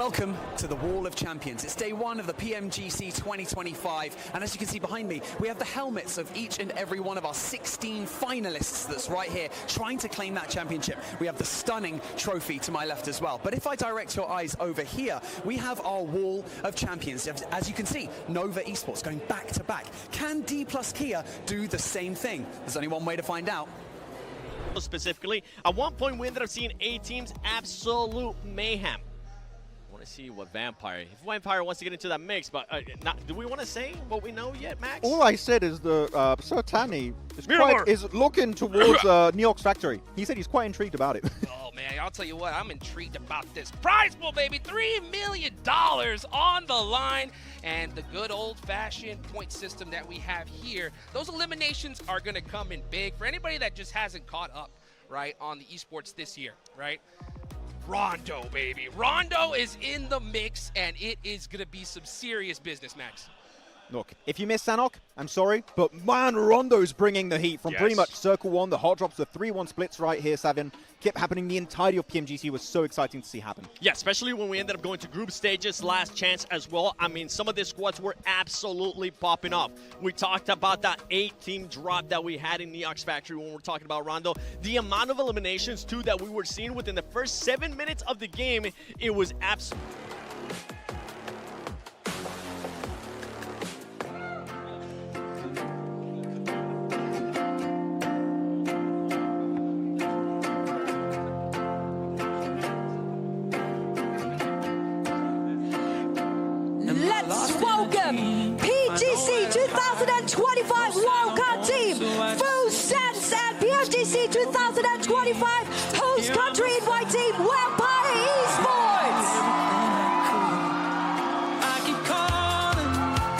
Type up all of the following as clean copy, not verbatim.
Welcome to the Wall of Champions. It's day one of the Pmgc 2025, and as you can see behind me, we have the helmets of each and every one of our 16 finalists that's right here trying to claim that championship. We have the stunning trophy to my left as well. But if I direct your eyes over here, we have our Wall of Champions. As you can see, Nova Esports going back to back. Can D plus Kia do the same thing? There's only one way to find out. Specifically, at one point we ended up seeing 8 teams absolute mayhem. I want to see what Vampire, if Vampire wants to get into that mix, but do we want to say what we know yet, Max? All I said is the Sir Tanny is looking towards Neox Factory. He said he's quite intrigued about it. Oh man, I'll tell you what, I'm intrigued about this prize pool, baby. $3 million on the line, and the good old-fashioned point system that we have here. Those eliminations are going to come in big for anybody that just hasn't caught up, right, on the esports this year, right? Rondo, baby. Rondo is in the mix, and it is going to be some serious business, Max. Look, if you miss Sanok, I'm sorry, but man, Rondo's bringing the heat from pretty much Circle 1, the hot drops, the 3-1 splits right here, Savian. Kept happening the entirety of Pmgc. Was so exciting to see happen. Yeah, especially when we ended up going to group stages last chance as well. I mean, some of the squads were absolutely popping off. We talked about that 8-team drop that we had in Neox Factory when we're talking about Rondo. The amount of eliminations, too, that we were seeing within the first 7 minutes of the game, it was absolutely... Let's welcome PGC 2025 wildcard team, Full Sense, and Pmgc 2025 host country invite team, Vampire Esports. I keep calling,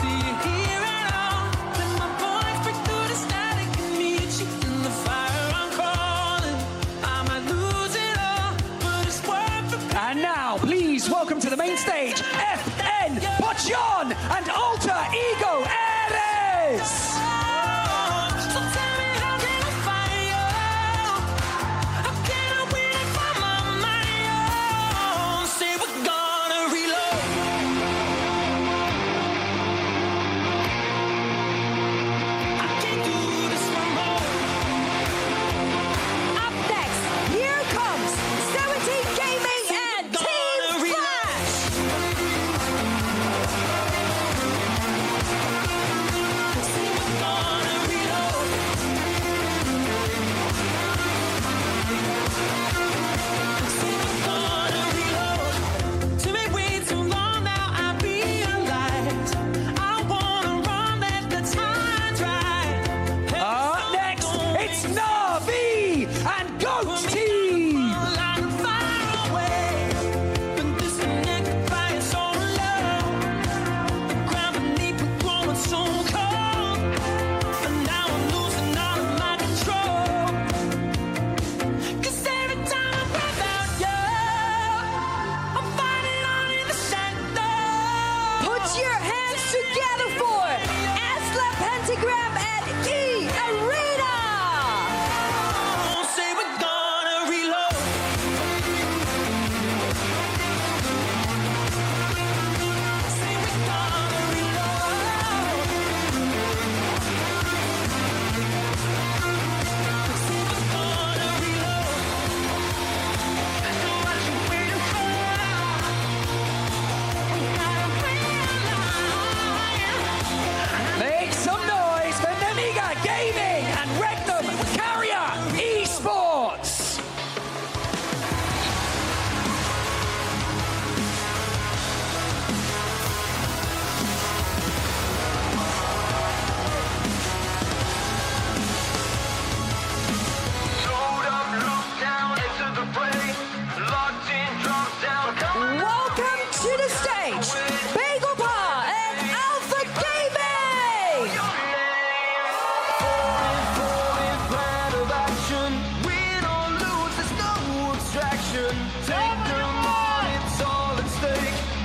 do you hear it all? When my voice breaks through the static and meet you in the fire, I'm crawling. I might lose it all, but it's worth it. And now, please welcome to the main stage, FN, John, and Alter Ego Ares! So tell me, how can I fight you? How can I win if I'm on my own? Say we're gonna reload. I can't do this no more. Up next, here comes 17 Gaming and Team Flash!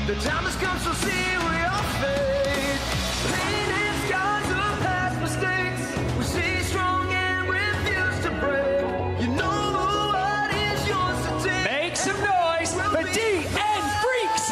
The time has come, so see we are fate. Pain and scars of past mistakes. We stay strong and refuse to break. You know what is yours to take. Make some noise for DN Freaks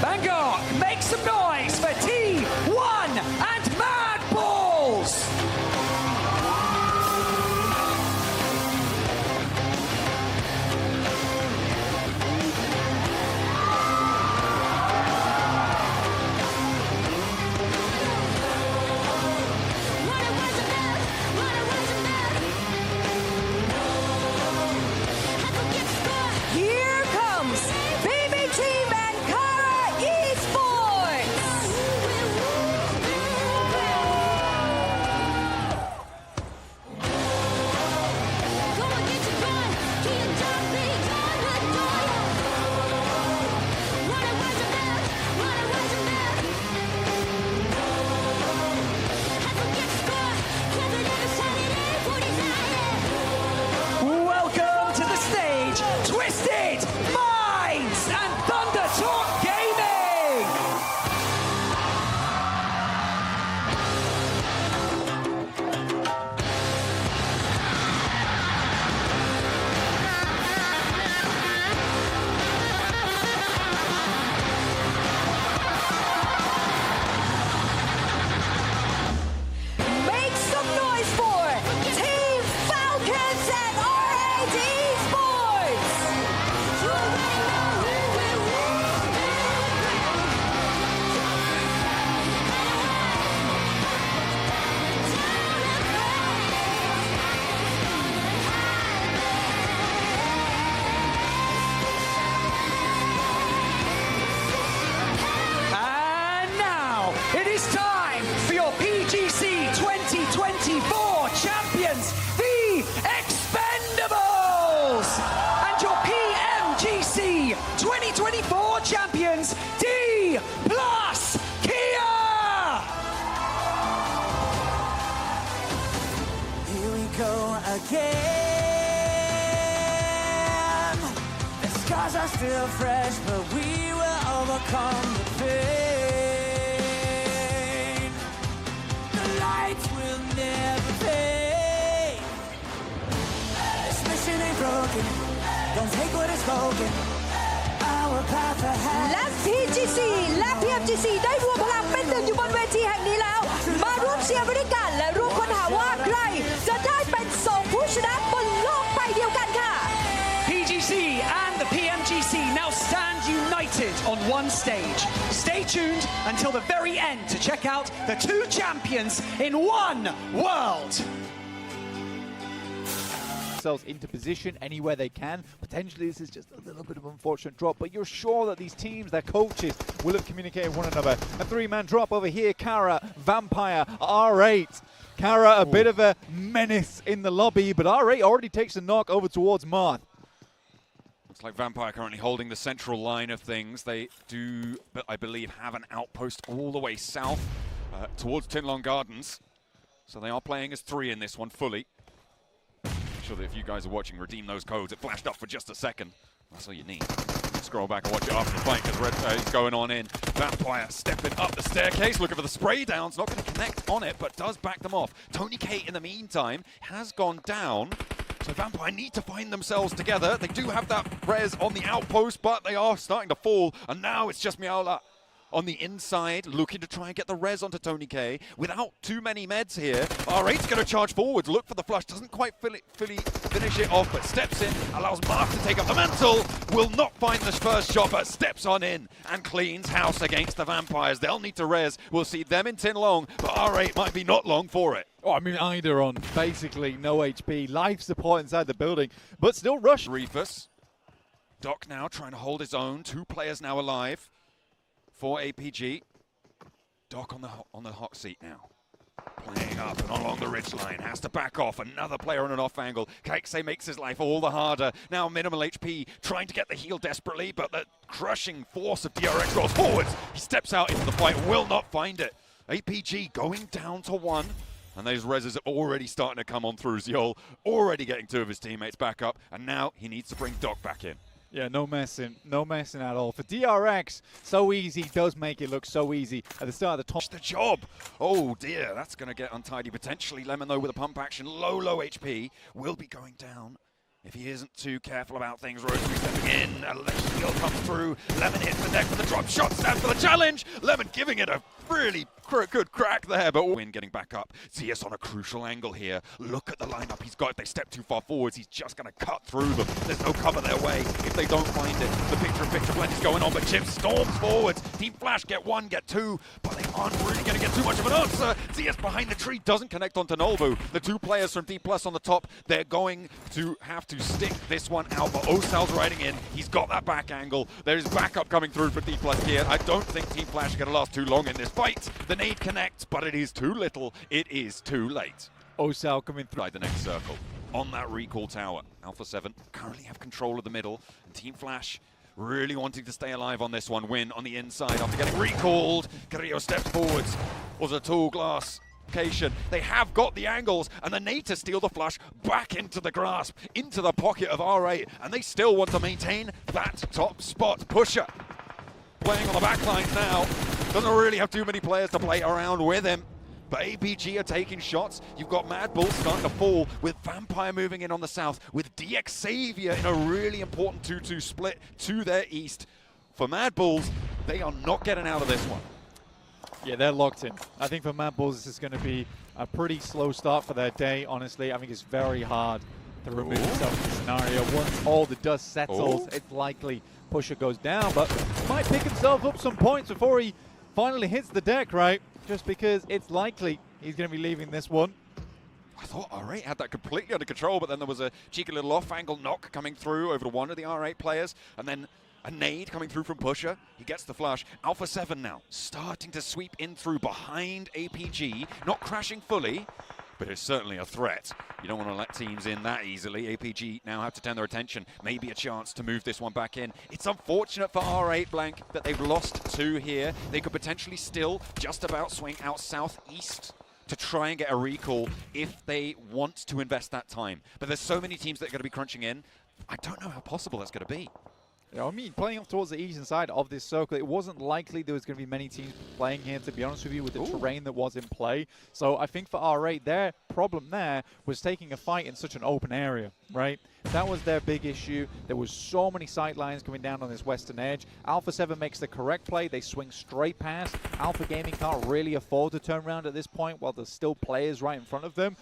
Bangkok, make some noise for T1 and Mad Balls! Here comes BB Team and Kara Esports! Welcome to the stage, Twisted Minds and Thunder Talk Gaming! Make some noise for Team Falcons and RAD Esports! And now it is time for your PGC 2024 champions, the Expendables! And your PMGC 2024 champions, D plus Kia! Here we go again. The scars are still fresh, but we will overcome the pain. The lights will never fade. This mission ain't broken. Don't take what is spoken. Our path ahead. และ PGC และ PMGC ได้รวมพลังเป็นหนึ่งอยู่บนเวทีแห่งนี้แล้ว มาร่วมเชียร์ไปด้วยกันและร่วมค้นหาว่าใครจะได้เป็นสองผู้ชนะบนโลกใบเดียวกันค่ะ PGC and the PMGC now stand united on one stage. Stay tuned until the very end to check out the two champions in one world. Themselves into position anywhere they can. Potentially this is just a little bit of an unfortunate drop, but you're sure that these teams, their coaches, will have communicated with one another. A three-man drop over here. Kara, Vampire, R8. Kara, a bit of a menace in the lobby, but R8 already takes a knock over towards Marth. Looks like Vampire currently holding the central line of things. They do, I believe, have an outpost all the way south towards Tinlong Gardens. So they are playing as three in this one fully. Make sure that if you guys are watching, redeem those codes. It flashed up for just a second. That's all you need. Scroll back and watch it after the fight because Red is going on in. Vampire stepping up the staircase, looking for the spray downs. Not going to connect on it, but does back them off. Tony K, in the meantime, has gone down. So Vampire need to find themselves together. They do have that res on the outpost, but they are starting to fall. And now it's just Miaola on the inside, looking to try and get the res onto Tony K. Without too many meds here, R8's going to charge forwards, look for the flush. Doesn't quite fully finish it off, but steps in, allows Marth to take up the mantle. Will not find the first shot, but steps on in and cleans house against the Vampires. They'll need to res. We'll see them in Tinlong, but R8 might be not long for it. Oh, I mean, either on basically no HP, life support inside the building, but still rush. Reefus. Doc now trying to hold his own. Two players now alive for APG. Doc on the hot seat now. Playing up and along the ridgeline. Has to back off. Another player on an off angle. Kaikse makes his life all the harder. Now minimal HP. Trying to get the heal desperately, but the crushing force of DRX rolls forwards. He steps out into the fight. Will not find it. APG going down to one. And those reses are already starting to come on through. Ziol already getting two of his teammates back up. And now he needs to bring Doc back in. Yeah, no messing at all. For DRX, so easy, does make it look so easy at the start of the top. The job. Oh dear, that's going to get untidy potentially. Lemon though with a pump action, low HP, will be going down If he isn't too careful about things, Rosary stepping in, Alessio comes through, Lemon hits the deck for the drop shot, stands for the challenge, Lemon giving it a really good crack there, but Win getting back up. Zias on a crucial angle here. Look at the lineup he's got. If they step too far forwards, he's just going to cut through them. There's no cover their way if they don't find it. The picture-in-picture blend is going on, but Chip storms forwards. Team Flash get one, get two, but they aren't really going to get too much of an answer. Zias behind the tree doesn't connect onto Nolbu. The two players from D+ on the top, they're going to have to stick this one out, but Osal's riding in. He's got that back angle. There's backup coming through for D+ here. I don't think Team Flash are going to last too long in this fight. The nade connects, but it is too little. It is too late. Osal coming through. Right, the next circle. On that recall tower, Alpha 7 currently have control of the middle. And Team Flash really wanting to stay alive on this one. Win on the inside after getting recalled. Carrillo steps forwards. Was a tall glass. They have got the angles, and the nade to steal the flush back into the grasp, into the pocket of R8, and they still want to maintain that top spot. Pusher playing on the back lines now. Doesn't really have too many players to play around with him. But APG are taking shots. You've got Mad Bulls starting to fall, with Vampire moving in on the south, with DX Xavier in a really important 2-2 split to their east. For Mad Bulls, they are not getting out of this one. Yeah, they're locked in. I think for Mad Bulls, this is going to be a pretty slow start for their day, honestly. I think it's very hard to remove himself from the scenario. Once all the dust settles, it's likely Pusher goes down, but might pick himself up some points before he finally hits the deck, right? Just because it's likely he's going to be leaving this one. I thought R8 had that completely under control, but then there was a cheeky little off-angle knock coming through over to one of the R8 players, and then a nade coming through from Pusher. He gets the flush. Alpha 7 now starting to sweep in through behind APG, not crashing fully, but it's certainly a threat. You don't want to let teams in that easily. APG now have to turn their attention. Maybe a chance to move this one back in. It's unfortunate for R8 Blank that they've lost two here. They could potentially still just about swing out southeast to try and get a recall if they want to invest that time. But there's so many teams that are going to be crunching in. I don't know how possible that's going to be. I mean, playing up towards the eastern side of this circle, it wasn't likely there was going to be many teams playing here, to be honest with you, with the terrain that was in play. So I think for R8, their problem there was taking a fight in such an open area, right? That was their big issue. There was so many sight lines coming down on this western edge. Alpha 7 makes the correct play. They swing straight past. Alpha Gaming can't really afford to turn around at this point while there's still players right in front of them.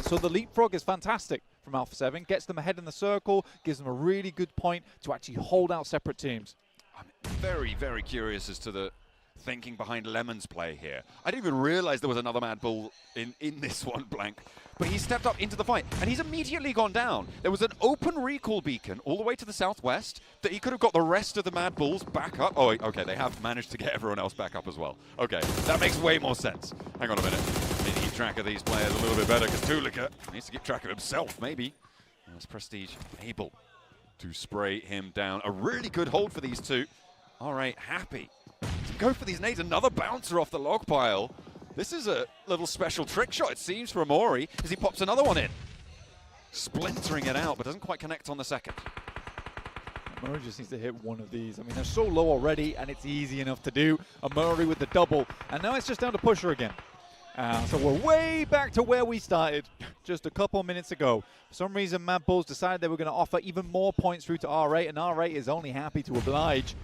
So the leapfrog is fantastic from Alpha 7, gets them ahead in the circle, gives them a really good point to actually hold out separate teams. I'm very, very curious as to the thinking behind Lemon's play here. I didn't even realize there was another Mad Bull in this one, Blank. But he stepped up into the fight, and he's immediately gone down. There was an open recall beacon all the way to the southwest that he could have got the rest of the Mad Bulls back up. Oh, okay, they have managed to get everyone else back up as well. Okay, that makes way more sense. Hang on a minute. I need to keep track of these players a little bit better, because Tulika needs to keep track of himself, maybe. And that's Prestige able to spray him down. A really good hold for these two. All right, happy to go for these nades. Another bouncer off the log pile. This is a little special trick shot, it seems, for Amori, as he pops another one in. Splintering it out, but doesn't quite connect on the second. Amori just needs to hit one of these. I mean, they're so low already, and it's easy enough to do. Amori with the double, and now it's just down to Pusher again. So we're way back to where we started just a couple minutes ago. For some reason, Mad Bulls decided they were going to offer even more points through to R8, and R8 is only happy to oblige.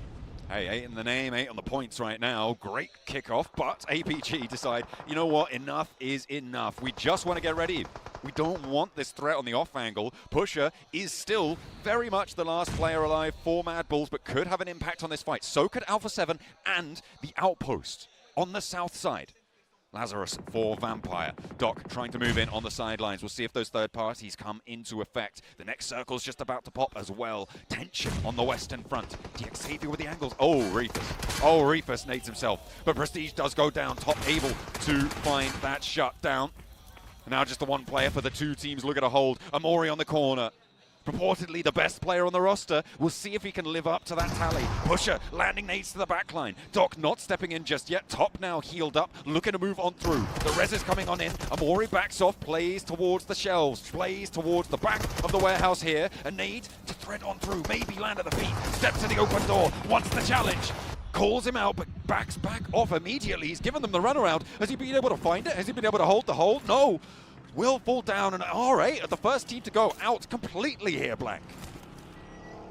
Hey, 8 in the name, 8 on the points right now. Great kickoff, but APG decide, you know what, enough is enough. We just want to get ready. We don't want this threat on the off angle. Pusher is still very much the last player alive for Mad Bulls, but could have an impact on this fight. So could Alpha 7 and the Outpost on the south side. Lazarus for Vampire. Doc trying to move in on the sidelines. We'll see if those third parties come into effect. The next circle's just about to pop as well. Tension on the western front. DX Xavier with the angles. Oh, Reefus. Oh, Reefus nades himself. But Prestige does go down. Top able to find that shutdown. Now just the one player for the two teams looking to hold. Amori on the corner. Purportedly the best player on the roster. We'll see if he can live up to that tally. Pusher landing nades to the backline. Doc not stepping in just yet. Top now healed up, looking to move on through. The res is coming on in. Amori backs off, plays towards the shelves, plays towards the back of the warehouse here. A nade to thread on through, maybe land at the feet. Steps to the open door, wants the challenge. Calls him out, but backs back off immediately. He's given them the runaround. Has he been able to find it? Has he been able to hold the hold? No. will fall down, and R8 are the first team to go out completely here, Blank.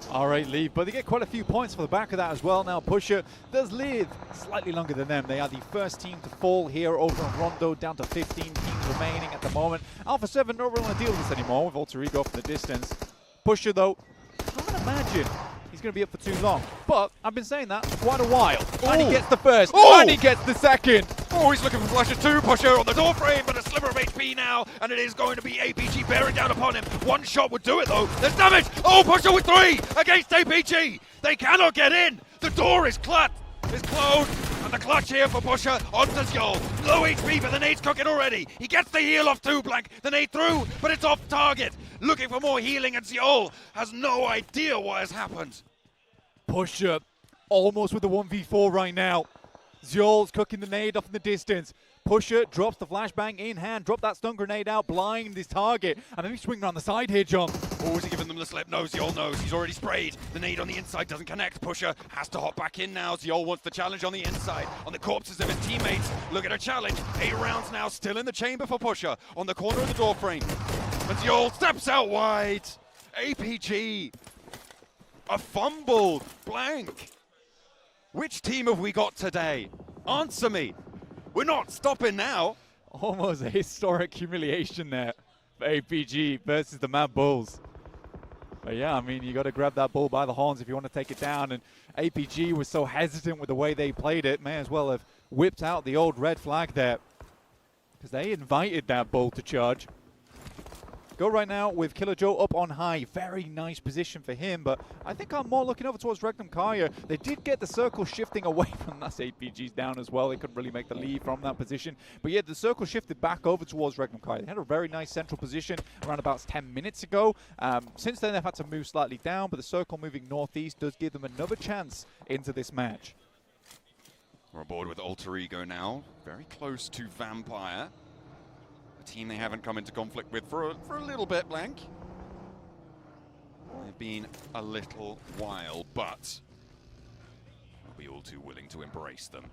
R8 lead, but they get quite a few points for the back of that as well. Now Pusher does live slightly longer than them. They are the first team to fall here over on Rondo, down to 15 teams remaining at the moment. Alpha 7 don't really want to deal with this anymore with Alter Ego from the distance. Pusher though, can't imagine he's going to be up for too long. But I've been saying that for quite a while. And he gets the first, and he gets the second. Oh, he's looking for flashes too. Pusher on the door frame, but a sliver of HP now, and it is going to be APG bearing down upon him. One shot would do it though. There's damage. Oh, Pusher with 3 against APG. They cannot get in. The door is closed. And the clutch here for Pusher onto Zjol. Low HP, but the nade's cooking already. He gets the heal off too, Blank. The nade through, but it's off target. Looking for more healing, and Zjol has no idea what has happened. Pusher almost with the 1v4 right now. Zjol's cooking the nade off in the distance. Pusher drops the flashbang in hand, drop that stun grenade out, blind his target, and then he's swinging around the side here, John. Oh, is he giving them the slip? No, Zjol knows. He's already sprayed. The nade on the inside doesn't connect. Pusher has to hop back in now. Zjol wants the challenge on the inside, on the corpses of his teammates. Look at a challenge. 8 rounds now, still in the chamber for Pusher, on the corner of the door frame. And Zjol steps out wide. APG. A fumble. Blank. Which team have we got today? Answer me. We're not stopping now. Almost a historic humiliation there for APG versus the Mad Bulls. But yeah, I mean, you got to grab that bull by the horns if you want to take it down. And APG was so hesitant with the way they played it. May as well have whipped out the old red flag there, because they invited that bull to charge. Go right now with Killer Joe up on high. Very nice position for him, but I think I'm more looking over towards Regnum Kaya. They did get the circle shifting away from that. APG's down as well. They couldn't really make the lead from that position. But yeah, the circle shifted back over towards Regnum Kaya. They had a very nice central position around about 10 minutes ago. Since then, they've had to move slightly down, but the circle moving northeast does give them another chance into this match. We're aboard with Alter Ego now. Very close to Vampire. Team they haven't come into conflict with for a little bit, Blank. They've been a little while, but I'll be all too willing to embrace them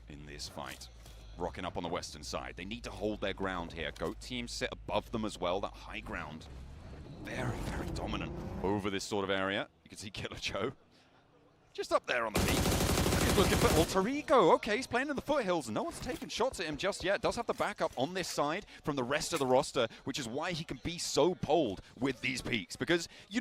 in this fight. Rocking up on the western side. They need to hold their ground here. Goat team sit above them as well, that high ground. Very, very dominant over this sort of area. You can see Killer Joe just up there on the peak. He's looking for Alter Ego. Okay, he's playing in the foothills. No one's taken shots at him just yet. Does have the backup on this side from the rest of the roster, which is why he can be so bold with these peaks, because you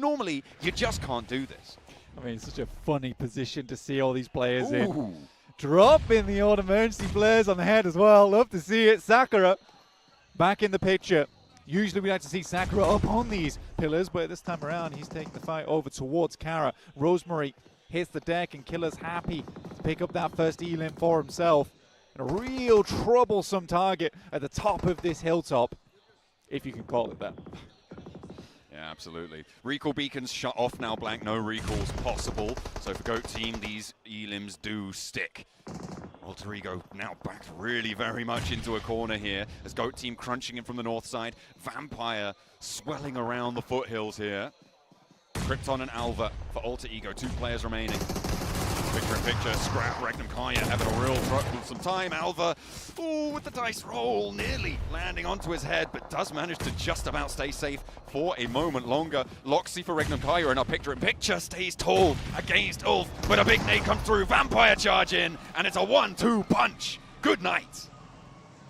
just can't do this. I mean, it's such a funny position to see all these players in. Dropping the old emergency flares on the head as well. Love to see it. Sakura back in the picture. Usually we like to see Sakura up on these pillars, but this time around he's taking the fight over towards Kara. Rosemary hits the deck, and Killer's happy to pick up that first elim for himself. And a real troublesome target at the top of this hilltop, if you can call it that. Yeah, absolutely. Recall beacons shut off now, Blank. No recalls possible. So for Goat Team, these elims do stick. Alter Ego now backed really very much into a corner here as Goat Team crunching in from the north side. Vampire swelling around the foothills here. Krypton and Alva for Alter Ego, 2 players remaining. Picture in picture, scrap Regnum Kaya having a real troublesome time. Alva, ooh, with the dice roll, nearly landing onto his head, but does manage to just about stay safe for a moment longer. Loxy for Regnum Kaya, and our picture in picture stays tall against Ulf, but a big nade comes through. Vampire charge in, and it's a 1-2 punch. Good night.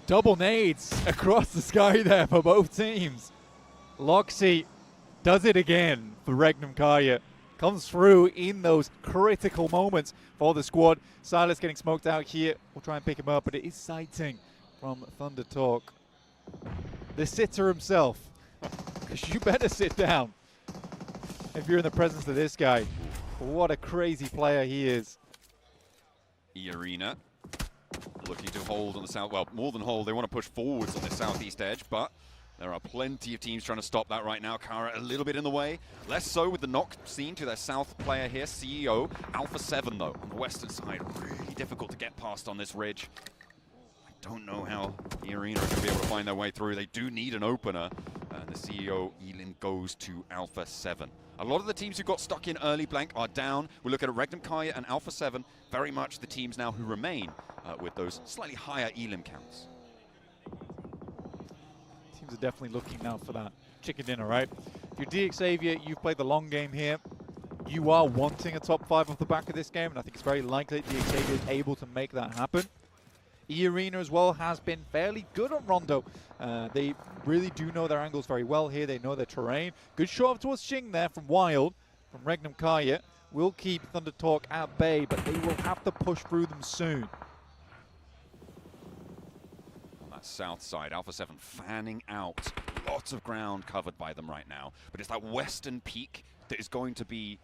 Double nades across the sky there for both teams. Loxy does it again for Regnum Kaya. Comes through in those critical moments for the squad. Silas getting smoked out here. We'll try and pick him up, but it is sighting from Thunder Talk. The sitter himself. Because you better sit down if you're in the presence of this guy. What a crazy player he is. E-Arena looking to hold on the south, well, more than hold. They want to push forwards on the southeast edge, but there are plenty of teams trying to stop that right now. Kara a little bit in the way. Less so with the knock seen to their south player here, CEO. Alpha 7, though, on the western side. Really difficult to get past on this ridge. I don't know how the Arena are going to be able to find their way through. They do need an opener. And the CEO, Elin, goes to Alpha 7. A lot of the teams who got stuck in early, Blank, are down. We're looking at Regnum Kaya and Alpha 7. Very much the teams now who remain with those slightly higher elim counts. teams are definitely looking now for that chicken dinner, right? If you're DXavier, you've played the long game here. You are wanting a top 5 off the back of this game, and I think it's very likely that DXavier is able to make that happen. E-Arena as well has been fairly good on Rondo. They really do know their angles very well here. They know their terrain. Good shot up towards Xing there from Wild, from Regnum Kaya. Will keep Thunder Talk at bay, but they will have to push through them soon. On that south side, Alpha 7 fanning out. Lots of ground covered by them right now. But it's that western peak that is going to be,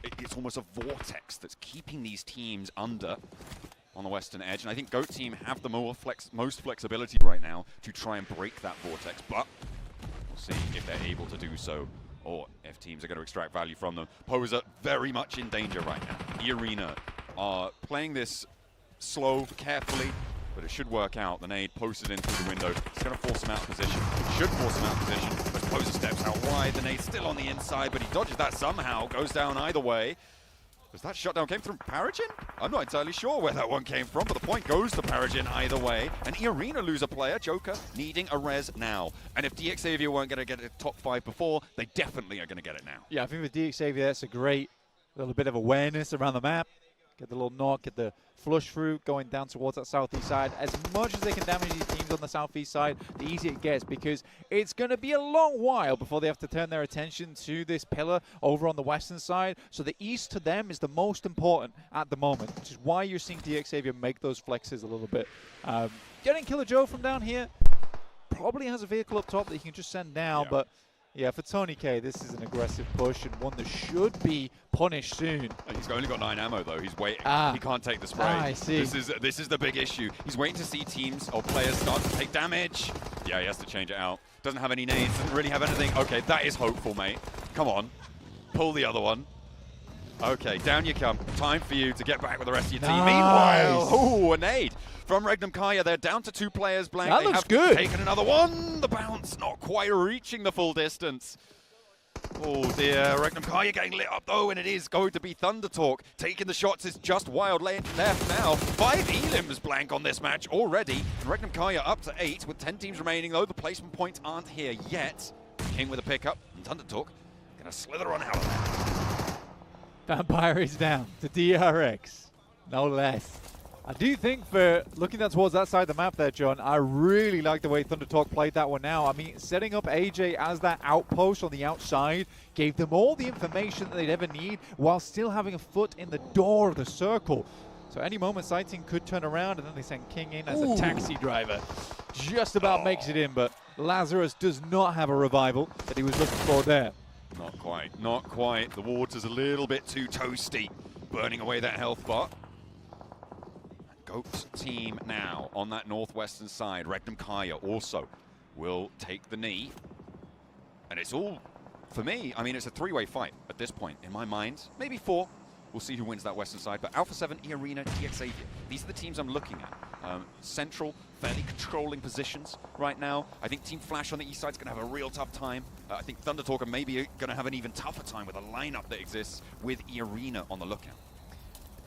it's almost a vortex that's keeping these teams under on the western edge. And I think GOAT team have the most flexibility right now to try and break that vortex. But we'll see if they're able to do so, or if teams are going to extract value from them. Poser very much in danger right now. E-Arena are playing this slow, carefully, but it should work out. The nade posted in through the window. It's going to force him out of position. It should force him out of position. But Poser steps out wide. The nade's still on the inside, but he dodges that somehow. Goes down either way. Was that shutdown came from Paragin? I'm not entirely sure where that one came from, but the point goes to Paragin either way. And E-Arena lose a player, Joker, needing a res now. And if DXavier weren't going to get a top 5 before, they definitely are going to get it now. Yeah, I think with DXavier, that's a great little bit of awareness around the map. Get the little knock, get the flush through, going down towards that southeast side. As much as they can damage these teams on the southeast side, the easier it gets, because it's going to be a long while before they have to turn their attention to this pillar over on the western side. So the east to them is the most important at the moment, which is why you're seeing DXavier make those flexes a little bit. Getting Killer Joe from down here probably has a vehicle up top that he can just send down, but yeah, for Tony K, this is an aggressive push and one that should be punished soon. He's only got 9 ammo though. He's waiting. He can't take the spray. I see. This is the big issue. He's waiting to see teams or players start to take damage. Yeah, he has to change it out. Doesn't have any nades. Doesn't really have anything. Okay, that is hopeful, mate. Come on, pull the other one. Okay, down you come. Time for you to get back with the rest of your team. Nice. Meanwhile, oh, a nade from Regnum Kaya. They're down to 2 players blank. That looks good. Taken another one. The bounce not quite reaching the full distance. Oh dear, Regnum Kaya getting lit up though, and it is going to be Thunder Talk. Taking the shots is just Wild left now. 5 elims blank on this match already. And Regnum Kaya up to 8 with 10 teams remaining though. The placement points aren't here yet. King with a pickup, and Thunder Talk gonna slither on out of there. Vampire is down to DRX, no less. I do think for looking towards that side of the map there, John, I really like the way Thunder Talk played that one now. I mean, setting up AJ as that outpost on the outside gave them all the information that they'd ever need while still having a foot in the door of the circle. So any moment, Sighting could turn around, and then they send King in as a taxi driver. Just about makes it in, but Lazarus does not have a revival that he was looking for there. Not quite, not quite. The water's a little bit too toasty, burning away that health bar. GOAT team now on that northwestern side. Regnum Kaya also will take the knee. And it's all, for me, I mean, it's a 3-way fight at this point, in my mind. Maybe 4. We'll see who wins that western side. But Alpha 7, E-Arena, DXavier. These are the teams I'm looking at. Central, fairly controlling positions right now. I think Team Flash on the east side is going to have a real tough time. I think Thunder Talk are maybe going to have an even tougher time with a lineup that exists with E-Arena on the lookout.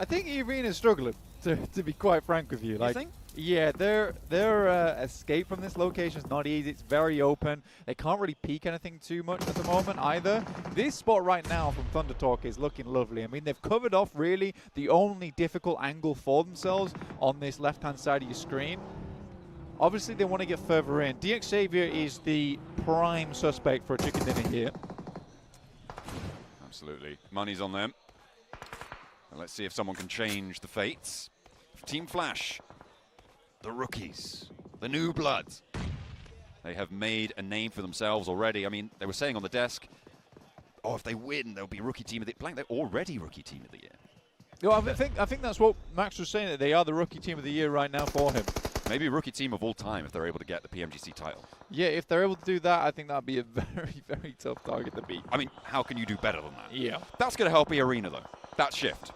I think E-Arena is struggling, to be quite frank with you. You like, think? Yeah, their escape from this location is not easy. It's very open. They can't really peek anything too much at the moment either. This spot right now from Thunder Talk is looking lovely. I mean, they've covered off really the only difficult angle for themselves on this left-hand side of your screen. Obviously, they want to get further in. DXavier is the prime suspect for a chicken dinner here. Absolutely. Money's on them. And let's see if someone can change the fates. Team Flash, the rookies, the new bloods. They have made a name for themselves already. I mean, they were saying on the desk, oh, if they win, they'll be rookie team of the year. They're already rookie team of the year. Well, I think that's what Max was saying, that they are the rookie team of the year right now for him. Maybe rookie team of all time if they're able to get the Pmgc title. Yeah, if they're able to do that, I think that'd be a very, very tough target to beat. I mean, how can you do better than that? Yeah. That's going to help E-Arena, though. That shift.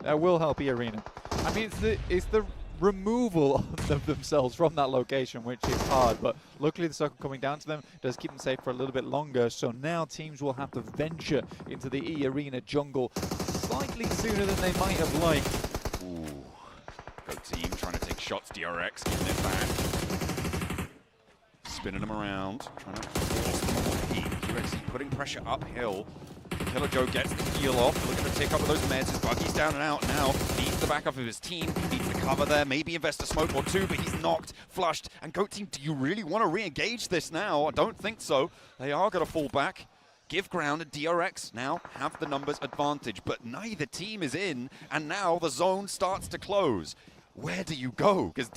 That will help E-Arena. I mean, it's the removal of themselves from that location, which is hard, but luckily the circle coming down to them does keep them safe for a little bit longer. So now teams will have to venture into the E-Arena jungle slightly sooner than they might have liked. Ooh. Go team trying to take shots, DRX, giving it back. spinning them around, trying to force them away. QXC putting pressure uphill. Killer Joe gets the heal off, looking to tick up with those meds. His buggy's down and out now. Needs the backup of his team, needs the cover there, maybe invest a smoke or two, but he's knocked, flushed. And GOAT team, do you really want to re-engage this now? I don't think so. They are going to fall back. Give ground, and DRX now have the numbers advantage, but neither team is in, and now the zone starts to close. Where do you go? Because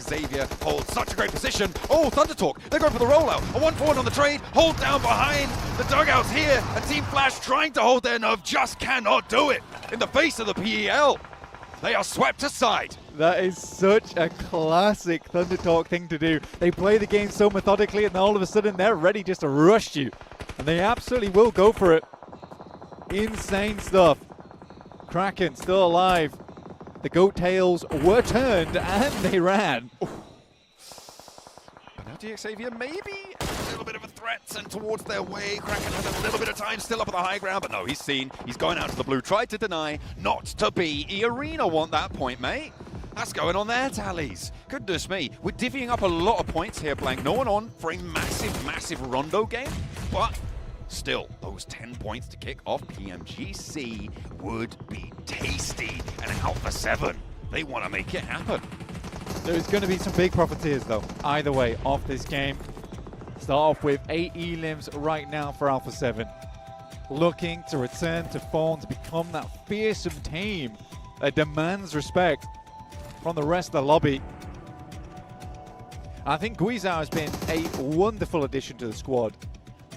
Xavier holds such a great position. Oh, Thunder Talk, they're going for the rollout. A 1-forward on the trade, hold down behind. The dugouts here, and Team Flash trying to hold their nerve, just cannot do it. In the face of the PEL, they are swept aside. That is such a classic Thunder Talk thing to do. They play the game so methodically, and then all of a sudden they're ready just to rush you. And they absolutely will go for it. Insane stuff. Kraken still alive. The goat tails were turned and they ran. But now DXavier maybe a little bit of a threat sent towards their way. Kraken has a little bit of time still up at the high ground, but no, he's seen. He's going out to the blue. Tried to deny, not to be. E-Arena want that point, mate. That's going on their tallies. Goodness me. We're divvying up a lot of points here, Blank. No one on for a massive, massive Rondo game, but still, those 10 points to kick off Pmgc would be tasty. And Alpha 7, they want to make it happen. There's going to be some big profiteers, though, either way, off this game. Start off with 8 elims right now for Alpha 7. Looking to return to form, to become that fearsome team that demands respect from the rest of the lobby. I think Guizhou has been a wonderful addition to the squad.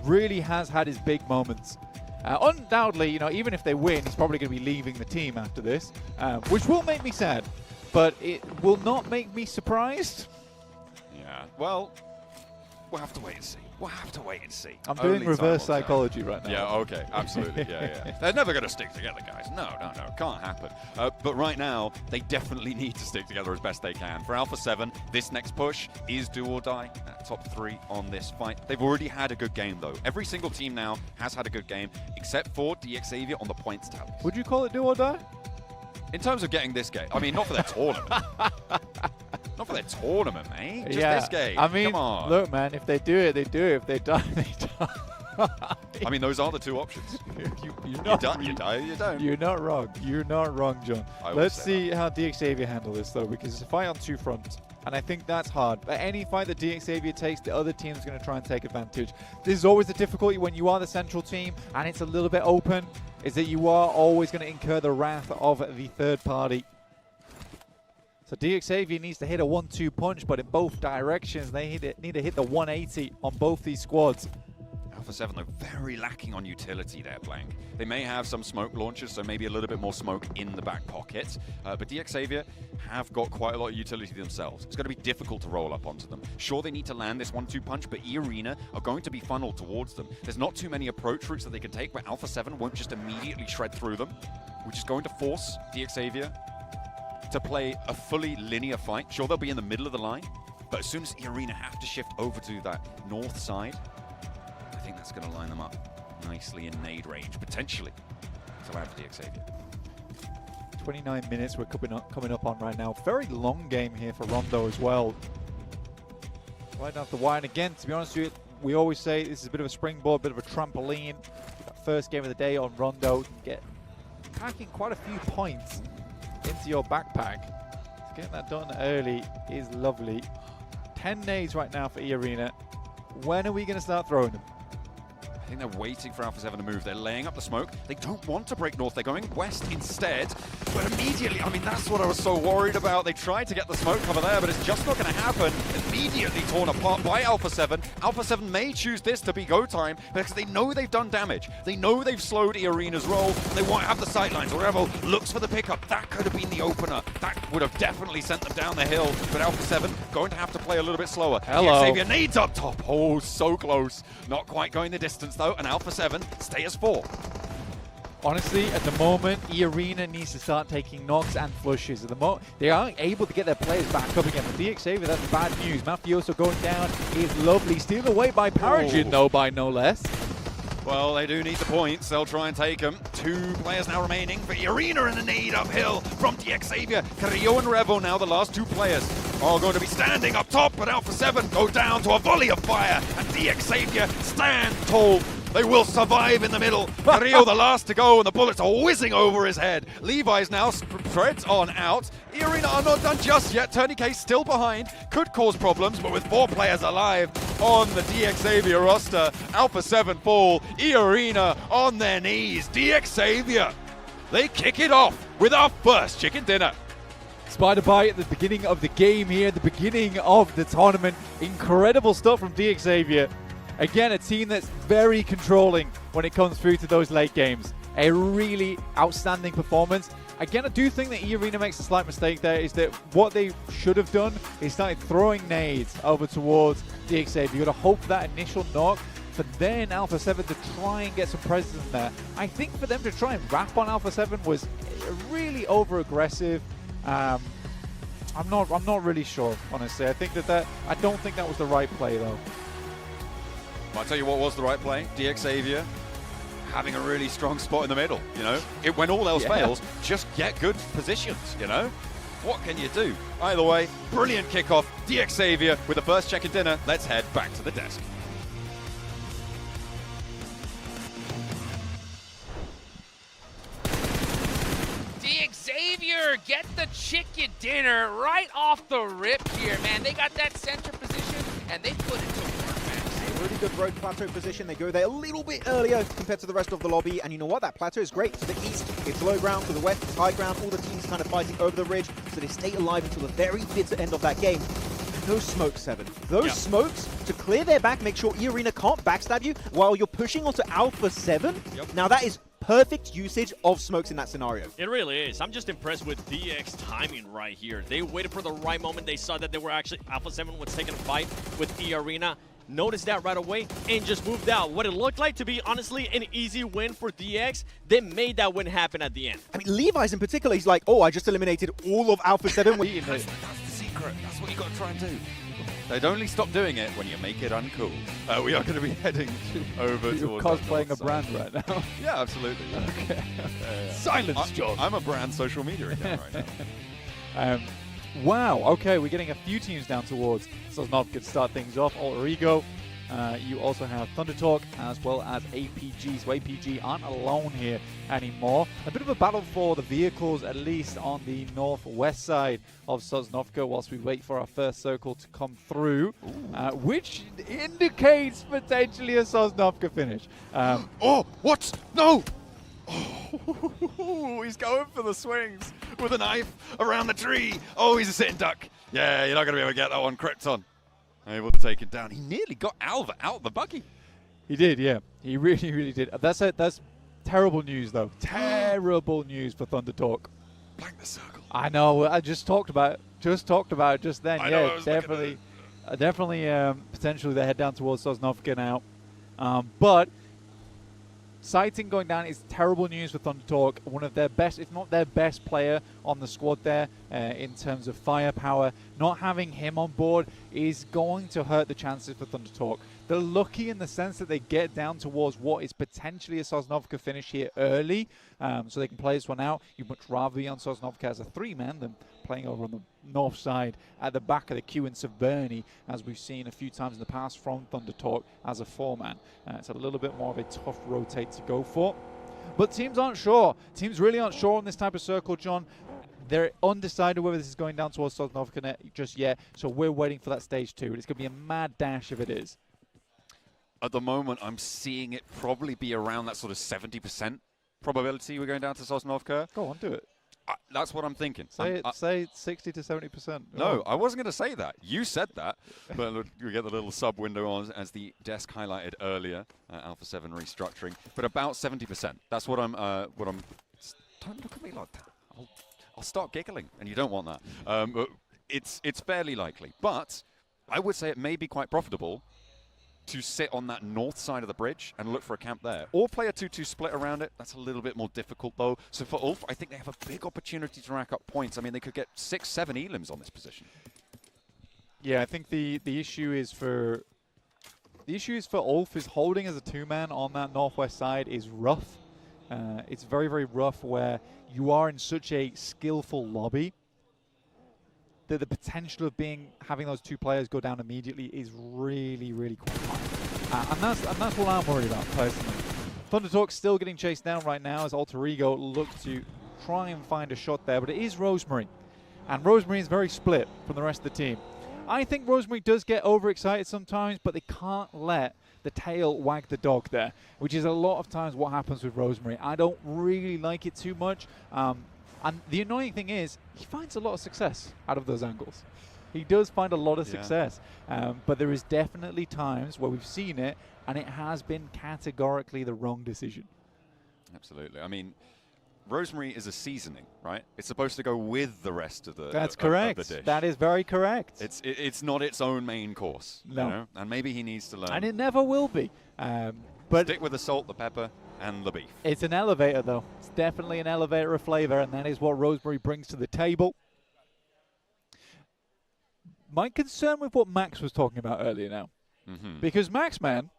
Really has had his big moments. Undoubtedly, you know, even if they win, he's probably going to be leaving the team after this, which will make me sad, but it will not make me surprised. Yeah, well, we'll have to wait and see. We'll have to wait and see. I'm doing reverse psychology right now. Yeah, okay, absolutely, yeah. They're never going to stick together, guys. No, can't happen. But right now, they definitely need to stick together as best they can. For Alpha 7, this next push is do or die. Top 3 on this fight. They've already had a good game, though. Every single team now has had a good game, except for DXavier on the points tally. Would you call it do or die? In terms of getting this game, I mean, not for their tournament. Not for their tournament, mate. Just this game. I mean, come on. Look, man, if they do it, they do it. If they die, they die. I mean, those are the two options. You die, you don't. You're not wrong. You're not wrong, John. Let's see how DXavier handle this, though, because it's a fight on 2 fronts. And I think that's hard. But any fight that DXavier takes, the other team's going to try and take advantage. This is always the difficulty when you are the central team and it's a little bit open, is that you are always going to incur the wrath of the third party. So DXavier needs to hit a 1-2 punch, but in both directions, they need to hit the 180 on both these squads. Alpha 7, though, very lacking on utility there, Blank. They may have some smoke launchers, so maybe a little bit more smoke in the back pocket. But DXavier have got quite a lot of utility themselves. It's going to be difficult to roll up onto them. Sure, they need to land this 1-2 punch, but E-Arena are going to be funneled towards them. There's not too many approach routes that they can take, but Alpha 7 won't just immediately shred through them, which is going to force DXavier to play a fully linear fight. Sure, they'll be in the middle of the line, but as soon as E-Arena have to shift over to that north side, I think that's going to line them up nicely in nade range, potentially, to land for DXavier. 29 minutes we're coming up on right now. Very long game here for Rondo as well. Right off the wire, and again, to be honest with you, we always say this is a bit of a springboard, a bit of a trampoline. That first game of the day on Rondo, packing quite a few points into your backpack. So getting that done early is lovely. 10 nades right now for E-Arena. When are we going to start throwing them? I think they're waiting for Alpha 7 to move. They're laying up the smoke. They don't want to break north. They're going west instead. But immediately, I mean, that's what I was so worried about. They tried to get the smoke cover there, but it's just not going to happen. Immediately torn apart by Alpha 7. Alpha 7 may choose this to be go time because they know they've done damage. They know they've slowed E-Arena's roll. They want to have the sightlines. Revel looks for the pickup. That could have been the opener. That would have definitely sent them down the hill. But Alpha 7 going to have to play a little bit slower. Hello. Xavier nades up top. Oh, so close. Not quite going the distance, though. And Alpha 7 stay as 4. Honestly, at the moment, E-Arena needs to start taking knocks and flushes. At the moment, they aren't able to get their players back up again. For DXavier, that's bad news. Mafioso going down is lovely. Stealed away by Paragin, though, by no less. Well, they do need the points. They'll try and take them. 2 players now remaining for E-Arena in the nade uphill from DXavier. Carrillo and Revo now the last 2 players. are going to be standing up top, but Alpha 7 go down to a volley of fire, and DX Xavier stand tall. They will survive in the middle. Rio the last to go, and the bullets are whizzing over his head. Levi's now spreads on out. Irina are not done just yet. Tourniquet still behind. Could cause problems, but with 4 players alive on the DX Xavier roster, Alpha 7 fall. Irina on their knees. DX Xavier, they kick it off with our first chicken dinner. Spider Bite at the beginning of the game here, the beginning of the tournament. Incredible stuff from DX Xavier. Again, a team that's very controlling when it comes through to those late games. A really outstanding performance. Again, I do think that E-Arena makes a slight mistake there, is that what they should have done is started throwing nades over towards DX Xavier. You got to hope for that initial knock for then Alpha 7 to try and get some presence there. I think for them to try and wrap on Alpha 7 was really over-aggressive. I'm not really sure, honestly. I don't think that was the right play, though. I'll tell you what was the right play. DX Xavier having a really strong spot in the middle, you know. When all else fails, just get good positions, you know. What can you do? Either way, brilliant kickoff. DX Xavier with the first chicken dinner. Let's head back to the desk. Xavier get the chicken dinner right off the rip here, man. They got that center position, and they put it to work, man. A really good road plateau position. They go there a little bit earlier compared to the rest of the lobby, and you know what? That plateau is great. To the east, it's low ground. To the west, it's high ground. All the teams kind of fighting over the ridge, so they stay alive until the very bitter end of that game. Those smokes, Seven. Those smokes to clear their back, make sure E-Arena can't backstab you while you're pushing onto Alpha 7. Now that is perfect usage of smokes in that scenario. It really is. I'm just impressed with DX timing right here. They waited for the right moment. They saw that they were actually Alpha 7 was taking a fight with E-Arena. Noticed that right away and just moved out. What it looked like to be, honestly, an easy win for DX, they made that win happen at the end. I mean, Levi's in particular, he's like, oh, I just eliminated all of Alpha 7. That's the secret. That's what you got to try and do. They'd only stop doing it when you make it uncool. We are going to be heading over You're towards cosplaying a brand right now. Yeah, absolutely. Yeah. Okay. Silence, John. I'm a brand social media account right now. Wow, okay, we're getting a few teams down towards Sosnovka to start things off. Alter Ego. You also have Thunder Talk as well as APG. So APG aren't alone here anymore. A bit of a battle for the vehicles, at least on the northwest side of Sosnovka, whilst we wait for our first circle to come through, which indicates potentially a Sosnovka finish. Oh, what? No! Oh, he's going for the swings with a knife around the tree. Oh, he's a sitting duck. Yeah, you're not going to be able to get that one. Krypton able to take it down. He nearly got Alva out the buggy. He did, yeah. He really, really did. That's terrible news, though. Terrible news for Thunder Talk. Blank the circle. I know. I just talked about it just then. I yeah, know, definitely potentially they head down towards Sosnovka now. But Sighting going down is terrible news for Thunder Talk. One of their best, if not their best player on the squad there in terms of firepower. Not having him on board is going to hurt the chances for Thunder Talk. They're lucky in the sense that they get down towards what is potentially a Sosnovka finish here early, so they can play this one out. You'd much rather be on Sosnovka as a 3-man than playing over on the north side at the back of the queue in Severny, as we've seen a few times in the past from Thunder Talk as a 4-man. It's a little bit more of a tough rotate to go for. But teams aren't sure. Teams really aren't sure on this type of circle, John. They're undecided whether this is going down towards Sosnovka just yet, so we're waiting for that stage 2. It's going to be a mad dash if it is. At the moment, I'm seeing it probably be around that sort of 70% probability we're going down to Sosnovka. Go on, do it. That's what I'm thinking. Say 60 to 70%. No, I wasn't going to say that. You said that. But look, we get the little sub window on as the desk highlighted earlier. Alpha 7 restructuring, but about 70%. That's what I'm. Don't look at me like that. I'll start giggling, and you don't want that. But it's fairly likely, but I would say it may be quite profitable to sit on that north side of the bridge and look for a camp there. Or play a 2-2 split around it. That's a little bit more difficult, though. So for Ulf, I think they have a big opportunity to rack up points. I mean, they could get 6-7 elims on this position. Yeah, I think the issue is for Ulf is holding as a 2-man on that northwest side is rough. It's very, very rough where you are in such a skillful lobby the potential of having those two players go down immediately is really, really quite high. And that's what I'm worried about, personally. Thundertalk's still getting chased down right now as Alter Ego look to try and find a shot there, but it is Rosemary. And Rosemary is very split from the rest of the team. I think Rosemary does get overexcited sometimes, but they can't let the tail wag the dog there, which is a lot of times what happens with Rosemary. I don't really like it too much. And the annoying thing is, he finds a lot of success out of those angles. He does find a lot of success. But there is definitely times where we've seen it, and it has been categorically the wrong decision. Absolutely. I mean, Rosemary is a seasoning, right? It's supposed to go with the rest of the That's correct. Of the dish. That is very correct. It's not its own main course. No. You know? And maybe he needs to learn. And it never will be. But stick with the salt, the pepper, and the beef. It's an elevator, though. It's definitely an elevator of flavor, and that is what Rosemary brings to the table. My concern with what Max was talking about earlier now, because Max, man,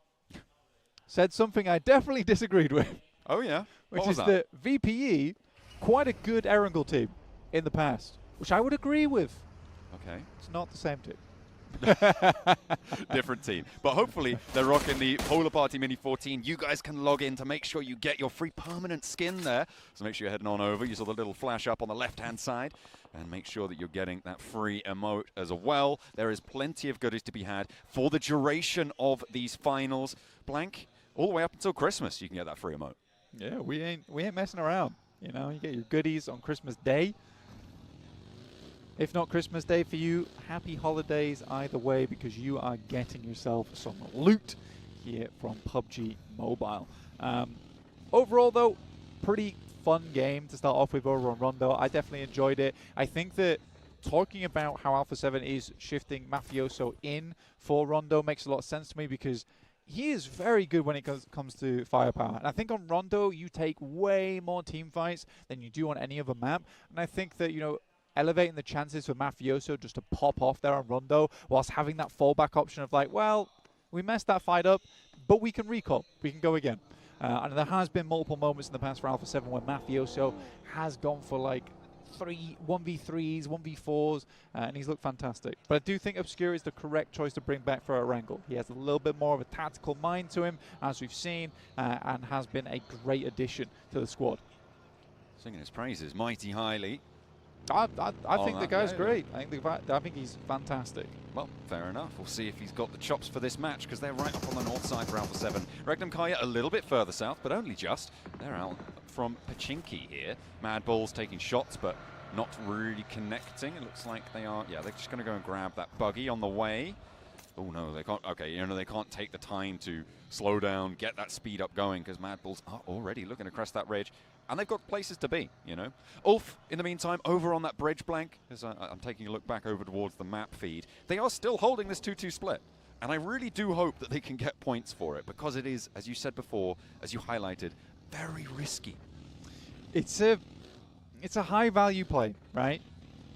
said something I definitely disagreed with. Oh, yeah? Which is that VPE, quite a good Erangel team in the past, which I would agree with. Okay. It's not the same team. Different team. But hopefully they're rocking the Polar Party Mini 14. You guys can log in to make sure you get your free permanent skin there. So make sure you're heading on over. You saw the little flash up on the left-hand side. And make sure that you're getting that free emote as well. There is plenty of goodies to be had for the duration of these finals. Blank, all the way up until Christmas, you can get that free emote. Yeah, we ain't messing around. You know, you get your goodies on Christmas Day. If not Christmas Day for you, happy holidays either way, because you are getting yourself some loot here from PUBG Mobile. Overall, though, pretty fun game to start off with over on Rondo. I definitely enjoyed it. I think that talking about how Alpha 7 is shifting Mafioso in for Rondo makes a lot of sense to me, because he is very good when it comes to firepower. And I think on Rondo, you take way more team fights than you do on any other map. And I think that, you know, elevating the chances for Mafioso just to pop off there on Rondo, whilst having that fallback option of like, well, we messed that fight up, but we can recall. We can go again. And there has been multiple moments in the past for Alpha 7 where Mafioso has gone for like 1v3s, 1v4s, and he's looked fantastic. But I do think Obscure is the correct choice to bring back for Erangel. He has a little bit more of a tactical mind to him, as we've seen, and has been a great addition to the squad. Singing his praises mighty highly. I think the guy's great. I think he's fantastic. Well, fair enough. We'll see if he's got the chops for this match, because they're right up on the north side for Alpha 7. Regnum Kaya a little bit further south, but only just. They're out from Pmgc here. Mad Bull's taking shots, but not really connecting. It looks like they are, yeah, they're just going to go and grab that buggy on the way. Oh, no, they can't. Okay, you know, they can't take the time to slow down, get that speed up going, because Mad Bulls are already looking to crest that ridge. And they've got places to be, you know. Ulf, in the meantime, over on that bridge Blank, as I'm taking a look back over towards the map feed, they are still holding this 2-2 split. And I really do hope that they can get points for it, because it is, as you said before, as you highlighted, very risky. It's a high value play, right?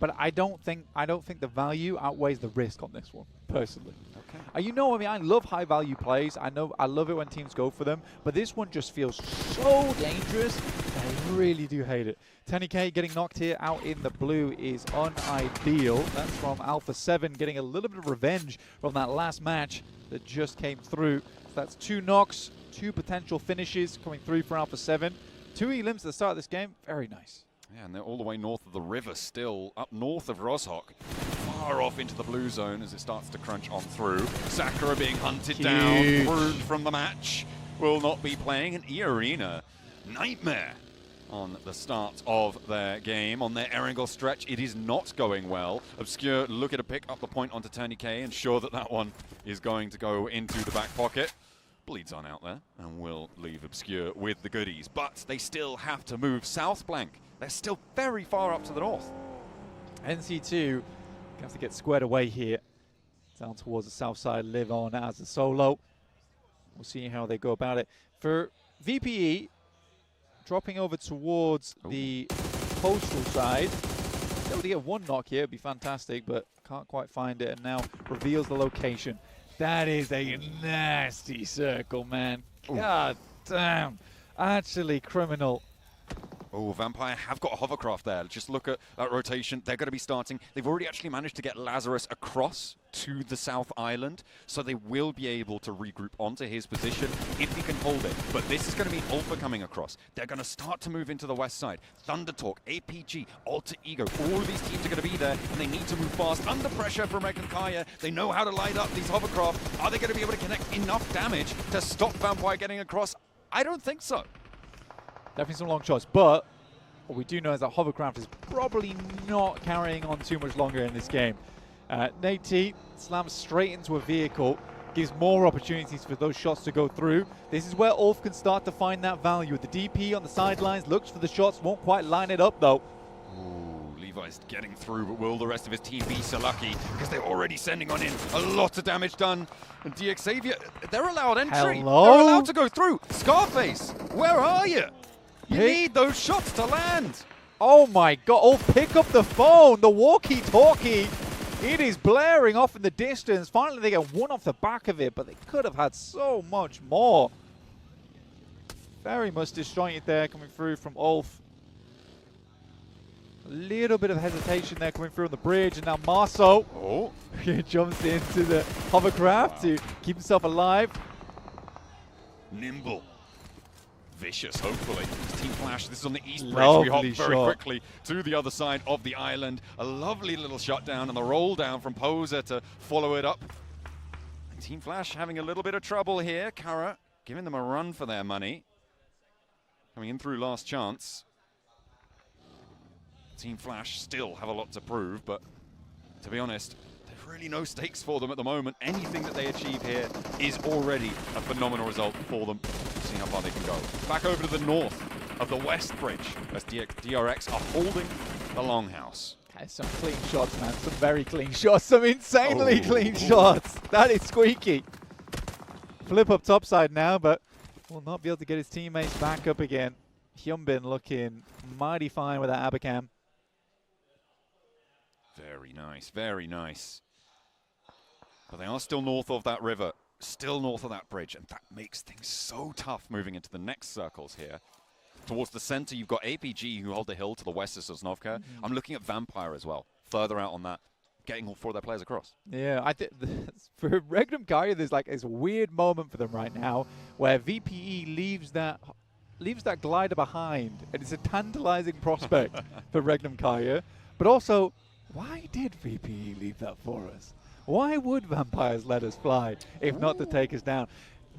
But I don't think the value outweighs the risk on this one, personally. Okay. You know, I mean, I love high value plays. I love it when teams go for them, but this one just feels so dangerous. I really do hate it. 10K getting knocked here out in the blue is unideal. That's from Alpha 7 getting a little bit of revenge from that last match that just came through. So that's 2 knocks, 2 potential finishes coming through for Alpha 7. 2 elims at the start of this game. Very nice. Yeah, and they're all the way north of the river still, up north of Roshok. Far off into the blue zone as it starts to crunch on through. Sakura being hunted down, pruned from the match. Will not be playing an E-Arena. Nightmare on the start of their game. On their Erangel stretch, it is not going well. Obscure looking to pick up the point onto Tony K, and sure that one is going to go into the back pocket. Bleeds on out there and will leave Obscure with the goodies. But they still have to move south Blank. They're still very far up to the north. NC2 have to get squared away here. Down towards the south side, live on as a solo. We'll see how they go about it. For VPE, dropping over towards the coastal side. Able to get 1 knock here, it'd be fantastic, but can't quite find it, and now reveals the location. That is a nasty circle, man. God damn. Actually criminal. Oh, Vampire have got a hovercraft there. Just look at that rotation. They're going to be starting. They've already actually managed to get Lazarus across to the South Island, so they will be able to regroup onto his position if he can hold it. But this is going to be Ulfa coming across. They're going to start to move into the west side. Thunder Talk, APG, Alter Ego, all of these teams are going to be there, and they need to move fast. Under pressure from Kaya. They know how to light up these hovercraft. Are they going to be able to connect enough damage to stop Vampire getting across? I don't think so. Definitely some long shots, but what we do know is that hovercraft is probably not carrying on too much longer in this game. Nate T slams straight into a vehicle, gives more opportunities for those shots to go through. This is where Ulf can start to find that value. The DP on the sidelines looks for the shots, won't quite line it up though. Ooh, Levi's getting through, but will the rest of his team be so lucky? Because they're already sending on in a lot of damage done. And DX Xavier, they're allowed entry. Hello? They're allowed to go through. Scarface, where are you? You need those shots to land. Oh my god, Ulf, pick up the phone, the walkie-talkie. It is blaring off in the distance. Finally, they get one off the back of it, but they could have had so much more. Very much disjointed there coming through from Ulf. A little bit of hesitation there coming through on the bridge, and now Marceau jumps into the hovercraft to keep himself alive. Nimble. Vicious, hopefully. Team Flash, this is on the east bridge. Lovely We hop very shot. quickly to the other side of the island. A lovely little shutdown and the roll down from Poser to follow it up. And Team Flash having a little bit of trouble here. Kara giving them a run for their money. Coming in through last chance. Team Flash still have a lot to prove, but to be honest, there's really no stakes for them at the moment. Anything that they achieve here is already a phenomenal result for them. See how far they can go. Back over to the north of the west bridge as DRX are holding the longhouse. Okay, some clean shots, man. Some very clean shots. Some insanely clean shots. That is squeaky. Flip up topside now, but will not be able to get his teammates back up again. Hyunbin looking mighty fine with that Abacam. Very nice, very nice. But they are still north of that river, still north of that bridge, and that makes things so tough moving into the next circles here. Towards the center, you've got APG who hold the hill to the west of Sosnovka. I'm looking at Vampire as well, further out on that, getting all four of their players across. Yeah, I think for Regnum Kaya, there's like this weird moment for them right now where VPE leaves that glider behind, and it's a tantalizing prospect for Regnum Kaya. But also, why did VPE leave that for us? Why would Vampires let us fly if not to take us down?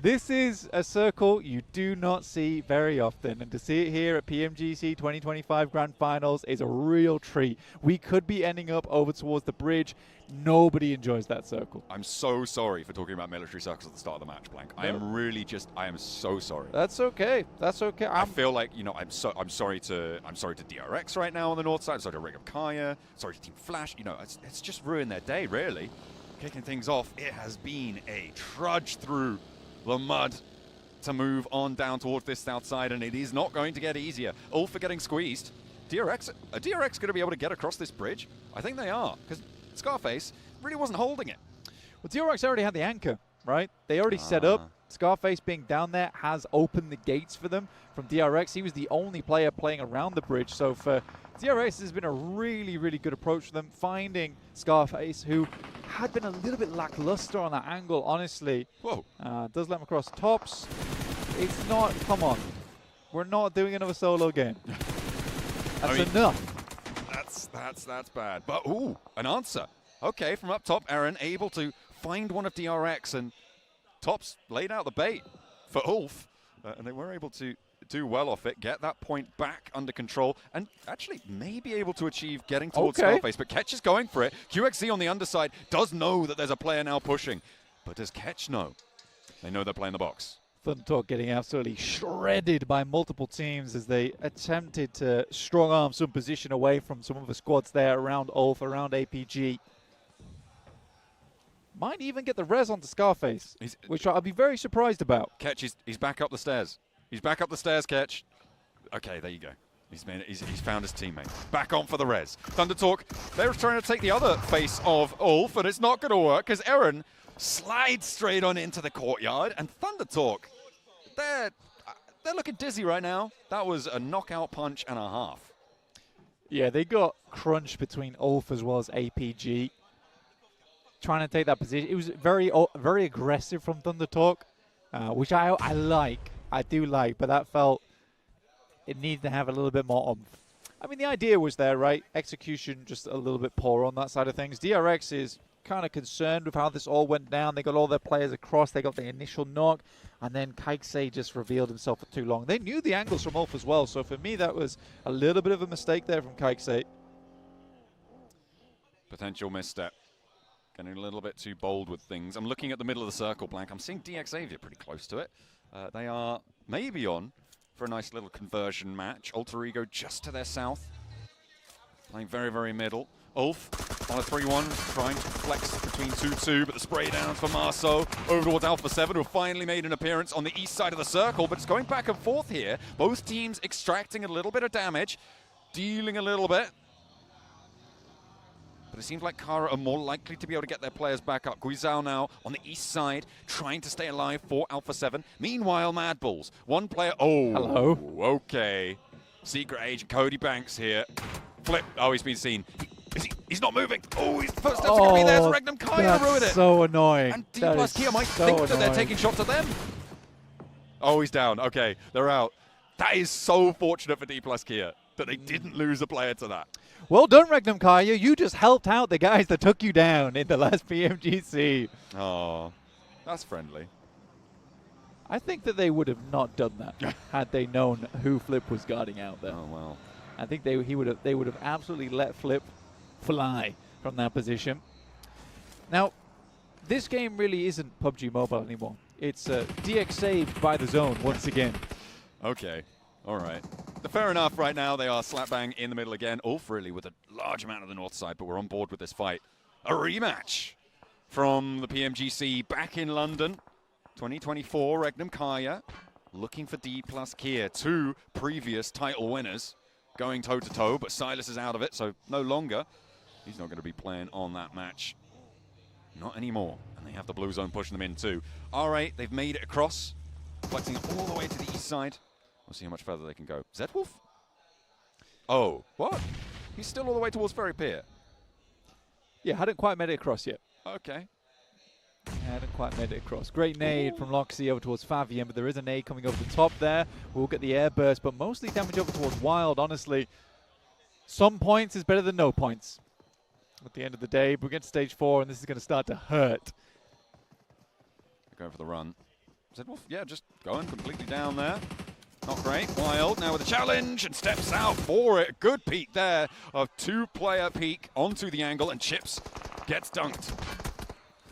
This is a circle you do not see very often, and to see it here at Pmgc 2025 Grand Finals is a real treat. We could be ending up over towards the bridge. Nobody enjoys that circle. I'm so sorry for talking about military circles at the start of the match, Blank. I am so sorry. That's okay. That's okay. I feel like, you know, I'm sorry to DRX right now on the north side. I'm sorry to Regnum Kaya. Sorry to Team Flash. You know, it's just ruined their day, really. Kicking things off, it has been a trudge through the mud to move on down towards this south side, and it is not going to get easier. Ulf are getting squeezed. Are DRX going to be able to get across this bridge? I think they are, because Scarface really wasn't holding it. Well, DRX already had the anchor, right? They already set up. Scarface being down there has opened the gates for them. From DRX, he was the only player playing around the bridge. So for DRX, has been a really, really good approach for them, finding Scarface, who had been a little bit lackluster on that angle, honestly. Whoa. Does let him across tops. It's not, come on. We're not doing another solo game. That's enough. That's bad. But, ooh, an answer. Okay, from up top, Aaron able to find one of DRX, and Tops laid out the bait for Ulf, and they were able to do well off it, get that point back under control, and actually may be able to achieve getting towards Scarface. But Ketch is going for it. QXZ on the underside does know that there's a player now pushing, but does Ketch know? They know they're playing the box. Thunder Talk getting absolutely shredded by multiple teams as they attempted to strong arm some position away from some of the squads there around Ulf, around APG. Might even get the res onto Scarface, which I'll be very surprised about. Ketch, he's back up the stairs. He's back up the stairs, Ketch. Okay, there you go. He's found his teammate. Back on for the res. Thunder Talk, they're trying to take the other face of Ulf, and it's not going to work because Eren slides straight on into the courtyard, and Thunder Talk, they're they're looking dizzy right now. That was a knockout punch and a half. Yeah, they got crunched between Ulf as well as APG. Trying to take that position. It was very aggressive from Thunder Talk, which I like. I do like, but that felt it needed to have a little bit more oomph. I mean, the idea was there, right? Execution just a little bit poor on that side of things. DRX is kind of concerned with how this all went down. They got all their players across. They got the initial knock, and then Pmgc just revealed himself for too long. They knew the angles from Ulf as well, so for me, that was a little bit of a mistake there from Pmgc. Potential misstep. Getting a little bit too bold with things. I'm looking at the middle of the circle, Blank. I'm seeing DX Xavier pretty close to it. They are maybe on for a nice little conversion match. Alter Ego just to their south. Playing very, very middle. Ulf on a 3-1, trying to flex between 2-2, but the spray down for Marceau over towards Alpha 7, who finally made an appearance on the east side of the circle, but it's going back and forth here. Both teams extracting a little bit of damage, dealing a little bit. But it seems like Kara are more likely to be able to get their players back up. Guizhou now on the east side, trying to stay alive for Alpha 7. Meanwhile, Mad Bulls, one player. Oh, hello. Okay. Secret agent Cody Banks here. Flip. Oh, he's been seen. He's not moving. Oh, his footsteps are going to be there. So Regnum Kaya ruined it. So annoying. And D plus Kia might think that they're taking shots at them. Oh, he's down. Okay, they're out. That is so fortunate for D plus Kia that they didn't lose a player to that. Well done, Regnum Kaya. You just helped out the guys that took you down in the last PMGC. Oh, that's friendly. I think that they would have not done that had they known who Flip was guarding out there. Oh, well. I think they would have absolutely let Flip fly from that position. Now, this game really isn't PUBG Mobile anymore. It's DX saved by the zone once again. Okay, all right. Fair enough. Right now, they are slap bang in the middle again. Ulf really with a large amount of the north side, but we're on board with this fight. A rematch from the PMGC back in London, 2024. Regnum Kaya looking for D plus Kia, 2 previous title winners going toe-to-toe, but Silas is out of it, so no longer. He's not going to be playing on that match. Not anymore. And they have the blue zone pushing them in too. R8, they've made it across, flexing all the way to the east side. We'll see how much further they can go. Zedwolf? Oh, what? He's still all the way towards Ferry Pier. Yeah, hadn't quite made it across yet. Okay. Hadn't quite made it across. Great nade from Loxy over towards Favian, but there is a nade coming over the top there. We'll get the air burst, but mostly damage over towards Wild, honestly. Some points is better than no points. At the end of the day, we get to stage 4, and this is going to start to hurt. Going for the run. Zedwolf, yeah, just going completely down there. Not great. Wild now with a challenge and steps out for it. Good peek there of 2-player peek onto the angle, and Chips gets dunked.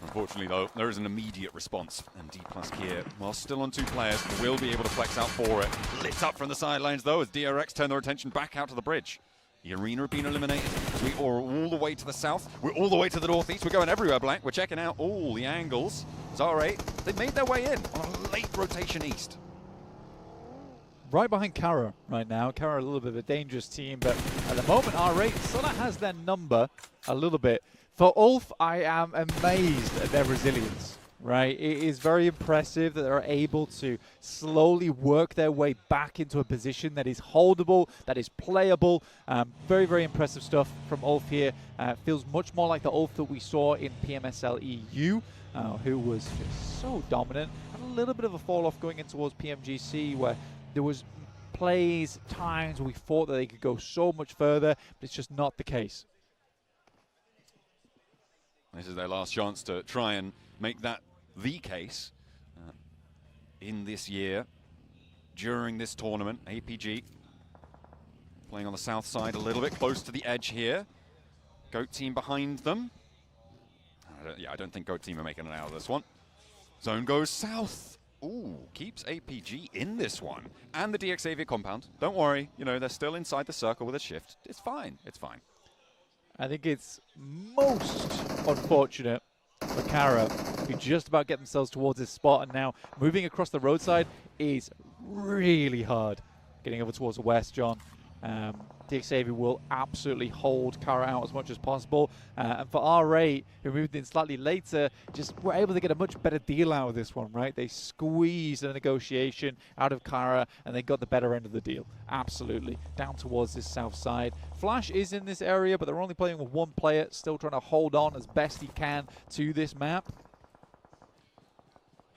Unfortunately, though, there is an immediate response, and D plus Kia, while still on 2 players, will be able to flex out for it. Lit up from the sidelines, though, as DRX turn their attention back out to the bridge. The arena have been eliminated. We are all the way to the south. We're all the way to the northeast. We're going everywhere, Blank. We're checking out all the angles. Zara, they've made their way in on a late rotation east. Right behind Kara right now. Kara a little bit of a dangerous team, but at the moment, R8 sort of has their number a little bit. For Ulf, I am amazed at their resilience, right? It is very impressive that they're able to slowly work their way back into a position that is holdable, that is playable. Very, very impressive stuff from Ulf here. Feels much more like the Ulf that we saw in PMSL EU, who was just so dominant. Had a little bit of a fall off going in towards PMGC, where there was plays, times where we thought that they could go so much further, but it's just not the case. This is their last chance to try and make that the case in this year, during this tournament. APG playing on the south side a little bit, close to the edge here. Goat team behind them. I don't think Goat team are making it out of this one. Zone goes south. Ooh, keeps APG in this one. And the DX Xavier compound. Don't worry, you know, they're still inside the circle with a shift. It's fine, it's fine. I think it's most unfortunate for Kara, who just about get themselves towards this spot, and now moving across the roadside is really hard. Getting over towards the west, John. DXavier will absolutely hold Kara out as much as possible. And for R8, who moved in slightly later, just were able to get a much better deal out of this one, right? They squeezed a negotiation out of Kara, and they got the better end of the deal. Absolutely. Down towards this south side. Flash is in this area, but they're only playing with one player, still trying to hold on as best he can to this map.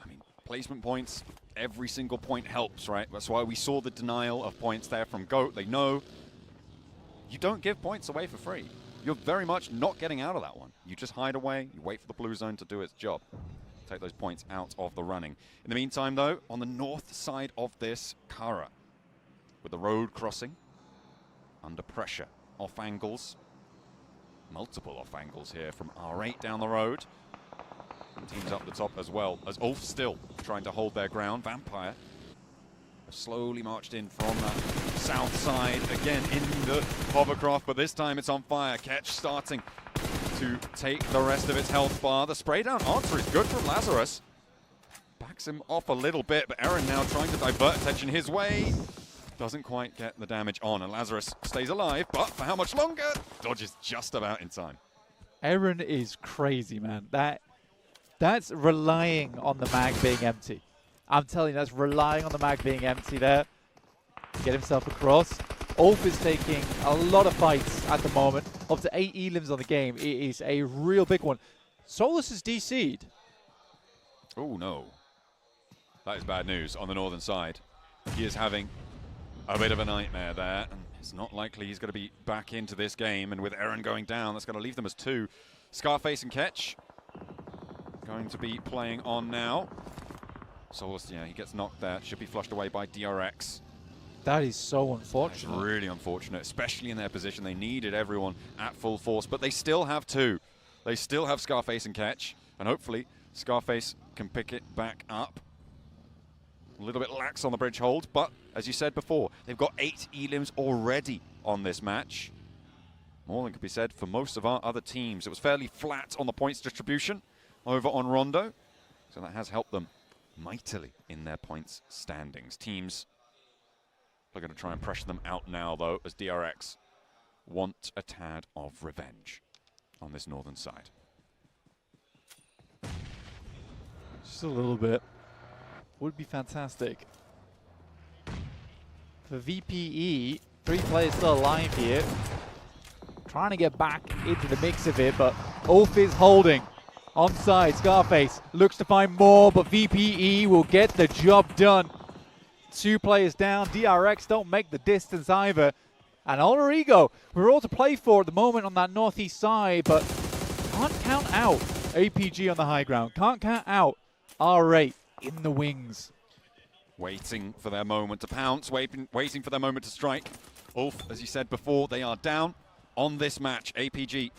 I mean, placement points, every single point helps, right? That's why we saw the denial of points there from GOAT. They know you don't give points away for free. You're very much not getting out of that one. You just hide away, you wait for the blue zone to do its job. Take those points out of the running. In the meantime, though, on the north side of this, Kara, with the road crossing, under pressure, off angles, multiple off angles here from R8 down the road. And teams up the top as well, as Ulf still trying to hold their ground. Vampire slowly marched in from that south side, again in the hovercraft, but this time it's on fire. Ketch starting to take the rest of its health bar. The spray down answer is good from Lazarus. Backs him off a little bit, but Eren now trying to divert attention his way. Doesn't quite get the damage on, and Lazarus stays alive, but for how much longer? Dodges just about in time. Eren is crazy, man. That's relying on the mag being empty. I'm telling you, that's relying on the mag being empty there to get himself across. Ulf is taking a lot of fights at the moment. Up to 8 elims on the game. It is a real big one. Solus is DC'd. Oh, no. That is bad news on the northern side. He is having a bit of a nightmare there, and it's not likely he's going to be back into this game. And with Eren going down, that's going to leave them as 2. Scarface and Ketch going to be playing on now. Solus, yeah, he gets knocked there. Should be flushed away by DRX. That is so unfortunate. That's really unfortunate, especially in their position. They needed everyone at full force, but they still have 2. They still have Scarface and Ketch, and hopefully Scarface can pick it back up. A little bit lax on the bridge hold, but as you said before, they've got 8 elims already on this match. More than could be said for most of our other teams. It was fairly flat on the points distribution over on Rondo, so that has helped them mightily in their points standings. Teams are going to try and pressure them out now, though, as DRX want a tad of revenge on this northern side. Just a little bit. Would be fantastic. For VPE, 3 players still alive here. Trying to get back into the mix of it, but Ulf is holding. Onside, Scarface looks to find more, but VPE will get the job done. 2 players down. DRX don't make the distance either. And Olorigo, we're all to play for at the moment on that northeast side, but can't count out APG on the high ground. Can't count out R8 in the wings. Waiting for their moment to pounce, waiting for their moment to strike. Ulf, as you said before, they are down on this match. APG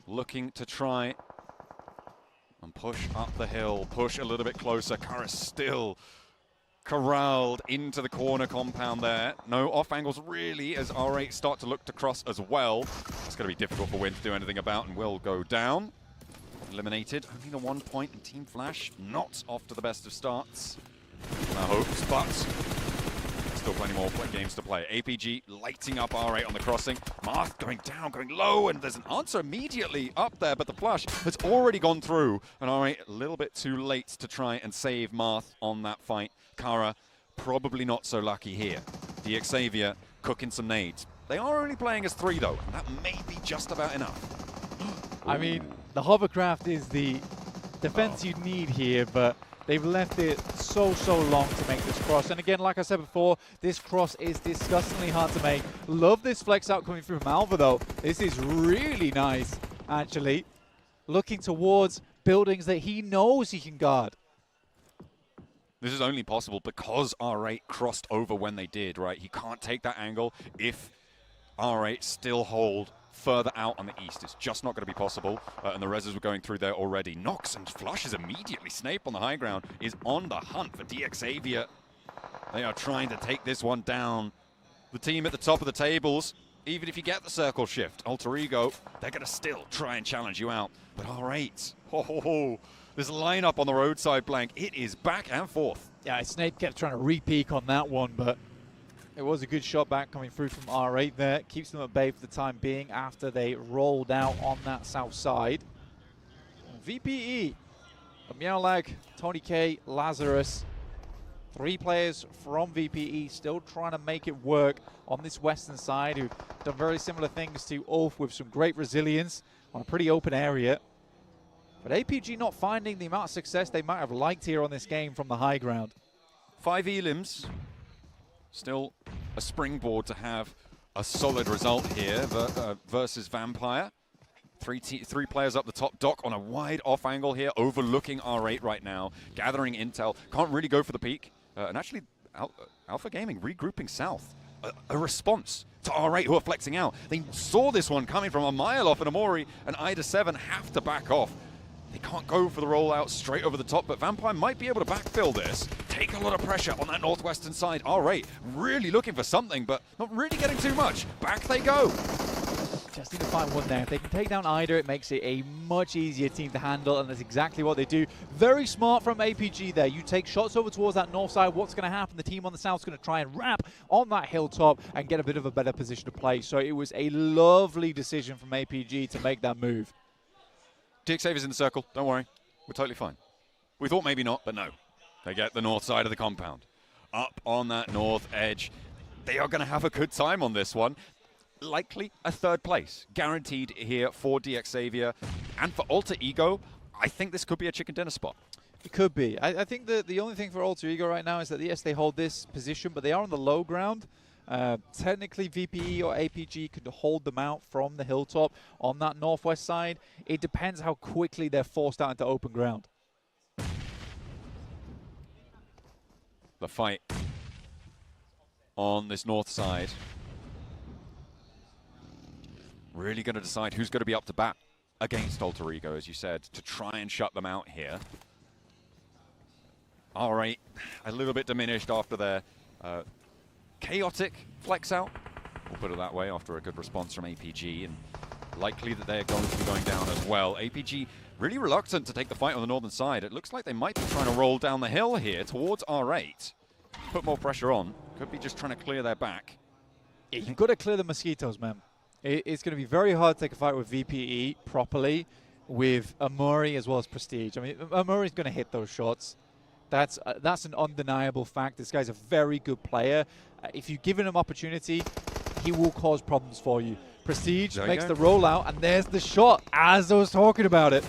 looking to try and push up the hill, push a little bit closer. Kara still corralled into the corner compound there. No off angles really as R8 start to look to cross as well. It's going to be difficult for Win to do anything about and will go down. Eliminated, only the 1 point, and Team Flash not off to the best of starts. Our hopes, but still plenty more games to play. APG lighting up R8 on the crossing. Marth going down, going low, and there's an answer immediately up there, but the flush has already gone through, and R8 a little bit too late to try and save Marth on that fight. Kara probably not so lucky here. DXavier cooking some nades. They are only playing as 3 though, and that may be just about enough. I mean, the hovercraft is the defense you need here, but they've left it so long to make this cross. And again, like I said before, this cross is disgustingly hard to make. Love this flex out coming through Malva, though. This is really nice, actually. Looking towards buildings that he knows he can guard. This is only possible because R8 crossed over when they did, right? He can't take that angle if R8 still hold further out on the east. It's just not going to be possible, and the reses were going through there already. Nox and flushes immediately. Snape on the high ground is on the hunt for DXavier. They are trying to take this one down. The team at the top of the tables, even if you get the circle shift, Alter Ego, they're going to still try and challenge you out. But R8, this lineup on the roadside blank, it is back and forth. Yeah, Snape kept trying to re-peek on that one, but It was a good shot back coming through from R8 there. Keeps them at bay for the time being after they rolled out on that south side. VPE, Meowlag, Tony K, Lazarus. 3 players from VPE still trying to make it work on this western side, who've done very similar things to Ulf with some great resilience on a pretty open area. But APG not finding the amount of success they might have liked here on this game from the high ground. 5 elims. Still a springboard to have a solid result here versus Vampire. Three players up the top. Doc on a wide off angle here, overlooking R8 right now, gathering intel. Can't really go for the peak. And actually, Alpha Gaming regrouping south. A response to R8 who are flexing out. They saw this one coming from a mile off, and Amori and Ida 7 have to back off. They can't go for the rollout straight over the top, but Vampire might be able to backfill this. Take a lot of pressure on that northwestern side. R8 really looking for something, but not really getting too much. Back they go. Just need to find one there. If they can take down Ida, it makes it a much easier team to handle, and that's exactly what they do. Very smart from APG there. You take shots over towards that north side. What's going to happen? The team on the south is going to try and wrap on that hilltop and get a bit of a better position to play. So it was a lovely decision from APG to make that move. DXavia's in the circle. Don't worry. We're totally fine. We thought maybe not, but no. They get the north side of the compound. Up on that north edge. They are going to have a good time on this one. Likely a 3rd place. Guaranteed here for DXavia. And for Alter Ego, I think this could be a chicken dinner spot. It could be. I think the only thing for Alter Ego right now is that, yes, they hold this position, but they are on the low ground. Technically, VPE or APG could hold them out from the hilltop on that northwest side. It depends how quickly they're forced out into open ground. The fight on this north side. Really going to decide who's going to be up to bat against Alter Ego, as you said, to try and shut them out here. R8, a little bit diminished after their chaotic flex out. We'll put it that way, after a good response from APG, and likely that they're going to be going down as well. APG really reluctant to take the fight on the northern side. It looks like they might be trying to roll down the hill here towards R8. Put more pressure on. Could be just trying to clear their back. Yeah, you've got to clear the mosquitoes, man. It's going to be very hard to take a fight with VPE properly, with Amori as well as Prestige. I mean, Amori's going to hit those shots. That's an undeniable fact. This guy's a very good player. If you give him an opportunity, he will cause problems for you. Prestige makes the rollout, and there's the shot as I was talking about it.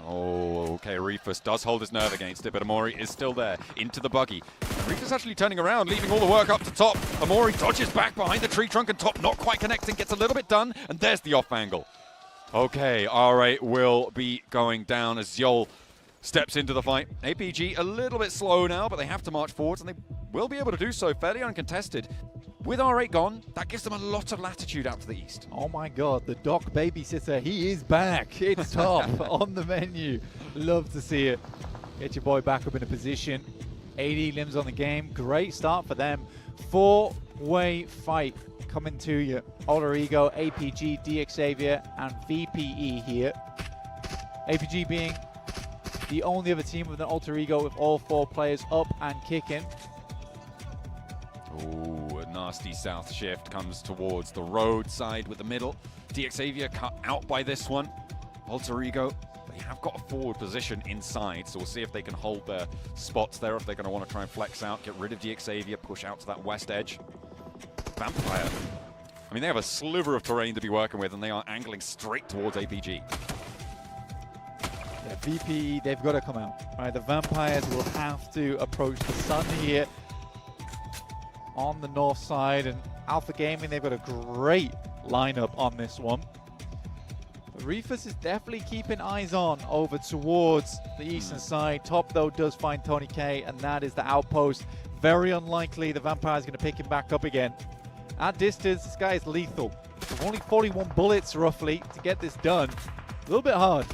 Oh, okay, Reefus does hold his nerve against it, but Amori is still there, into the buggy. And Reefus actually turning around, leaving all the work up to top. Amori dodges back behind the tree trunk, and top not quite connecting, gets a little bit done, and there's the off angle. Okay, R8 will be going down as Yol steps into the fight. APG a little bit slow now, but they have to march forwards, and they will be able to do so fairly uncontested. With R8 gone, that gives them a lot of latitude out to the east. Oh my god, the Doc babysitter, he is back. It's top on the menu. Love to see it. Get your boy back up in a position. 80 limbs on the game. Great start for them. 4-way fight coming to you. Alter Ego, APG, DXavia, and VPE here. APG being the only other team with an Alter Ego with all 4 players up and kicking. Ooh, a nasty south shift comes towards the road side with the middle. DXavia cut out by this one. Alter Ego, they have got a forward position inside, so we'll see if they can hold their spots there, if they're going to want to try and flex out, get rid of DXavia, push out to that west edge. Vampire, I mean, they have a sliver of terrain to be working with, and they are angling straight towards APG. Yeah, VPE, they've got to come out. All right, the Vampires will have to approach the sun here on the north side, and Alpha Gaming, they've got a great lineup on this one. But Reefus is definitely keeping eyes on over towards the eastern side. Top, though, does find Tony K, and that is the outpost. Very unlikely the Vampire is going to pick him back up again. At distance, this guy is lethal. With only 41 bullets, roughly, to get this done. A little bit hard.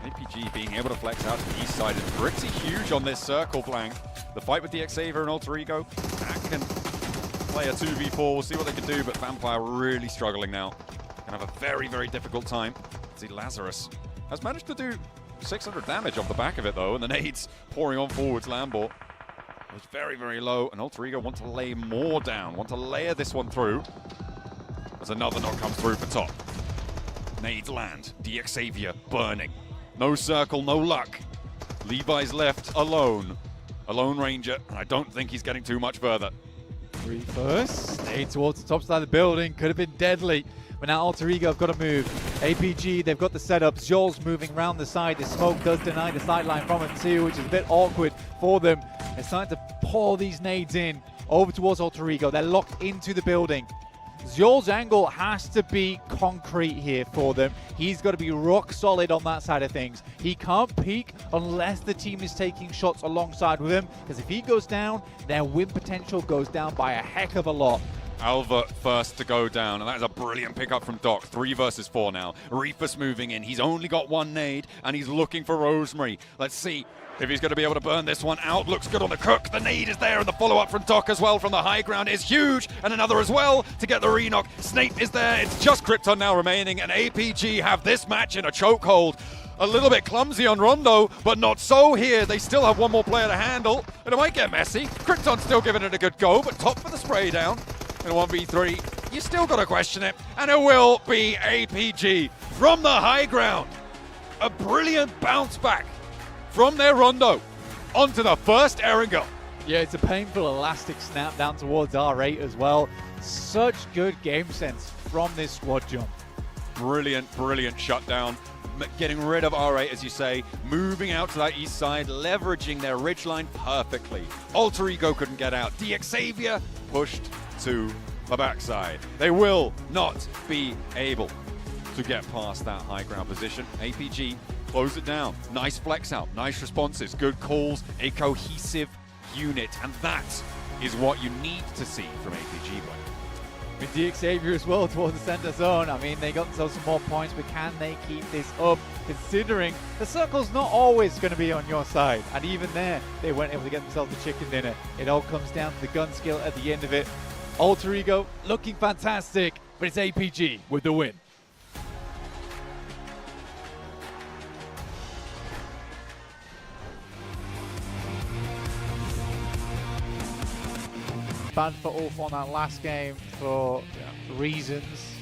APG being able to flex out to the east side is pretty huge on this circle flank. The fight with DXavia and Alter Ego, that can play a 2v4. We'll see what they can do, but Vampire really struggling now. Gonna have a very, very difficult time. See, Lazarus has managed to do 600 damage off the back of it, though, and the nades pouring on forwards, Lambert. It's very, very low, and Alter Ego want to lay more down, want to layer this one through. As another knock comes through for top. Nades land, Xavier burning. No circle, no luck. Levi's left alone. A Lone Ranger, and I don't think he's getting too much further. Reverse, stay towards the top side of the building, could have been deadly. But now Alter Ego have got to move. APG, they've got the setup. Zhor's moving around the side. The smoke does deny the sideline from it too, which is a bit awkward for them. They're starting to pour these nades in over towards Alter Ego. They're locked into the building. Zhor's angle has to be concrete here for them. He's got to be rock solid on that side of things. He can't peek unless the team is taking shots alongside with him, because if he goes down, their win potential goes down by a heck of a lot. Alva first to go down, and that is a brilliant pickup from Doc. 3 versus 4 now. Reefus moving in. He's only got 1 nade, and he's looking for Rosemary. Let's see if he's going to be able to burn this one out. Looks good on the cook. The nade is there, and the follow-up from Doc as well from the high ground is huge, and another as well to get the re-knock. Snape is there. It's just Krypton now remaining, and APG have this match in a chokehold. A little bit clumsy on Rondo, but not so here. They still have 1 more player to handle, and it might get messy. Krypton's still giving it a good go, but top for the spray down. In 1v3, you still got to question it, and it will be APG from the high ground. A brilliant bounce back from their Rondo onto the first Erangel. Yeah, it's a painful elastic snap down towards R8 as well. Such good game sense from this squad jump. Brilliant, brilliant shutdown. Getting rid of R8, as you say, moving out to that east side, leveraging their ridgeline perfectly. Alter Ego couldn't get out. Xavier pushed to the backside. They will not be able to get past that high ground position. APG close it down. Nice flex out, nice responses, good calls, a cohesive unit, and that is what you need to see from APG. With Xavier as well towards the center zone. I mean, they got themselves some more points, but can they keep this up, considering the circle's not always going to be on your side? And even there, they weren't able to get themselves the chicken dinner. It all comes down to the gun skill at the end of it. Alter Ego looking fantastic, but it's APG with the win. Banned for Ulf on that last game for reasons.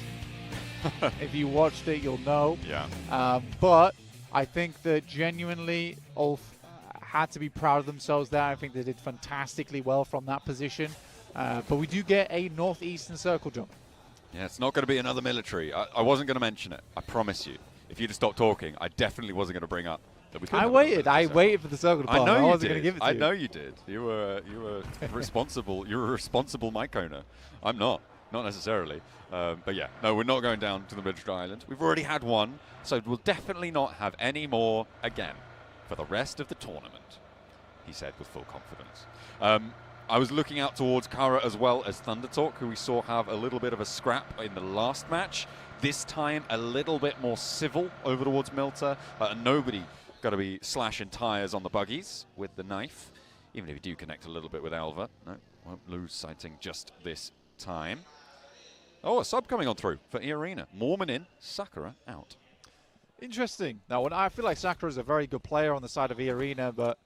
If you watched it, you'll know. Yeah. But I think that genuinely Ulf had to be proud of themselves there. I think they did fantastically well from that position. But we do get a northeastern circle jump. Yeah, it's not going to be another military. I wasn't going to mention it. I promise you. If you'd have stopped talking, I definitely wasn't going to bring up that we couldn't. I waited for the circle to pop. I know you wasn't did. Going to give it to I you. know you did. You were responsible. You're a responsible mic owner. I'm not necessarily. But yeah, no, we're not going down to the military island. We've already had one, so we'll definitely not have any more again for the rest of the tournament. He said with full confidence. I was looking out towards Kara as well as Thunder Talk, who we saw have a little bit of a scrap in the last match. This time, a little bit more civil over towards Milta. Nobody got to be slashing tires on the buggies with the knife, even if you do connect a little bit with Alva. No, won't lose sighting just this time. Oh, a sub coming on through for E-Arena. Mormon in, Sakura out. Interesting. Now, I feel like Sakura is a very good player on the side of E-Arena, but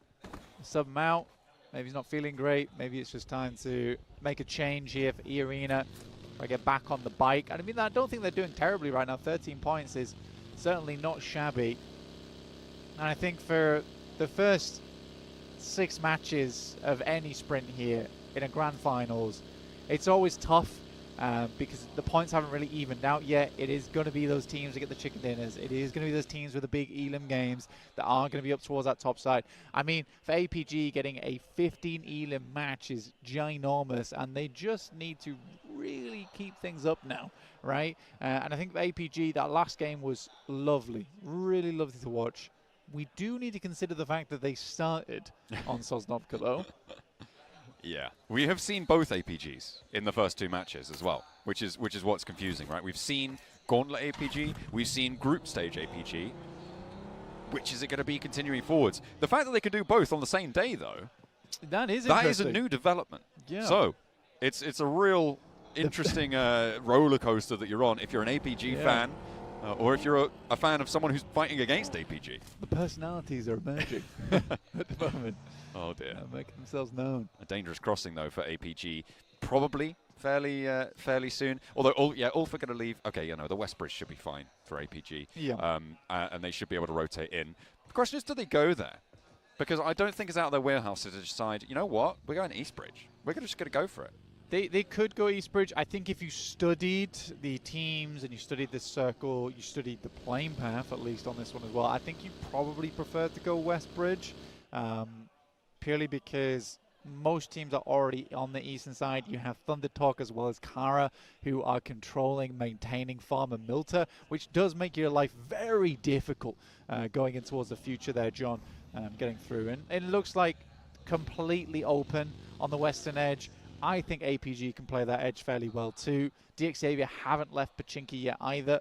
sub him out. Maybe he's not feeling great. Maybe it's just time to make a change here for E-Arena. I get back on the bike. And I mean, I don't think they're doing terribly right now. 13 points is certainly not shabby. And I think for the first 6 matches of any sprint here in a grand finals, it's always tough because the points haven't really evened out yet. It is going to be those teams that get the chicken dinners. It is going to be those teams with the big Elim games that aren't going to be up towards that top side. I mean, for APG, getting a 15 Elim match is ginormous, and they just need to really keep things up now, right? And I think for APG, that last game was lovely, really lovely to watch. We do need to consider the fact that they started on Sosnovka, though. Yeah, we have seen both APGs in the first 2 matches as well, which is what's confusing, right? We've seen Gauntlet APG, we've seen Group Stage APG. Which is it going to be continuing forwards? The fact that they could do both on the same day, though, that is a new development. Yeah. So it's a real interesting roller coaster that you're on if you're an APG fan. Or if you're a fan of someone who's fighting against APG. The personalities are emerging at the moment. Oh dear. Making themselves known. A dangerous crossing though for APG. Probably fairly soon. Although, Ulf are going to leave. Okay, the West Bridge should be fine for APG. Yeah. And they should be able to rotate in. The question is, do they go there? Because I don't think it's out of their wheelhouse to decide, you know what, we're going East Bridge. We're just going to go for it. They could go East Bridge. I think if you studied the teams and you studied the circle, you studied the playing path, at least on this one as well, I think you probably prefer to go West Bridge, purely because most teams are already on the eastern side. You have Thunder Talk as well as Kara, who are controlling, maintaining Farm and Milta, which does make your life very difficult going in towards the future there, John, getting through. And it looks like completely open on the western edge. I think APG can play that edge fairly well too. DXavia haven't left Pmgc yet either.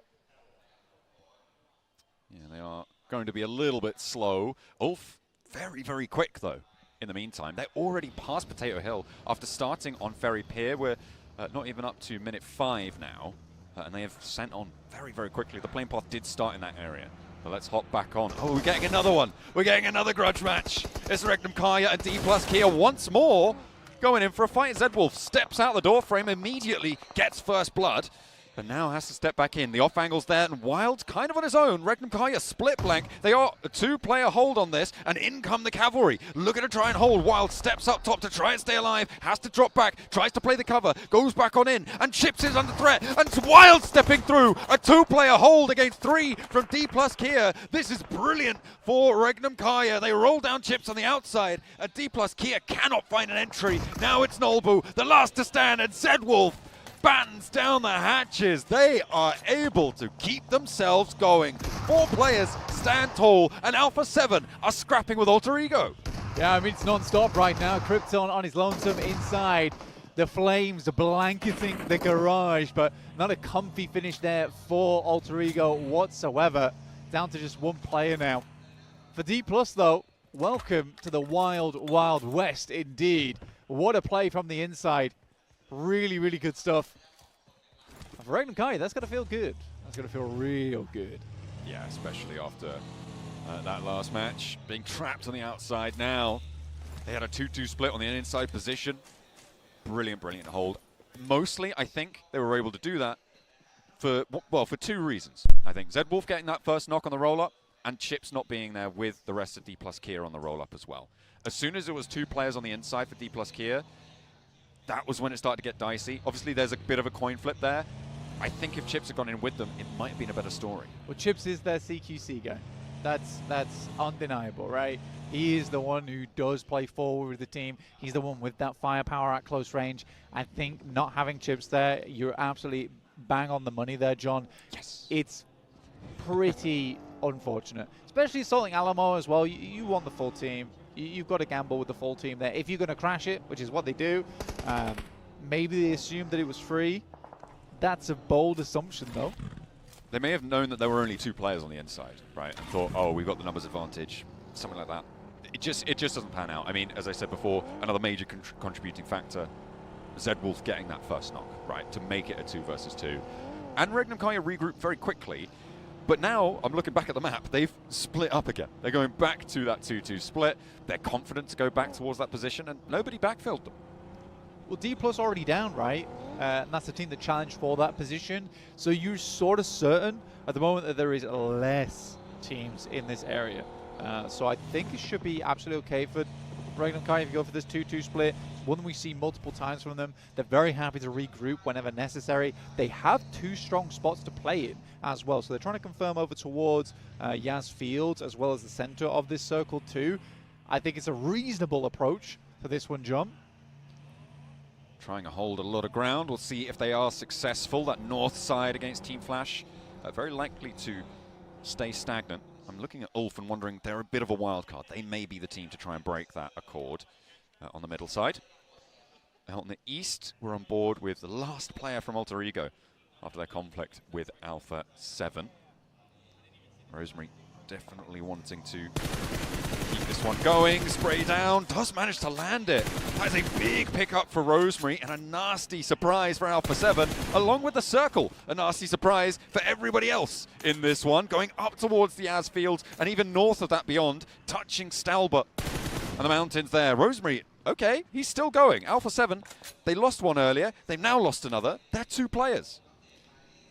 Yeah, they are going to be a little bit slow. Ulf, very, very quick though. In the meantime, they're already past Potato Hill after starting on Ferry Pier. We're not even up to minute 5 now, and they have sent on very, very quickly. The plane path did start in that area. So let's hop back on. Oh, we're getting another one. We're getting another grudge match. It's Regnum Kaya and D+ Kia once more. Going in for a fight. Zedwolf steps out the door frame, immediately gets first blood, but now has to step back in. The off angle's there, and Wild's kind of on his own. Regnum Kaya split blank. They are a 2-player hold on this, and in come the cavalry. Looking to try and hold. Wild steps up top to try and stay alive, has to drop back, tries to play the cover, goes back on in, and Chips is under threat, and Wild stepping through. A 2-player hold against 3 from D+ Kia. This is brilliant for Regnum Kaya. They roll down Chips on the outside, and D+ Kia cannot find an entry. Now it's Nolbu, the last to stand, and Zedwolf battens down the hatches. They are able to keep themselves going. 4 players stand tall, and Alpha 7 are scrapping with Alter Ego. Yeah, I mean, it's non-stop right now. Krypton on his lonesome inside. The flames blanketing the garage, but not a comfy finish there for Alter Ego whatsoever. Down to just 1 player now. For D+, though, welcome to the wild, wild west indeed. What a play from the inside. Really, really good stuff. For Regnum Kaya, that's going to feel good. That's going to feel real good. Yeah, especially after that last match. Being trapped on the outside now. They had a 2-2 split on the inside position. Brilliant, brilliant hold. Mostly, I think they were able to do that for 2 reasons. I think Zedwolf getting that first knock on the roll-up, and Chips not being there with the rest of D+ Kia on the roll-up as well. As soon as it was 2 players on the inside for D+ Kia, that was when it started to get dicey. Obviously, there's a bit of a coin flip there. I think if Chips had gone in with them, it might have been a better story. Well, Chips is their CQC guy. That's undeniable, right? He is the one who does play forward with the team. He's the one with that firepower at close range. I think not having Chips there, you're absolutely bang on the money there, John. Yes. It's pretty unfortunate, especially Salting Alamo as well. You want the full team. You've got to gamble with the full team there. If you're going to crash it, which is what they do, maybe they assumed that it was free. That's a bold assumption, though. They may have known that there were only 2 players on the inside, right? And thought, oh, we've got the numbers advantage, something like that. It just doesn't pan out. I mean, as I said before, another major contributing factor, Zedwolf getting that first knock, right, to make it a 2 versus 2. And Regnum Kaya regrouped very quickly. But now, I'm looking back at the map, they've split up again. They're going back to that 2-2 split. They're confident to go back towards that position, and nobody backfilled them. Well, D+ already down, right? And that's the team that challenged for that position. So you're sort of certain at the moment that there is less teams in this area. So I think it should be absolutely okay for Regnum Kaya if you go for this 2-2 split. It's one we see multiple times from them. They're very happy to regroup whenever necessary. They have 2 strong spots to play in as well. So they're trying to confirm over towards Yas Fields as well as the center of this circle too. I think it's a reasonable approach for this one, John. Trying to hold a lot of ground. We'll see if they are successful. That north side against Team Flash, very likely to stay stagnant. I'm looking at Ulf and wondering, they're a bit of a wild card. They may be the team to try and break that accord on the middle side. Out on the east, we're on board with the last player from Alter Ego after their conflict with Alpha 7. Rosemary definitely wanting to keep this one going. Spray down, does manage to land it. That is a big pickup for Rosemary and a nasty surprise for Alpha 7, along with the circle. A nasty surprise for everybody else in this one, going up towards the Asfield and even north of that beyond, touching Stalbert. And the mountains there. Rosemary, okay, he's still going. Alpha 7, they lost one earlier. They've now lost another. They're 2 players.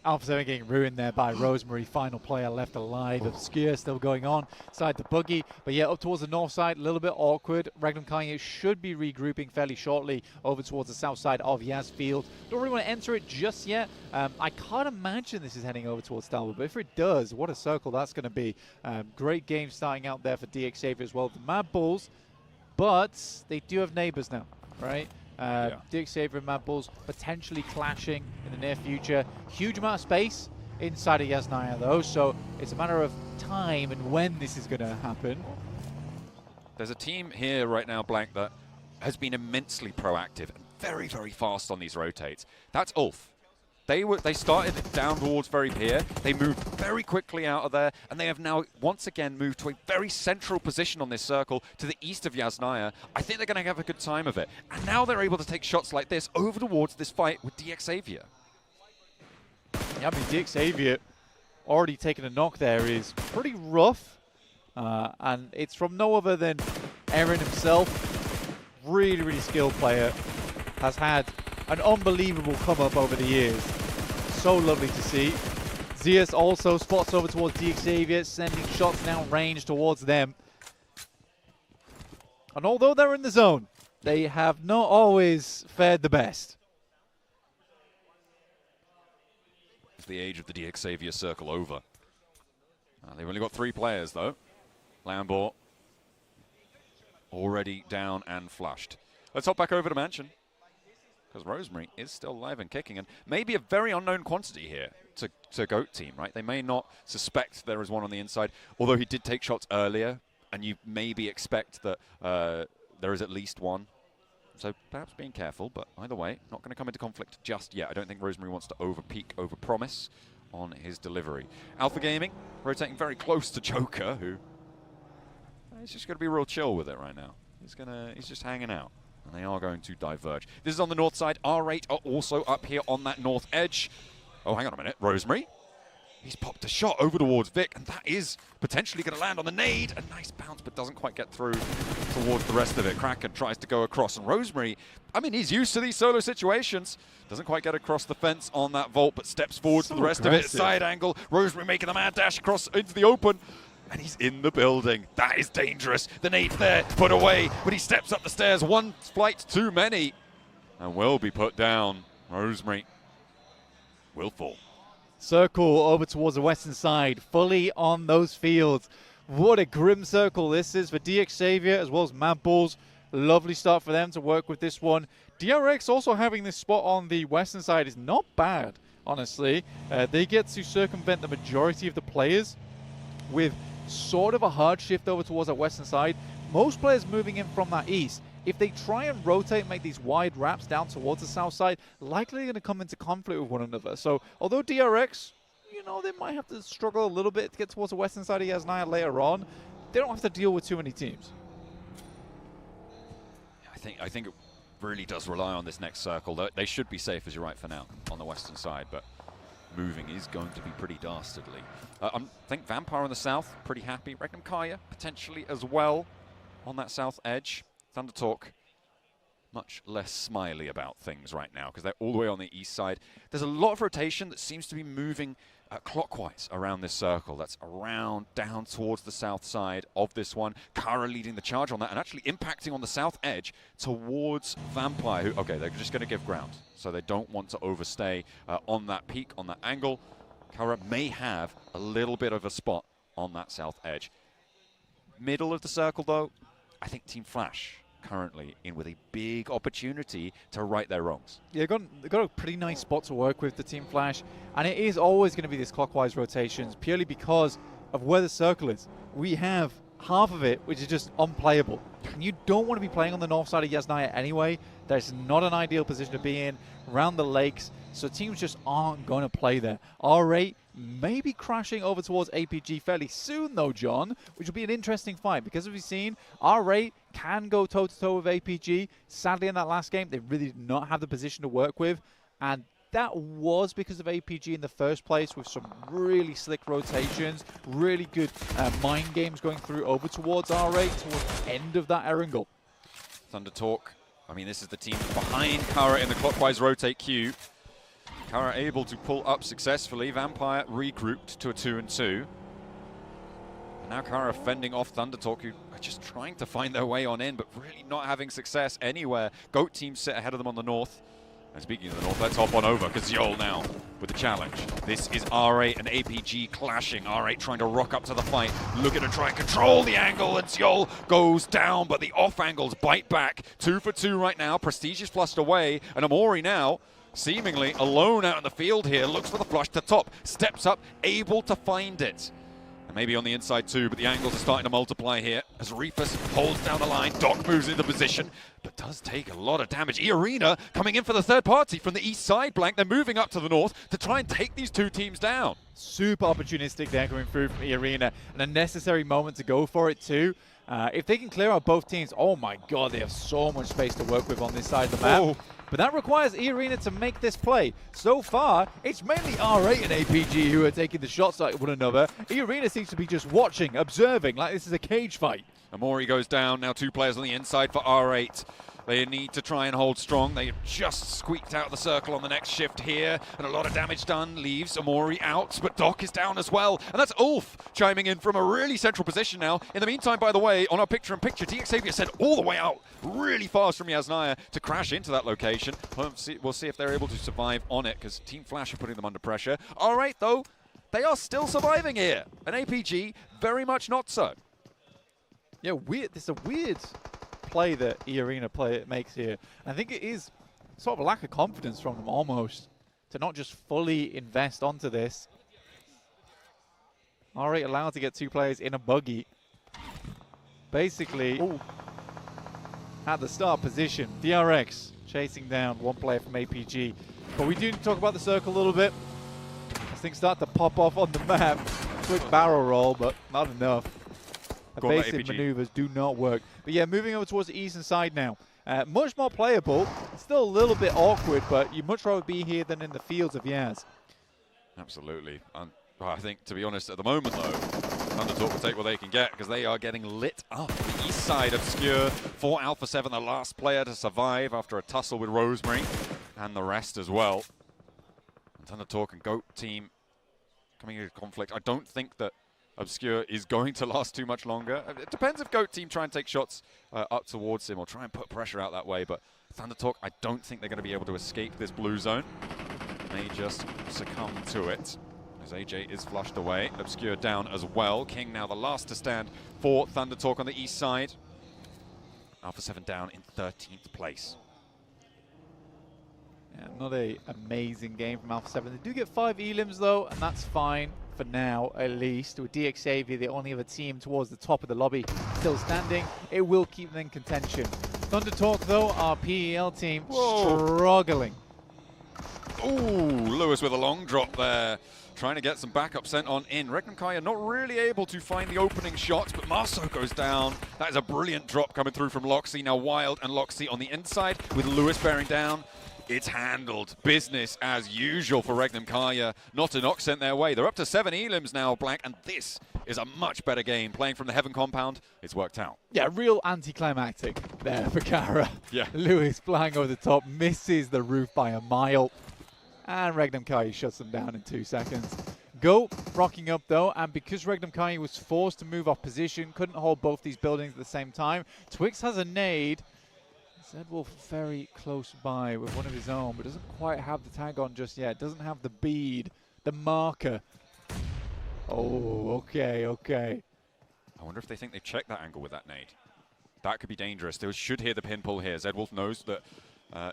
Alpha 7 getting ruined there by Rosemary, final player left alive. Obscure still going on side the buggy, but yeah, up towards the north side, a little bit awkward. Regnum Kanye should be regrouping fairly shortly over towards the south side of Yas Field. Don't really want to enter it just yet. I can't imagine this is heading over towards Stalwood, but if it does, what a circle that's going to be. Great game starting out there for DX Xavier as well. The Mad Bulls, but they do have neighbors now, right? DX Xavier and Mad Bulls potentially clashing in the near future. Huge amount of space inside of Yasnaya though, so it's a matter of time and when this is going to happen. There's a team here right now, Blank, that has been immensely proactive and very, very fast on these rotates. That's Ulf. They started down towards very pier. They moved very quickly out of there, and they have now once again moved to a very central position on this circle to the east of Yasnaya. I think they're going to have a good time of it. And now they're able to take shots like this over towards this fight with DX Xavier. Yeah, I mean, DX Xavier already taking a knock there is pretty rough. And it's from no other than Aaron himself. Really, really skilled player. Has had an unbelievable come up over the years. So lovely to see. Zeus also spots over towards DX Xavier, sending shots down range towards them. And although they're in the zone, they have not always fared the best. It's the age of the DX Xavier circle over. They've only got 3 players though. Lambor already down and flushed. Let's hop back over to Mansion, because Rosemary is still alive and kicking, and maybe a very unknown quantity here to GOAT team, right? They may not suspect there is one on the inside, although he did take shots earlier, and you maybe expect that there is at least one. So perhaps being careful, but either way, not going to come into conflict just yet. I don't think Rosemary wants to over-peak, over-promise on his delivery. Alpha Gaming rotating very close to Joker, who he's just going to be real chill with it right now. He's just hanging out. And they are going to diverge. This is on the north side. R8 are also up here on that north edge. Oh, hang on a minute. Rosemary. He's popped a shot over towards Vic, and that is potentially going to land on the nade. A nice bounce, but doesn't quite get through towards the rest of it. Kraken tries to go across, and Rosemary, I mean, he's used to these solo situations. Doesn't quite get across the fence on that vault, but steps forward for the rest of it. Side angle. Rosemary making the mad dash across into the open. And he's in the building. That is dangerous. The nade's there, put away, but he steps up the stairs. One flight too many, and will be put down. Rosemary will fall. Circle over towards the western side, fully on those fields. What a grim circle this is for DX Xavier as well as Mad Bulls. Lovely start for them to work with this one. DRX also having this spot on the western side is not bad, honestly. They get to circumvent the majority of the players with sort of a hard shift over towards that western side. Most players moving in from that east. If they try and rotate, make these wide wraps down towards the south side, likely going to come into conflict with one another. So, although DRX, you know, they might have to struggle a little bit to get towards the western side of Yasnaya later on, they don't have to deal with too many teams. I think it really does rely on this next circle. They should be safe, as you're right, for now, on the western side, but moving is going to be pretty dastardly. I think Vampire on the south, pretty happy. Regnum Kaya, potentially as well, on that south edge. Thundertalk, much less smiley about things right now, because they're all the way on the east side. There's a lot of rotation that seems to be moving clockwise around this circle. That's around, down towards the south side of this one. Kara leading the charge on that, and actually impacting on the south edge towards Vampire, who, okay, they're just going to give ground. So they don't want to overstay on that peak, on that angle. Kara may have a little bit of a spot on that south edge. Middle of the circle, though, I think Team Flash currently in with a big opportunity to right their wrongs. Yeah, they've got a pretty nice spot to work with, the Team Flash, and it is always going to be this clockwise rotations purely because of where the circle is. We have half of it which is just unplayable, and you don't want to be playing on the north side of Yasnaya anyway. That's not an ideal position to be in, around the lakes, so teams just aren't going to play there. R8 may be crashing over towards APG fairly soon though, John, which will be an interesting fight, because as we've seen, R8 can go toe-to-toe with APG. Sadly, in that last game, they really did not have the position to work with, and that was because of APG in the first place, with some really slick rotations, really good mind games going through over towards R8 towards the end of that Erangel. Thunder Talk. I mean, this is the team behind Kara in the clockwise rotate queue. Kara able to pull up successfully. Vampire regrouped to a 2-2. And now Kara fending off Thunder Talk, who are just trying to find their way on in, but really not having success anywhere. Goat team sit ahead of them on the north. And speaking of the north, let's hop on over, because Yol now with the challenge. This is R8 and APG clashing. R8 trying to rock up to the fight, looking to try and control the angle, and Yol goes down, but the off angles bite back. 2 for 2 right now. Prestige is flushed away, and Amori now seemingly alone out in the field here, looks for the flush to top, steps up, able to find it. And maybe on the inside too, but the angles are starting to multiply here as Reefus holds down the line. Doc moves into position, but does take a lot of damage. E-Arena coming in for the third party from the east side, Blank. They're moving up to the north to try and take these two teams down. Super opportunistic there coming through from E-Arena, and a necessary moment to go for it too. If they can clear out both teams, oh my god, they have so much space to work with on this side of the map. Oh. But that requires E-Arena to make this play. So far, it's mainly R8 and APG who are taking the shots at one another. E-Arena seems to be just watching, observing, like this is a cage fight. Amori goes down, now 2 players on the inside for R8. They need to try and hold strong. They just squeaked out the circle on the next shift here, and a lot of damage done. Leaves Amori out, but Doc is down as well. And that's Ulf chiming in from a really central position now. In the meantime, by the way, on our picture-in-picture, DXavier sent all the way out really fast from Yasnaya to crash into that location. We'll see if they're able to survive on it, because Team Flash are putting them under pressure. All right, though, they are still surviving here. And APG, very much not so. Yeah, weird. This is a weird play that E-Arena makes here. I think it is sort of a lack of confidence from them almost to not just fully invest onto this. R8 allowed to get 2 players in a buggy. Basically, at the start position, DRX chasing down 1 player from APG. But we do need to talk about the circle a little bit. As things start to pop off on the map. Quick barrel roll, but not enough. Evasive maneuvers do not work. But yeah, moving over towards the eastern side now. Much more playable. It's still a little bit awkward, but you'd much rather be here than in the fields of Yaz. Absolutely. I think, to be honest, at the moment, though, Thunder Talk will take what they can get, because they are getting lit up. The east side obscure for Alpha 7, the last player to survive after a tussle with Rosemary, and the rest as well. And Thunder Talk and Goat team coming into conflict. I don't think that Obscure is going to last too much longer. It depends if Goat team try and take shots up towards him or try and put pressure out that way, but Thunder Talk, I don't think they're going to be able to escape this blue zone. May just succumb to it, as AJ is flushed away. Obscure down as well. King now the last to stand for Thunder Talk on the east side. Alpha 7 down in 13th place. Yeah, not an amazing game from Alpha 7. They do get 5 elims though, and that's fine for now, at least. With DXavier, the only other team towards the top of the lobby, still standing. It will keep them in contention. Thunder Talk though, our PEL team, struggling. Ooh, Lewis with a long drop there. Trying to get some backup sent on in. Regnum Kaya not really able to find the opening shots, but Marso goes down. That is a brilliant drop coming through from Loxy. Now Wild and Loxy on the inside with Lewis bearing down. It's handled. Business as usual for Regnum Kaya. Not a knock sent their way. They're up to 7 elims now, Blank, and this is a much better game. Playing from the Heaven compound, it's worked out. Yeah, real anticlimactic there for Kara. Yeah. Lewis flying over the top, misses the roof by a mile. And Regnum Kaya shuts them down in 2 seconds. Go rocking up though, and because Regnum Kaya was forced to move off position, couldn't hold both these buildings at the same time. Twix has a nade. Zedwolf very close by with one of his own, but doesn't quite have the tag on just yet. Doesn't have the bead, the marker. Oh, okay. I wonder if they think they've checked that angle with that nade. That could be dangerous. They should hear the pin pull here. Zedwolf knows that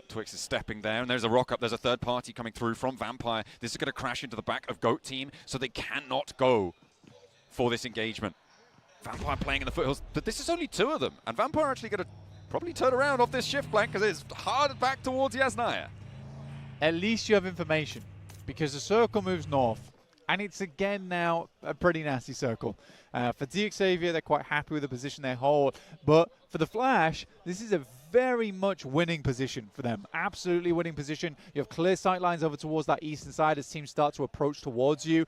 Twix is stepping there, and there's a rock up. There's a third party coming through from Vampire. This is going to crash into the back of Goat team, so they cannot go for this engagement. Vampire playing in the foothills, but this is only 2 of them, and Vampire actually going to probably turn around off this shift Blank, because it's hard back towards Yasnaya. At least you have information, because the circle moves north, And it's again now a pretty nasty circle. For Xavier, they're quite happy with the position they hold. But for the Flash, this is a very much winning position for them. Absolutely winning position. You have clear sight lines over towards that eastern side as teams start to approach towards you.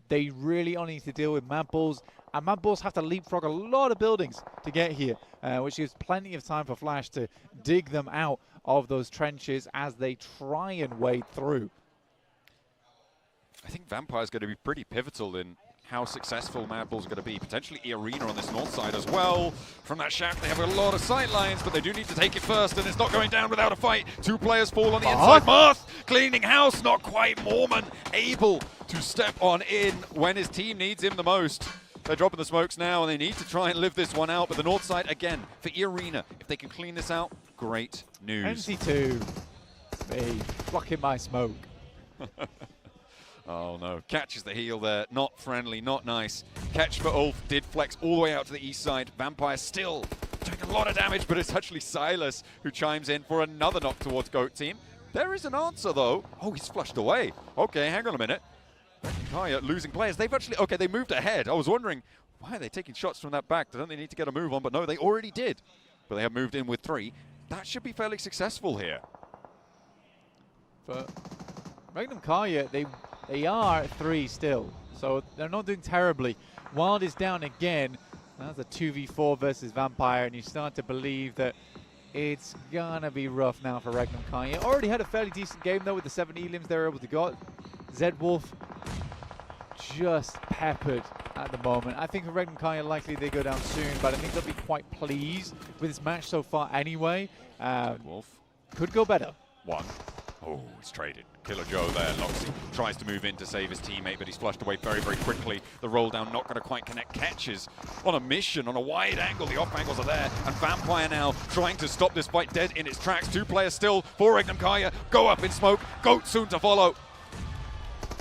They really only need to deal with mad balls. And mad balls have to leapfrog a lot of buildings to get here, which gives plenty of time for Flash to dig them out of those trenches as they try and wade through. I think Vampire's going to be pretty pivotal in how successful Mad Bull's going to be. Potentially Arena on this north side as well. From that shaft, they have a lot of sight lines, but they do need to take it first, and it's not going down without a fight. 2 players fall on the inside. Marth cleaning house, not quite. Mormon able to step on in when his team needs him the most. They're dropping the smokes now, and they need to try and live this one out. But the north side, again, for Arena, if they can clean this out, great news. NC2, me, blocking my smoke. Oh no, catches the heel there. Not friendly, not nice. Catch for Ulf, did flex all the way out to the east side. Vampire still taking a lot of damage, but it's actually Silas who chimes in for another knock towards Goat Team. There is an answer though. Oh, he's flushed away. Okay, hang on a minute. Kaya losing players. They've actually, okay, they moved ahead. I was wondering, why are they taking shots from that back? Don't they need to get a move on? But no, they already did. But they have moved in with 3. That should be fairly successful here. But Magnum Kaya, they are at 3 still, so they're not doing terribly. Wild is down again. That's a 2v4 versus Vampire, and you start to believe that it's gonna be rough now for Regnum Kaya. Already had a fairly decent game though with the 7 elims they were able to get. Zed Wolf just peppered at the moment. I think for Regnum Kaya likely they go down soon, but I think they'll be quite pleased with this match so far anyway. Wolf Could go better. 1. Oh, he's traded. Killer Joe there. Loxy tries to move in to save his teammate, but he's flushed away very, very quickly. The roll down not going to quite connect. Catches on a mission, on a wide angle. The off angles are there. And Vampire now trying to stop this fight dead in its tracks. 2 players still for Regnum Kaya. Go up in smoke. Goat soon to follow.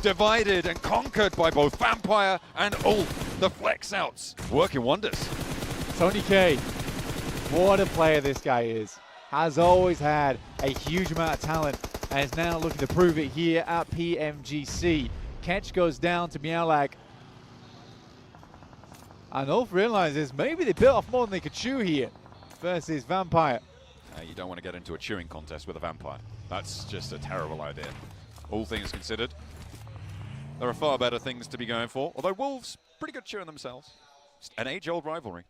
Divided and conquered by both Vampire and Ulf. The flex outs working wonders. Tony K, what a player this guy is. Has always had a huge amount of talent and is now looking to prove it here at PMGC. Catch goes down to Meowlag. And Ulf realizes maybe they bit off more than they could chew here versus Vampire. You don't want to get into a chewing contest with a Vampire. That's just a terrible idea. All things considered, there are far better things to be going for. Although Wolves, pretty good chewing themselves. It's an age-old rivalry.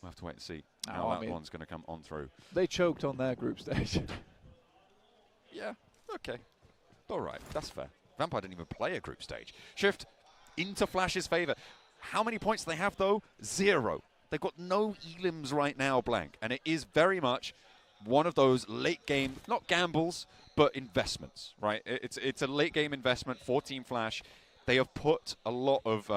We'll have to wait and see how that one's going to come on through. They choked on their group stage. Yeah, okay. All right, that's fair. Vampire didn't even play a group stage. Shift into Flash's favor. How many points do they have, though? 0. They've got no elims right now, Blank. And it is very much one of those late game, not gambles, but investments, right? It's a late game investment for Team Flash. They have put a lot of,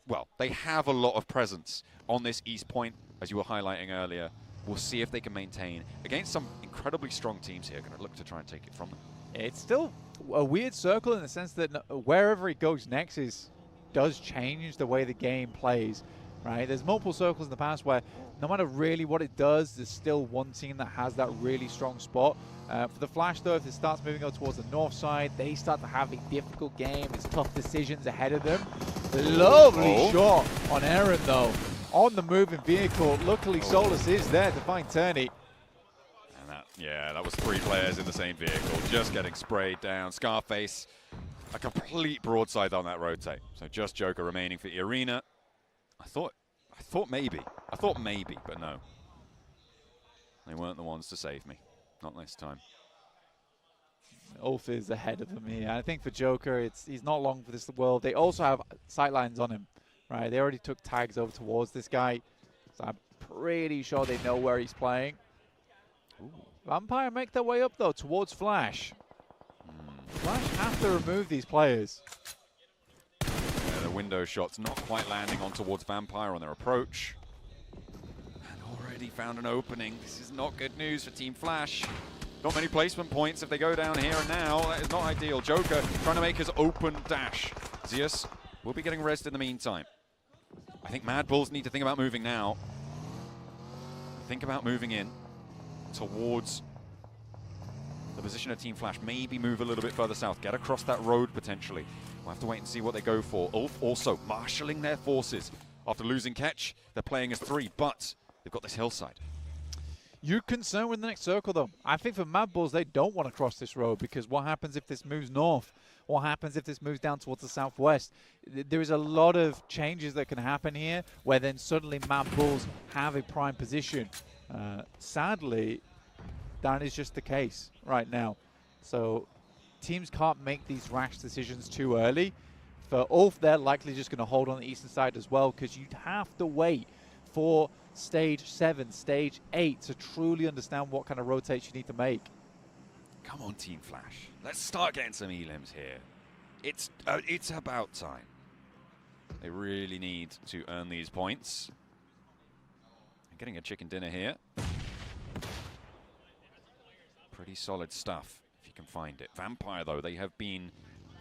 well, they have a lot of presence on this East Point, as you were highlighting earlier. We'll see if they can maintain against some incredibly strong teams here. Going to look to try and take it from them. It's still a weird circle in the sense that wherever it goes next does change the way the game plays, right? There's multiple circles in the past where no matter really what it does, there's still one team that has that really strong spot. For the Flash, though, if it starts moving up towards the north side, they start to have a difficult game. It's tough decisions ahead of them. Lovely shot on Aaron, though. On the moving vehicle. Luckily, Solus is there to find Turney. And that was 3 players in the same vehicle, just getting sprayed down. Scarface, a complete broadside on that rotate. So just Joker remaining for Arena. I thought maybe, but no. They weren't the ones to save me. Not this time. Ulf is ahead of him here. I think for Joker, he's not long for this world. They also have sightlines on him, right? They already took tags over towards this guy, so I'm pretty sure they know where he's playing. Ooh. Vampire make their way up, though, towards Flash. Flash have to remove these players. Yeah, the window shots not quite landing on towards Vampire on their approach. Already found an opening. This is not good news for Team Flash. Not many placement points if they go down here and now. That is not ideal. Joker trying to make his open dash. Zeus will be getting rest in the meantime. I think Mad Bulls need to think about moving now. Think about moving in towards the position of Team Flash. Maybe move a little bit further south. Get across that road potentially. We'll have to wait and see what they go for. Ulf also marshalling their forces. After losing Ketch, they're playing as 3, but they've got this hillside. You're concerned with the next circle, though. I think for Mad Bulls, they don't want to cross this road, because what happens if this moves north? What happens if this moves down towards the southwest? There is a lot of changes that can happen here, where then suddenly Mad Bulls have a prime position. Sadly, that is just the case right now. So teams can't make these rash decisions too early. For Ulf, they're likely just going to hold on the eastern side as well, because you'd have to wait for stage 7, stage 8 to truly understand what kind of rotates you need to make. Come on, Team Flash. Let's start getting some elims here. It's about time. They really need to earn these points. I'm getting a chicken dinner here. Pretty solid stuff, if you can find it. Vampire, though, they have been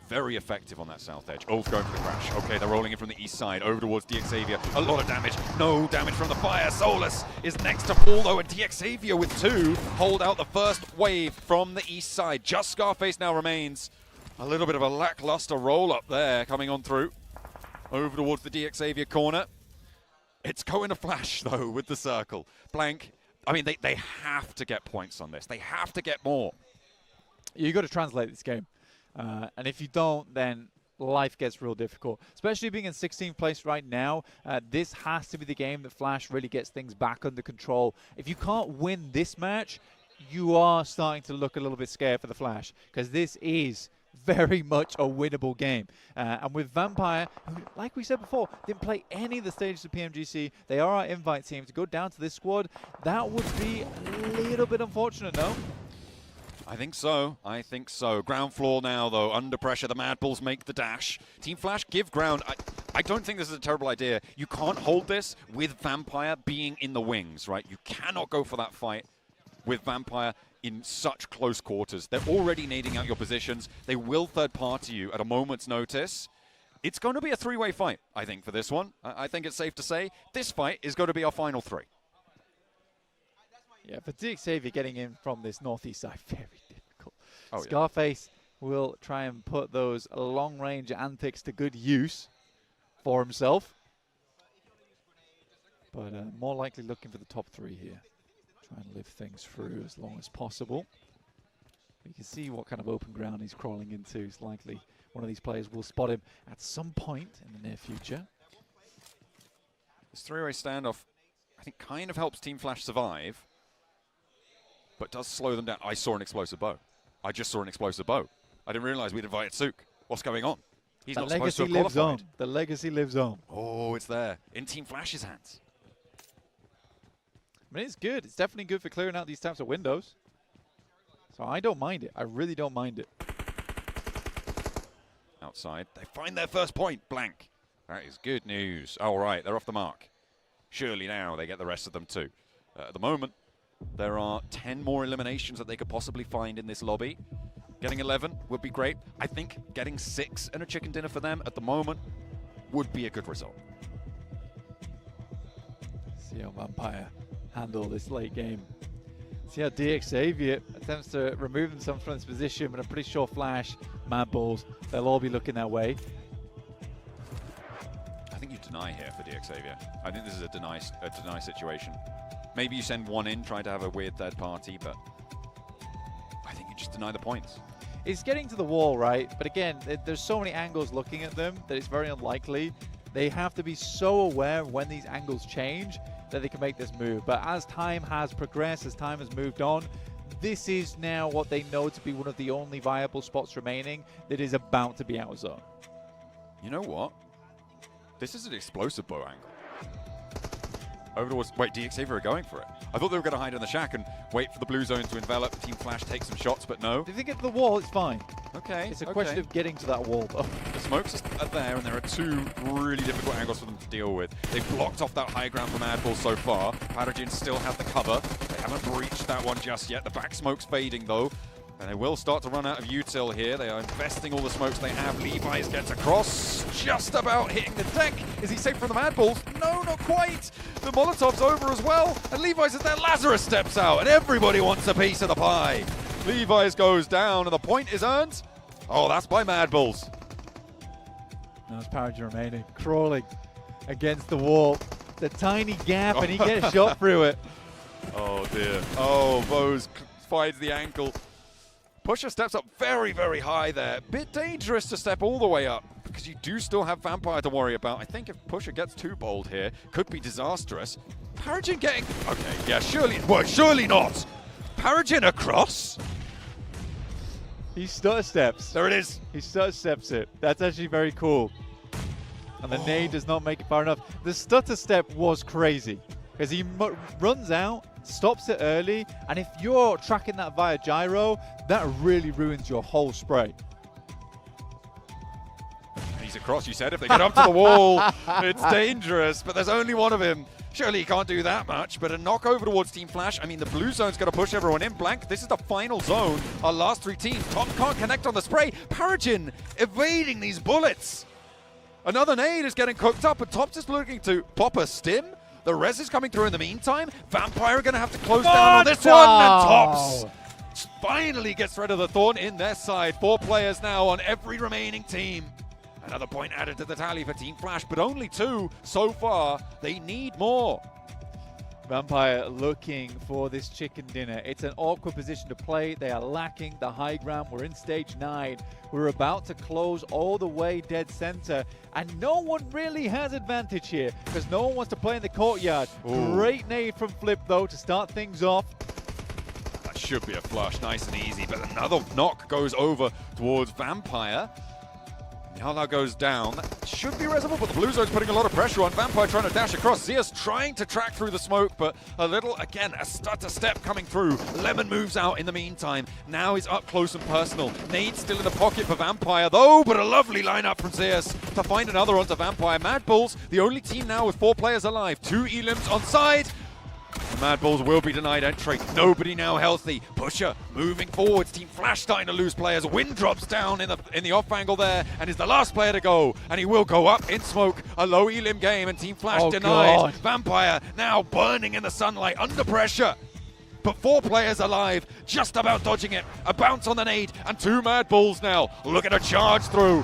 very effective on that south edge. Ulf going for the crash. Okay, they're rolling in from the east side, over towards DXavier. A lot of damage. No damage from the fire. Solus is next to fall, though, and DXavier with 2 hold out the first wave from the east side. Just Scarface now remains. A little bit of a lackluster roll up there coming on through. Over towards the DXavier corner. It's going to Flash, though, with the circle. Blank. I mean, they have to get points on this. They have to get more. You've got to translate this game. And if you don't, then life gets real difficult. Especially being in 16th place right now, this has to be the game that Flash really gets things back under control. If you can't win this match, you are starting to look a little bit scared for the Flash, because this is very much a winnable game. And with Vampire, who, like we said before, didn't play any of the stages of PMGC, they are our invite team. To go down to this squad, that would be a little bit unfortunate, no? I think so. I think so. Ground floor now, though. Under pressure, the Mad Bulls make the dash. Team Flash give ground. I don't think this is a terrible idea. You can't hold this with Vampire being in the wings, right? You cannot go for that fight with Vampire in such close quarters. They're already nading out your positions. They will third-party you at a moment's notice. It's going to be a 3-way fight, I think, for this one. I think it's safe to say this fight is going to be our final 3. Yeah, for DXavier getting in from this northeast side, very difficult. Oh, Scarface will try and put those long-range antics to good use for himself. But more likely looking for the top 3 here. Try and live things through as long as possible. You can see what kind of open ground he's crawling into. It's likely one of these players will spot him at some point in the near future. This 3-way standoff, I think, kind of helps Team Flash survive, but does slow them down. I saw an explosive bow. I just saw an explosive bow. I didn't realize we'd invited Sook. What's going on? He's not supposed to have lives on. qualified. The legacy lives on. Oh, it's there. In Team Flash's hands. I mean, it's good. It's definitely good for clearing out these types of windows. So I don't mind it. I really don't mind it. Outside. They find their first point. Blank. That is good news. All right, they're off the mark. Surely now they get the rest of them too. At the moment, there are 10 more eliminations that they could possibly find in this lobby. Getting 11 would be great. I think getting 6 and a chicken dinner for them at the moment would be a good result. See how Vampire handle this late game. See how DXavier attempts to remove themselves from this position, but I'm pretty sure Flash, Mad Bulls, they'll all be looking that way. I think you deny here for DXavier. I think this is a deny situation. Maybe you send one in, try to have a weird third party, but I think you just deny the points. It's getting to the wall, right? But again, there's so many angles looking at them that it's very unlikely. They have to be so aware when these angles change that they can make this move. But as time has progressed, as time has moved on, this is now what they know to be one of the only viable spots remaining that is about to be out of zone. You know what? This is an explosive bow angle. Over towards... Wait, DXavier are going for it. I thought they were going to hide in the shack and wait for the blue zone to envelop. Team Flash take some shots, but no. If they get to the wall, it's fine. Okay. It's a question of getting to that wall, though. The smokes are there, and there are 2 really difficult angles for them to deal with. They've blocked off that high ground from Mad Bulls so far. Pathogen still have the cover. They haven't breached that one just yet. The back smoke's fading, though. And they will start to run out of util here. They are investing all the smokes they have. Levi's gets across, just about hitting the deck. Is he safe from the Mad Bulls? No, not quite. The Molotov's over as well. And Levi's is there. Lazarus steps out, and everybody wants a piece of the pie. Levi's goes down, and the point is earned. Oh, that's by Mad Bulls. Now it's Pmgc remaining, crawling against the wall. The tiny gap, and he gets shot through it. Oh dear. Oh, Bose finds the ankle. Pusher steps up very, very high there. Bit dangerous to step all the way up because you do still have Vampire to worry about. I think if Pusher gets too bold here, could be disastrous. Pmgc getting... Okay, yeah, surely... Well, surely not. Pmgc across? He stutter steps. There it is. He stutter steps it. That's actually very cool. And the nade does not make it far enough. The stutter step was crazy because he runs out, stops it early, and if you're tracking that via gyro, that really ruins your whole spray. He's across, you said. If they get up to the wall, it's dangerous, but there's only one of him. Surely he can't do that much, but a knock over towards Team Flash. I mean, the blue zone's going to push everyone in. Blank, this is the final zone. Our last 3 teams. Tom can't connect on the spray. Pmgc evading these bullets. Another nade is getting cooked up, and Tops is looking to pop a stim. The res is coming through in the meantime. Vampire are going to have to close down on this one, and Tops finally gets rid of the Thorn in their side. 4 players now on every remaining team. Another point added to the tally for Team Flash, but only 2 so far. They need more. Vampire looking for this chicken dinner. It's an awkward position to play. They are lacking the high ground. We're in stage 9. We're about to close all the way dead center, and no one really has advantage here because no one wants to play in the courtyard. Ooh. Great nade from Flip though to start things off. That should be a flush, nice and easy, but another knock goes over towards Vampire. Nyala goes down. That should be reasonable, but the blue zone's putting a lot of pressure on. Vampire trying to dash across. Zeus trying to track through the smoke, but a little, again, a stutter step coming through. Lemon moves out in the meantime. Now he's up close and personal. Nade still in the pocket for Vampire, though, but a lovely lineup from Zeus to find another onto Vampire. Mad Bulls, the only team now with 4 players alive. 2 elims on side. The Mad Bulls will be denied entry. Nobody now healthy. Pusher moving forwards. Team Flash starting to lose players. Wind drops down in the off angle there and is the last player to go. And he will go up in smoke. A low elim game and Team Flash denied. God. Vampire now burning in the sunlight under pressure. But 4 players alive, just about dodging it. A bounce on the nade and 2 Mad Bulls now. Look at a charge through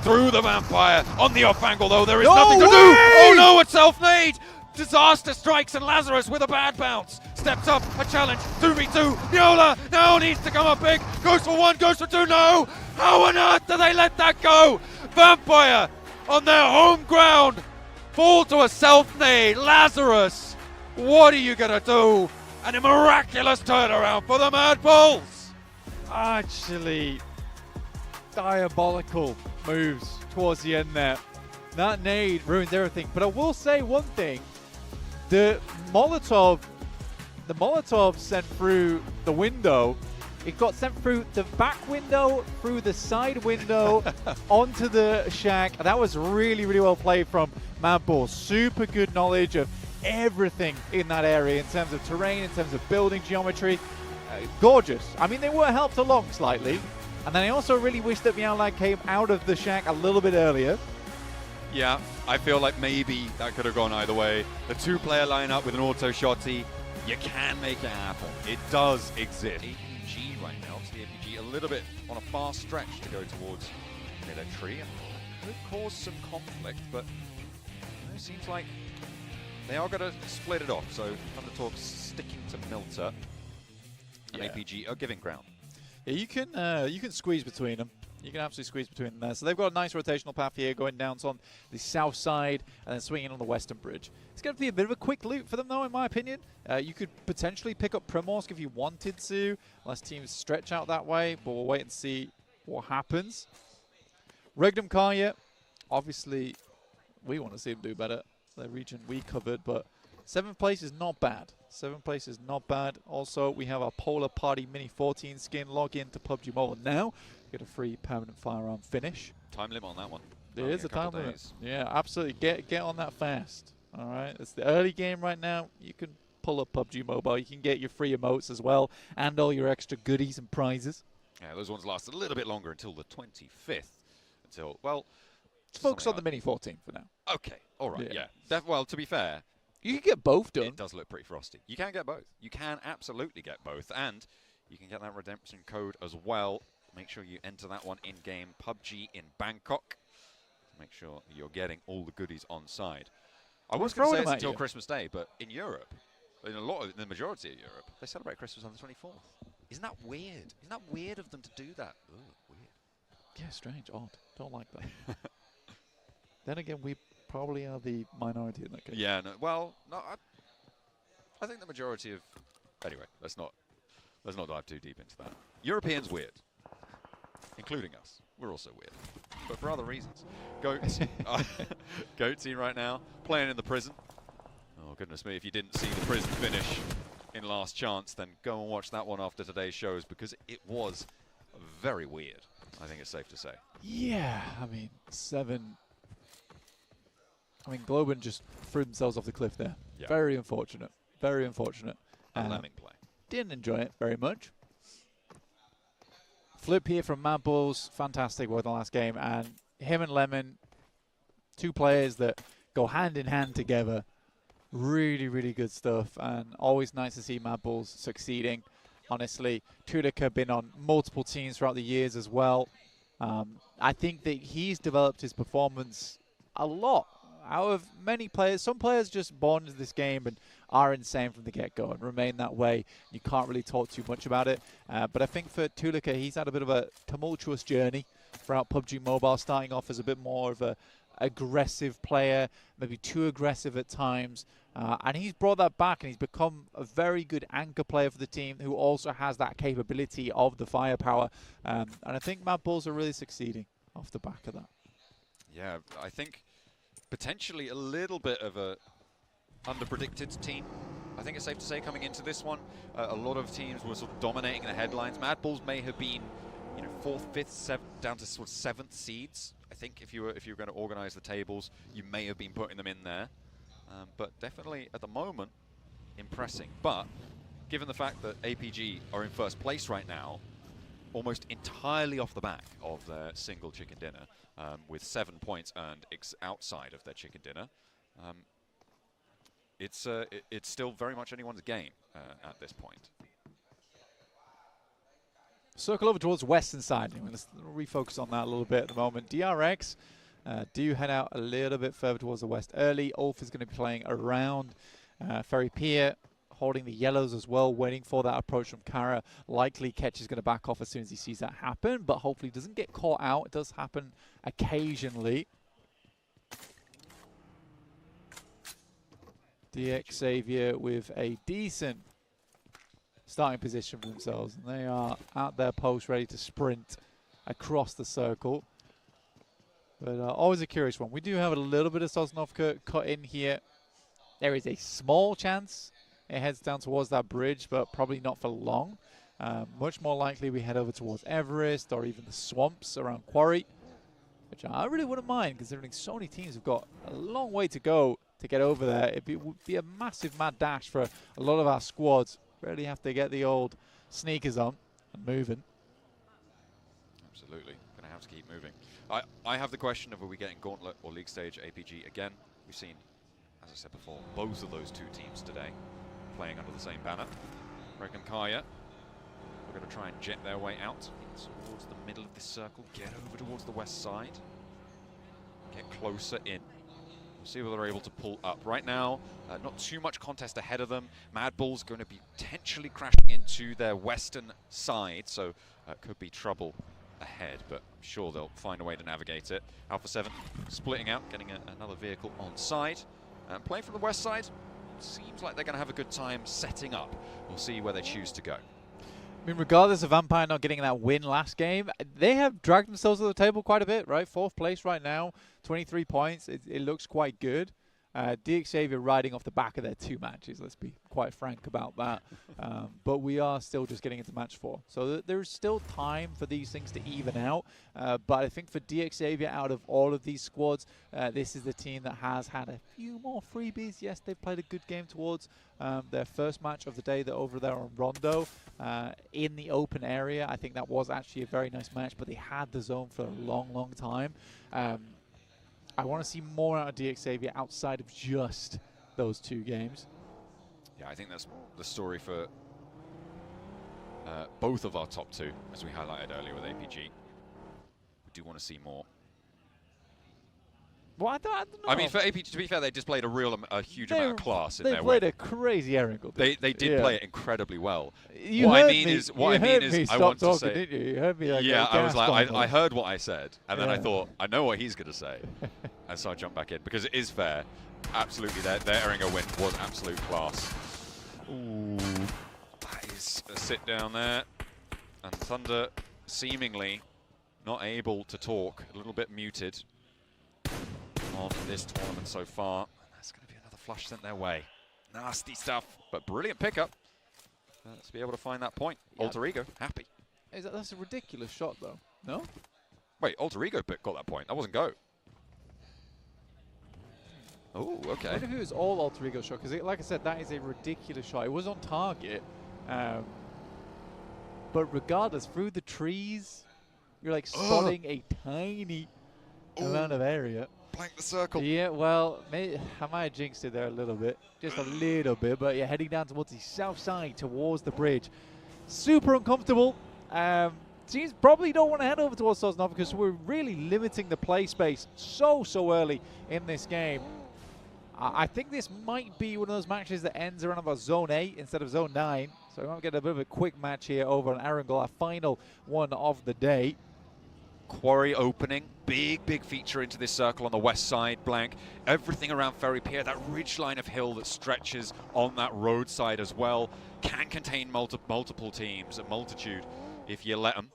the Vampire. On the off angle though, there is nothing to do. Oh no, it's self-nade. Disaster strikes and Lazarus with a bad bounce. Steps up, a challenge, 2v2. Nyola now needs to come up big. Goes for 1, goes for 2, no! How on earth do they let that go? Vampire on their home ground fall to a self-nade. Lazarus, what are you gonna do? And a miraculous turnaround for the Mad Bulls. Actually, diabolical moves towards the end there. That nade ruins everything. But I will say one thing. The Molotov sent through the window. It got sent through the back window, through the side window, onto the shack. That was really, really well played from Mad Bull. Super good knowledge of everything in that area in terms of terrain, in terms of building geometry. Gorgeous. I mean, they were helped along slightly. And then I also really wish that Meowlag came out of the shack a little bit earlier. Yeah, I feel like maybe that could have gone either way. The 2-player lineup with an auto shotty, you can make it happen. It does exist. APG right now, obviously APG a little bit on a far stretch to go towards military. And could cause some conflict, but it seems like they are going to split it off. So Thundertalk sticking to Milter, and APG are giving ground. Yeah, you can squeeze between them. You can absolutely squeeze between them there. So they've got a nice rotational path here, going down on the south side and then swinging on the western bridge. It's going to be a bit of a quick loop for them, though, in my opinion. You could potentially pick up Primorsk if you wanted to, unless teams stretch out that way, but we'll wait and see what happens. Regnum Karya, obviously, we want to see them do better. The region we covered, but 7th place is not bad. 7th place is not bad. Also, we have our Polar Party Mini 14 skin. Log in to PUBG Mobile now. Get a free permanent firearm finish. Time limit on that one. There is a time limit. Yeah, absolutely. Get on that fast. All right. It's the early game right now. You can pull up PUBG Mobile. You can get your free emotes as well and all your extra goodies and prizes. Yeah, those ones last a little bit longer until the 25th. Until, well... Focus on the Mini 14 for now. Okay. All right. Yeah. Well, to be fair... You can get both done. It does look pretty frosty. You can get both. You can absolutely get both. And you can get that redemption code as well. Make sure you enter that one in-game. PUBG in Bangkok. make sure you're getting all the goodies on side. I was Throw going to say them it's at until you. Christmas Day, but in Europe, in the majority of Europe, they celebrate Christmas on the 24th. Isn't that weird? Isn't that weird of them to do that? Ugh, weird. Yeah, strange, odd. Don't like that. Then again, we probably are the minority in that case. Yeah, no, well, no, I think the majority of... Anyway, let's not dive too deep into that. Europeans weird, including us. We're also weird, but for other reasons. Goatsy right now, playing in the prison. Oh, goodness me, if you didn't see the prison finish in Last Chance, then go and watch that one after today's shows, because it was very weird, I think it's safe to say. Yeah, I mean, 7. I mean, Globan just threw themselves off the cliff there. Yeah. Very unfortunate. Very unfortunate. A lemming play. Didn't enjoy it very much. Flip here from Mad Bulls. Fantastic work in the last game. And him and Lemon, 2 players that go hand in hand together. Really, really good stuff. And always nice to see Mad Bulls succeeding. Honestly, Tulika been on multiple teams throughout the years as well. I think that he's developed his performance a lot. Out of many players, some players just born into this game and are insane from the get-go and remain that way. You can't really talk too much about it. But I think for Tulika, he's had a bit of a tumultuous journey throughout PUBG Mobile, starting off as a bit more of a aggressive player, maybe too aggressive at times. And he's brought that back, and he's become a very good anchor player for the team who also has that capability of the firepower. And I think Mad Bulls are really succeeding off the back of that. Yeah, I think potentially a little bit of a underpredicted team. I think it's safe to say coming into this one, a lot of teams were sort of dominating the headlines. Mad Bulls may have been, 4th, 5th, 7th, down to sort of 7th seeds. I think if you were going to organise the tables, you may have been putting them in there. But definitely at the moment, impressing. But given the fact that APG are in first place right now, almost entirely off the back of their single chicken dinner, with 7 points earned outside of their chicken dinner, it's still very much anyone's game at this point. Circle over towards western side. Let's refocus on that a little bit at the moment. DRX do head out a little bit further towards the west early. Ulf is going to be playing around. Ferry Pier holding the yellows as well, waiting for that approach from Kara. Likely Ketch is going to back off as soon as he sees that happen, but hopefully doesn't get caught out. It does happen occasionally. DX Xavier with a decent starting position for themselves, and they are at their post ready to sprint across the circle. But always a curious one. We do have a little bit of Sosnovka cut in here. There is a small chance it heads down towards that bridge, but probably not for long. Much more likely we head over towards Everest or even the swamps around Quarry, which I really wouldn't mind, considering so many teams have got a long way to go to get over there. It would be a massive mad dash for a lot of our squads. Really have to get the old sneakers on and moving. Absolutely. Going to have to keep moving. I have the question of, are we getting Gauntlet or League Stage APG again? We've seen, as I said before, both of those 2 teams today playing under the same banner. Greg and Kaya are going to try and jet their way out towards the middle of this circle, get over towards the west side, get closer in. We'll see whether they're able to pull up. Right now, not too much contest ahead of them. Mad Bull's going to be potentially crashing into their western side, so could be trouble ahead, but I'm sure they'll find a way to navigate it. Alpha 7 splitting out, getting another vehicle on side. Playing from the west side, seems like they're going to have a good time setting up. We'll see where they choose to go. I mean, regardless of Vampire not getting that win last game, they have dragged themselves to the table quite a bit, right? 4th place right now, 23 points. It looks quite good. DX Xavier riding off the back of their 2 matches, let's be quite frank about that. But we are still just getting into match 4. So there's still time for these things to even out. But I think for DX Xavier, out of all of these squads, this is the team that has had a few more freebies. Yes, they've played a good game towards their first match of the day. They're over there on Rondo in the open area. I think that was actually a very nice match, but they had the zone for a long, long time. I want to see more out of DX Xavier outside of just those 2 games. Yeah, I think that's the story for both of our top 2, as we highlighted earlier with APG. We do want to see more. Well, I don't know. I mean, for AP, to be fair, they displayed a huge amount of class in they their way. played a crazy Erangel. They did play it incredibly well. You what heard I mean me, is, you what I mean heard is, me I stop want talking, to say, didn't you? You heard me like yeah, I was like, gasp I heard what I said, and then I Yeah. thought, I know what he's going to say, and so I jumped back in because it is fair. Absolutely, their Erangel win was absolute class. Ooh, that is a sit down there, and Thunder seemingly not able to talk, a little bit muted on this tournament so far. That's going to be another flush sent their way. Nasty stuff, but brilliant pickup. Let's be able to find that point. Yeah. Alter Ego, happy. That's a ridiculous shot, though. No? Wait, Alter Ego got that point. That wasn't go. Oh, I okay. wonder if it was all Alter Ego shot, because like I said, that is a ridiculous shot. It was on target. But regardless, through the trees, you're like spotting a tiny amount of area. Blank the circle. Yeah, well, I might have jinxed it there a little bit. Just a little bit, but you're heading down towards the south side, towards the bridge. Super uncomfortable. Teams probably don't want to head over towards Sosnov because we're really limiting the play space so early in this game. I think this might be one of those matches that ends around about Zone 8 instead of Zone 9. So we might get a bit of a quick match here over on Erangel, our final one of the day. Quarry opening, big feature into this circle on the west side, Blank. Everything around Ferry Pier, that ridge line of hill that stretches on that roadside as well, can contain multiple teams, a multitude if you let them.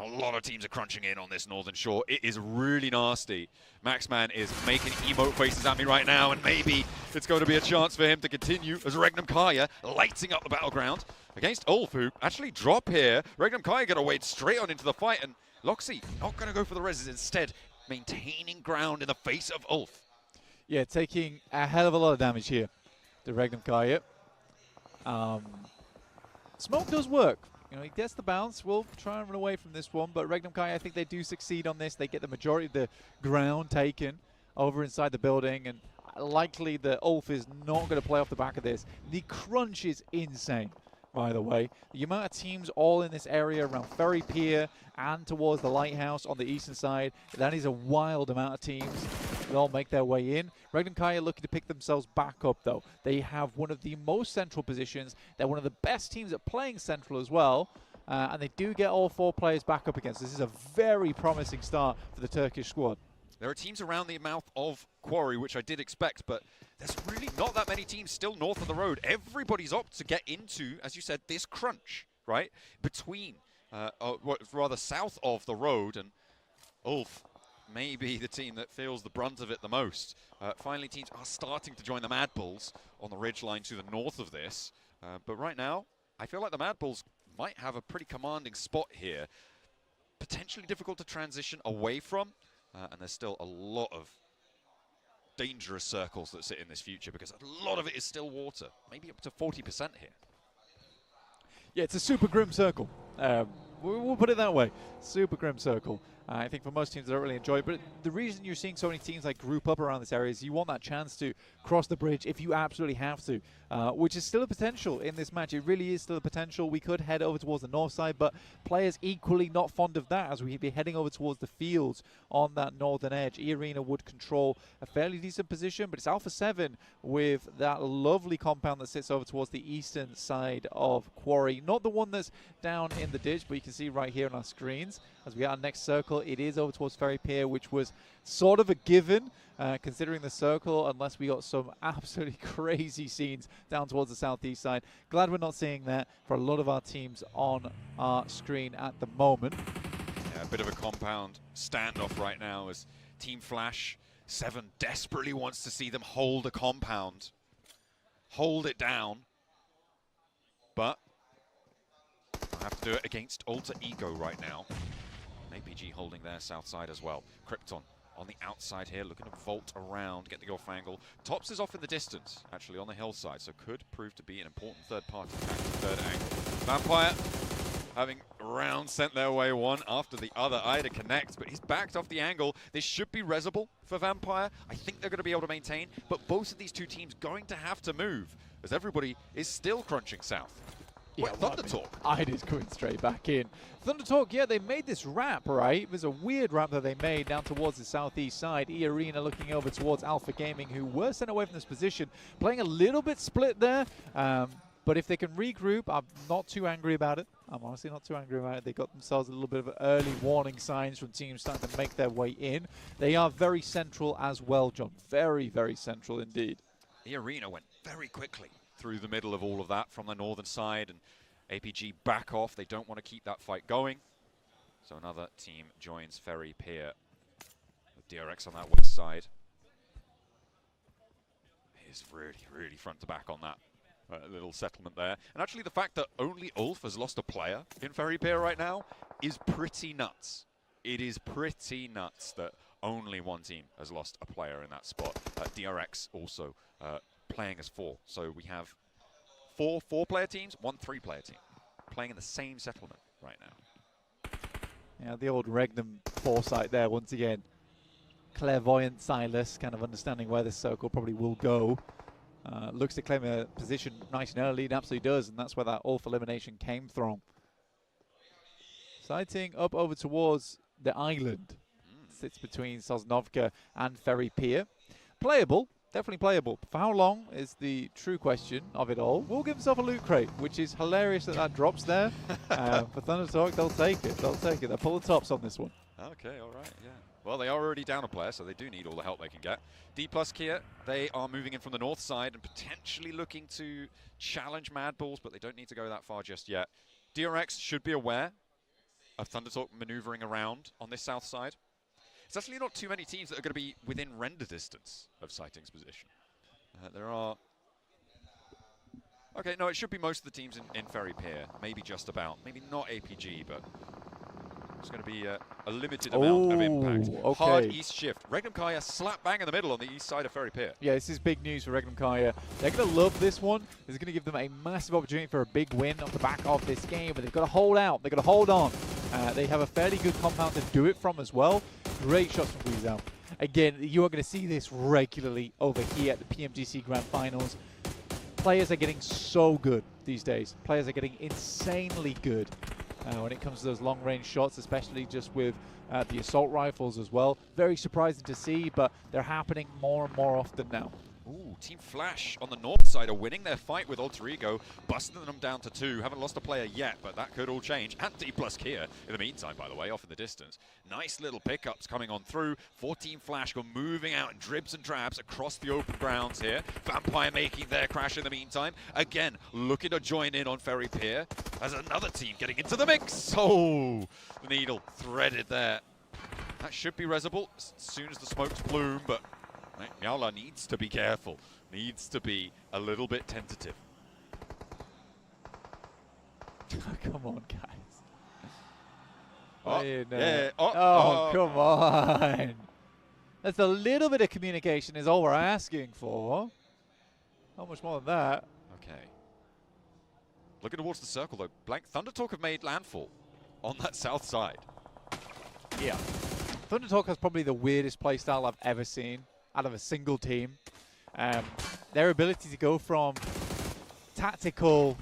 A lot of teams are crunching in on this northern shore. It is really nasty. Maxman is making emote faces at me right now, and maybe it's going to be a chance for him to continue as Regnum Kaya lighting up the battleground against Ulf, who actually drop here. Regnum Kaya going to wade straight on into the fight, and Loxy not going to go for the reses, instead maintaining ground in the face of Ulf. Yeah, taking a hell of a lot of damage here, the Regnum Kaya. Smoke does work. You know, he gets the bounce. We'll try and run away from this one, but Regnum Kai, I think they do succeed on this. They get the majority of the ground taken over inside the building, and likely the Ulf is not going to play off the back of this. The crunch is insane, by the way. The amount of teams all in this area around Ferry Pier and towards the lighthouse on the eastern side, that is a wild amount of teams. They all make their way in. Regnum Kai are looking to pick themselves back up, though. They have one of the most central positions. They're one of the best teams at playing central as well. And they do get all 4 players back up against. This is a very promising start for the Turkish squad. There are teams around the mouth of Quarry, which I did expect, but there's really not that many teams still north of the road. Everybody's opted to get into, as you said, this crunch, right? Between, rather south of the road, and Ulf may be the team that feels the brunt of it the most. Finally, teams are starting to join the Mad Bulls on the ridgeline to the north of this. But right now, I feel like the Mad Bulls might have a pretty commanding spot here. Potentially difficult to transition away from. And there's still a lot of dangerous circles that sit in this future because a lot of it is still water. Maybe up to 40% here. Yeah, it's a super grim circle. We'll put it that way. Super grim circle. I think for most teams, they don't really enjoy it. But the reason you're seeing so many teams like group up around this area is you want that chance to cross the bridge if you absolutely have to, which is still a potential in this match. It really is still a potential. We could head over towards the north side, but players equally not fond of that as we'd be heading over towards the fields on that northern edge. E-Arena would control a fairly decent position, but it's Alpha 7 with that lovely compound that sits over towards the eastern side of Quarry. Not the one that's down in the ditch, but you can see right here on our screens as we get our next circle. It is over towards Ferry Pier, which was sort of a given considering the circle, unless we got some absolutely crazy scenes down towards the southeast side. Glad we're not seeing that for a lot of our teams on our screen at the moment. Yeah, a bit of a compound standoff right now as Team Flash 7 desperately wants to see them hold a compound, hold it down, but I have to do it against Alter Ego right now. APG holding their south side as well. Krypton on the outside here, looking to vault around, get the off angle. Tops is off in the distance, actually on the hillside, so could prove to be an important third-party attack, third angle. Vampire having rounds sent their way one after the other. Ida connects, but he's backed off the angle. This should be resable for Vampire. I think they're going to be able to maintain, but both of these two teams going to have to move, as everybody is still crunching south. Yeah, Wait, Thunder Talk. Ida's coming straight back in. Thunder Talk, yeah, they made this ramp, right? It was a weird ramp that they made down towards the southeast side. E-Arena looking over towards Alpha Gaming, who were sent away from this position, playing a little bit split there. But if they can regroup, I'm not too angry about it. I'm honestly not too angry about it. They got themselves a little bit of early warning signs from teams starting to make their way in. They are very central as well, John. Very, very central indeed. The arena went very quickly through the middle of all of that from the northern side, and APG back off. They don't want to keep that fight going. So another team joins Ferry Pier with DRX on that west side. He's really, really front to back on that little settlement there. And actually the fact that only Ulf has lost a player in Ferry Pier right now is pretty nuts. It is pretty nuts that only one team has lost a player in that spot. DRX also playing as 4. So we have 4 4-player teams, 1 3-player team playing in the same settlement right now. Yeah, the old Regnum foresight there once again. Clairvoyant Silas, kind of understanding where this circle probably will go. Looks to claim a position nice and early, and absolutely does, and that's where that Ulf elimination came from. Sighting up over towards the island. Sits between Sosnovka and Ferry Pier. Playable, definitely playable. For how long is the true question of it all. Will give himself a loot crate, which is hilarious that that drops there. For Thunder Talk, they'll take it. They'll take it. They'll pull the tops on this one. Okay, all right, yeah. Well, they are already down a player, so they do need all the help they can get. D plus Kia, they are moving in from the north side and potentially looking to challenge Mad Bulls, but they don't need to go that far just yet. DRX should be aware of Thunder Talk maneuvering around on this south side. It's actually not too many teams that are going to be within render distance of Sighting's position. There are... Okay, no, it should be most of the teams in Ferry Pier. Maybe just about. Maybe not APG, but it's going to be a limited amount of impact. Okay. Hard east shift. Regnum Kaya slap bang in the middle on the east side of Ferry Pier. Yeah, this is big news for Regnum Kaya. They're going to love this one. This is going to give them a massive opportunity for a big win off the back of this game, but they've got to hold out. They've got to hold on. They have a fairly good compound to do it from as well. Great shots from Guizhou. Again, you are going to see this regularly over here at the Pmgc Grand Finals. Players are getting so good these days. Players are getting insanely good when it comes to those long-range shots, especially just with the assault rifles as well. Very surprising to see, but they're happening more and more often now. Ooh, Team Flash on the north side are winning their fight with Alter Ego, busting them down to 2. Haven't lost a player yet, but that could all change. And D plus Kia in the meantime, by the way, off in the distance. Nice little pickups coming on through for Team Flash, go moving out in dribs and drabs across the open grounds here. Vampire making their crash in the meantime. Again, looking to join in on Ferry Pier as another team getting into the mix. Oh, the needle threaded there. That should be resable as soon as the smokes plume, but Miaula needs to be careful, needs to be a little bit tentative. Come on, guys. Oh, yeah. Oh, come on. That's a little bit of communication is all we're asking for. Not much more than that. Okay. Looking towards the circle, though. Blank Thunder Talk have made landfall on that south side. Yeah. Thunder Talk has probably the weirdest playstyle I've ever seen out of a single team. Their ability to go from tactical,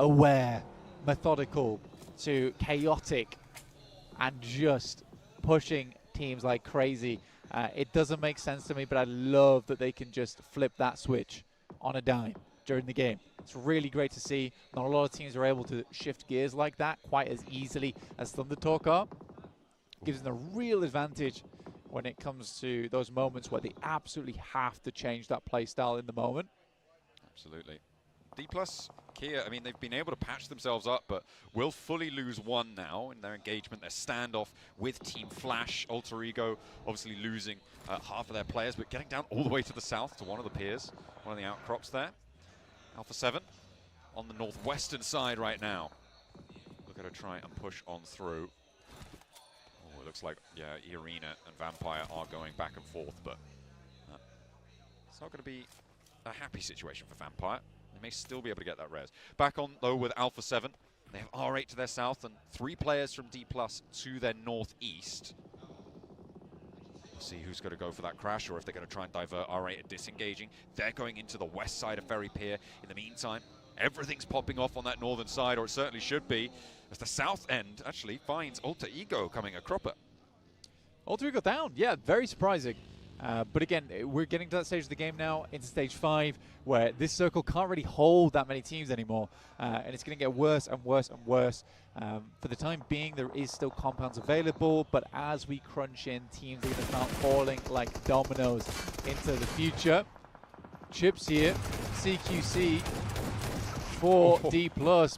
aware, methodical, to chaotic, and just pushing teams like crazy. It doesn't make sense to me, but I love that they can just flip that switch on a dime during the game. It's really great to see. Not a lot of teams are able to shift gears like that quite as easily as Thunder Talk are. Gives them a real advantage when it comes to those moments where they absolutely have to change that play style in the moment. Absolutely. D plus Kia, I mean, they've been able to patch themselves up, but will fully lose one now in their engagement, their standoff with Team Flash. Alter Ego obviously losing half of their players, but getting down all the way to the south to one of the piers, one of the outcrops there. Alpha 7 on the northwestern side right now. Looking to try and push on through. It looks like, yeah, Arena and Vampire are going back and forth, but it's not going to be a happy situation for Vampire. They may still be able to get that res. Back on, though, with Alpha 7. They have R8 to their south and 3 players from D+ to their northeast. We'll see who's going to go for that crash, or if they're going to try and divert R8 and disengaging. They're going into the west side of Ferry Pier. In the meantime, Everything's popping off on that northern side, or it certainly should be, as the south end actually finds Alter Ego coming a cropper. Alter Ego down, yeah, very surprising. But again, we're getting to that stage of the game now, into stage 5, where this circle can't really hold that many teams anymore, and it's going to get worse and worse and worse. For the time being, there is still compounds available, but as we crunch in, teams are going to start falling like dominoes into the future. Chips here, CQC for D+,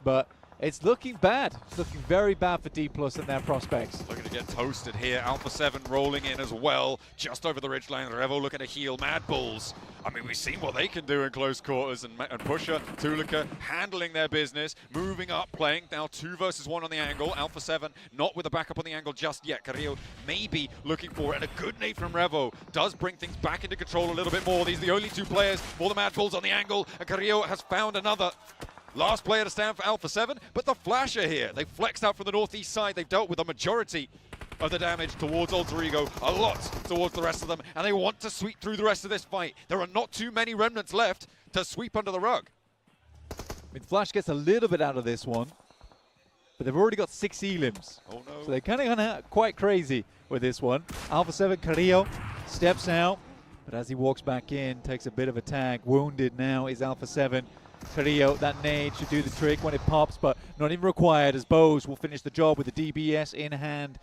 but it's looking bad. It's looking very bad for D+ and their prospects. Looking to get toasted here. Alpha 7 rolling in as well, just over the ridgeline. Revo looking to heal Mad Bulls. I mean, we've seen what they can do in close quarters, and Pusher, Tulika handling their business, moving up, playing now 2 versus 1 on the angle. Alpha 7 not with a backup on the angle just yet. Carrillo maybe looking for it, and a good nade from Revo does bring things back into control a little bit more. These are the only 2 players for the Mad Bulls on the angle, and Carrillo has found another. Last player to stand for Alpha 7, but the Flash are here. They flexed out from the northeast side. They've dealt with the majority of the damage towards Alter Ego, a lot towards the rest of them, and they want to sweep through the rest of this fight. There are not too many remnants left to sweep under the rug. I mean, Flash gets a little bit out of this one, but they've already got 6 elims. Oh no. So they're kind of quite crazy with this one. Alpha 7 Carrillo steps out, but as he walks back in, takes a bit of a tag. Wounded now is Alpha 7. Carrillo, that nade should do the trick when it pops, but not even required, as Bose will finish the job with the DBS in hand.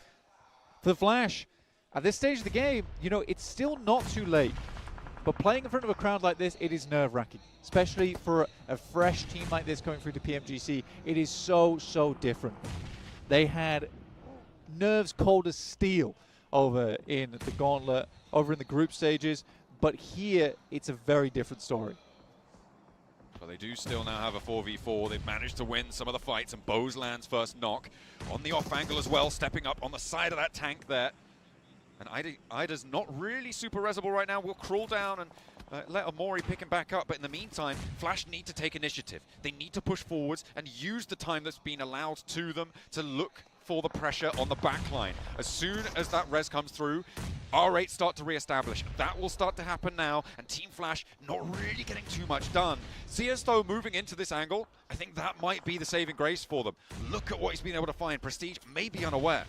For the Flash, at this stage of the game, you know, it's still not too late. But playing in front of a crowd like this, it is nerve-wracking. Especially for a fresh team like this coming through to PMGC. It is so, so different. They had nerves cold as steel over in the gauntlet, over in the group stages. But here, it's a very different story. But they do still now have a 4v4. They've managed to win some of the fights, and Bose lands first knock on the off angle as well, stepping up on the side of that tank there. And Ida's not really super resable right now. We'll crawl down and let Amori pick him back up. But in the meantime, Flash need to take initiative. They need to push forwards and use the time that's been allowed to them to look for the pressure on the back line. As soon as that res comes through, R8 start to re-establish. That will start to happen now, and Team Flash not really getting too much done. CS though moving into this angle, I think that might be the saving grace for them. Look at what he's been able to find. Prestige may be unaware.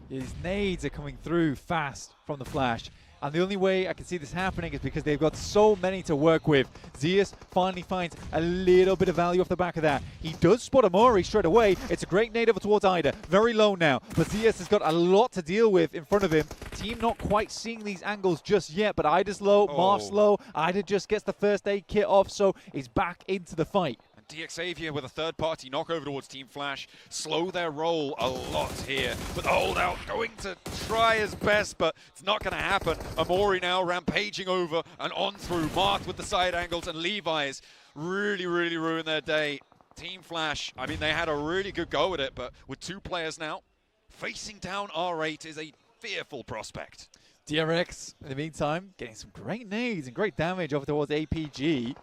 His nades are coming through fast from the Flash. And the only way I can see this happening is because they've got so many to work with. Zeus finally finds a little bit of value off the back of that. He does spot Amori straight away. It's a great nade over towards Ida. Very low now. But Zeus has got a lot to deal with in front of him. Team not quite seeing these angles just yet. But Ida's low, Marth's low. Ida just gets the first aid kit off, so he's back into the fight. DXavier with a third-party knock over towards Team Flash. Slow their roll a lot here. But the holdout going to try his best, but it's not going to happen. Amori now rampaging over and on through. Marth with the side angles, and Levi's really, really ruined their day. Team Flash, I mean, they had a really good go at it, but with 2 players now, facing down R8 is a fearful prospect. DRX, in the meantime, getting some great nades and great damage over towards APG.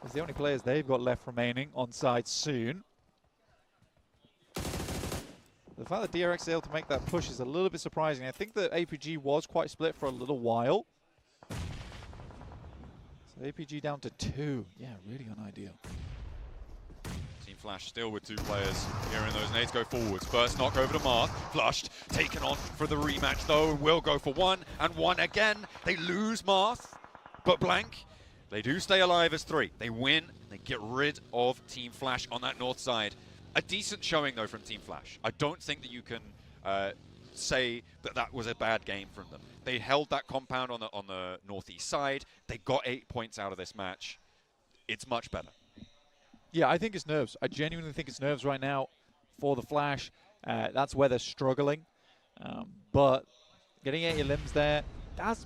It's the only players they've got left remaining on side soon. The fact that DRX is able to make that push is a little bit surprising. I think that APG was quite split for a little while. So APG down to 2. Yeah, really unideal. Team Flash still with 2 players. Hearing those nades go forwards. First knock over to Marth. Flushed. Taken on for the rematch though. Will go for 1 and 1 again. They lose Marth, but blank. They do stay alive as 3. They win, and they get rid of Team Flash on that north side. A decent showing, though, from Team Flash. I don't think that you can say that that was a bad game from them. They held that compound on the northeast side. They got 8 points out of this match. It's much better. Yeah, I think it's nerves. I genuinely think it's nerves right now for the Flash. That's where they're struggling. But getting 8 limbs there, that's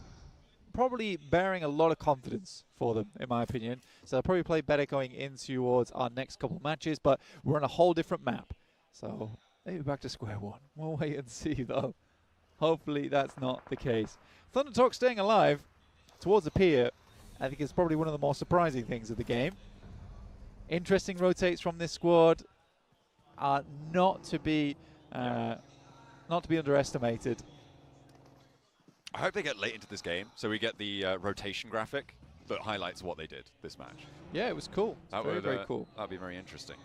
probably bearing a lot of confidence for them, in my opinion. So they'll probably play better going in towards our next couple of matches, but we're on a whole different map. So maybe back to square one. We'll wait and see, though. Hopefully that's not the case. Thunder Talk staying alive towards the pier, I think is probably one of the more surprising things of the game. Interesting rotates from this squad are not to be underestimated. I hope they get late into this game, so we get the rotation graphic that highlights what they did this match. Yeah, it was cool. That Very, would, very cool. That'd be very interesting.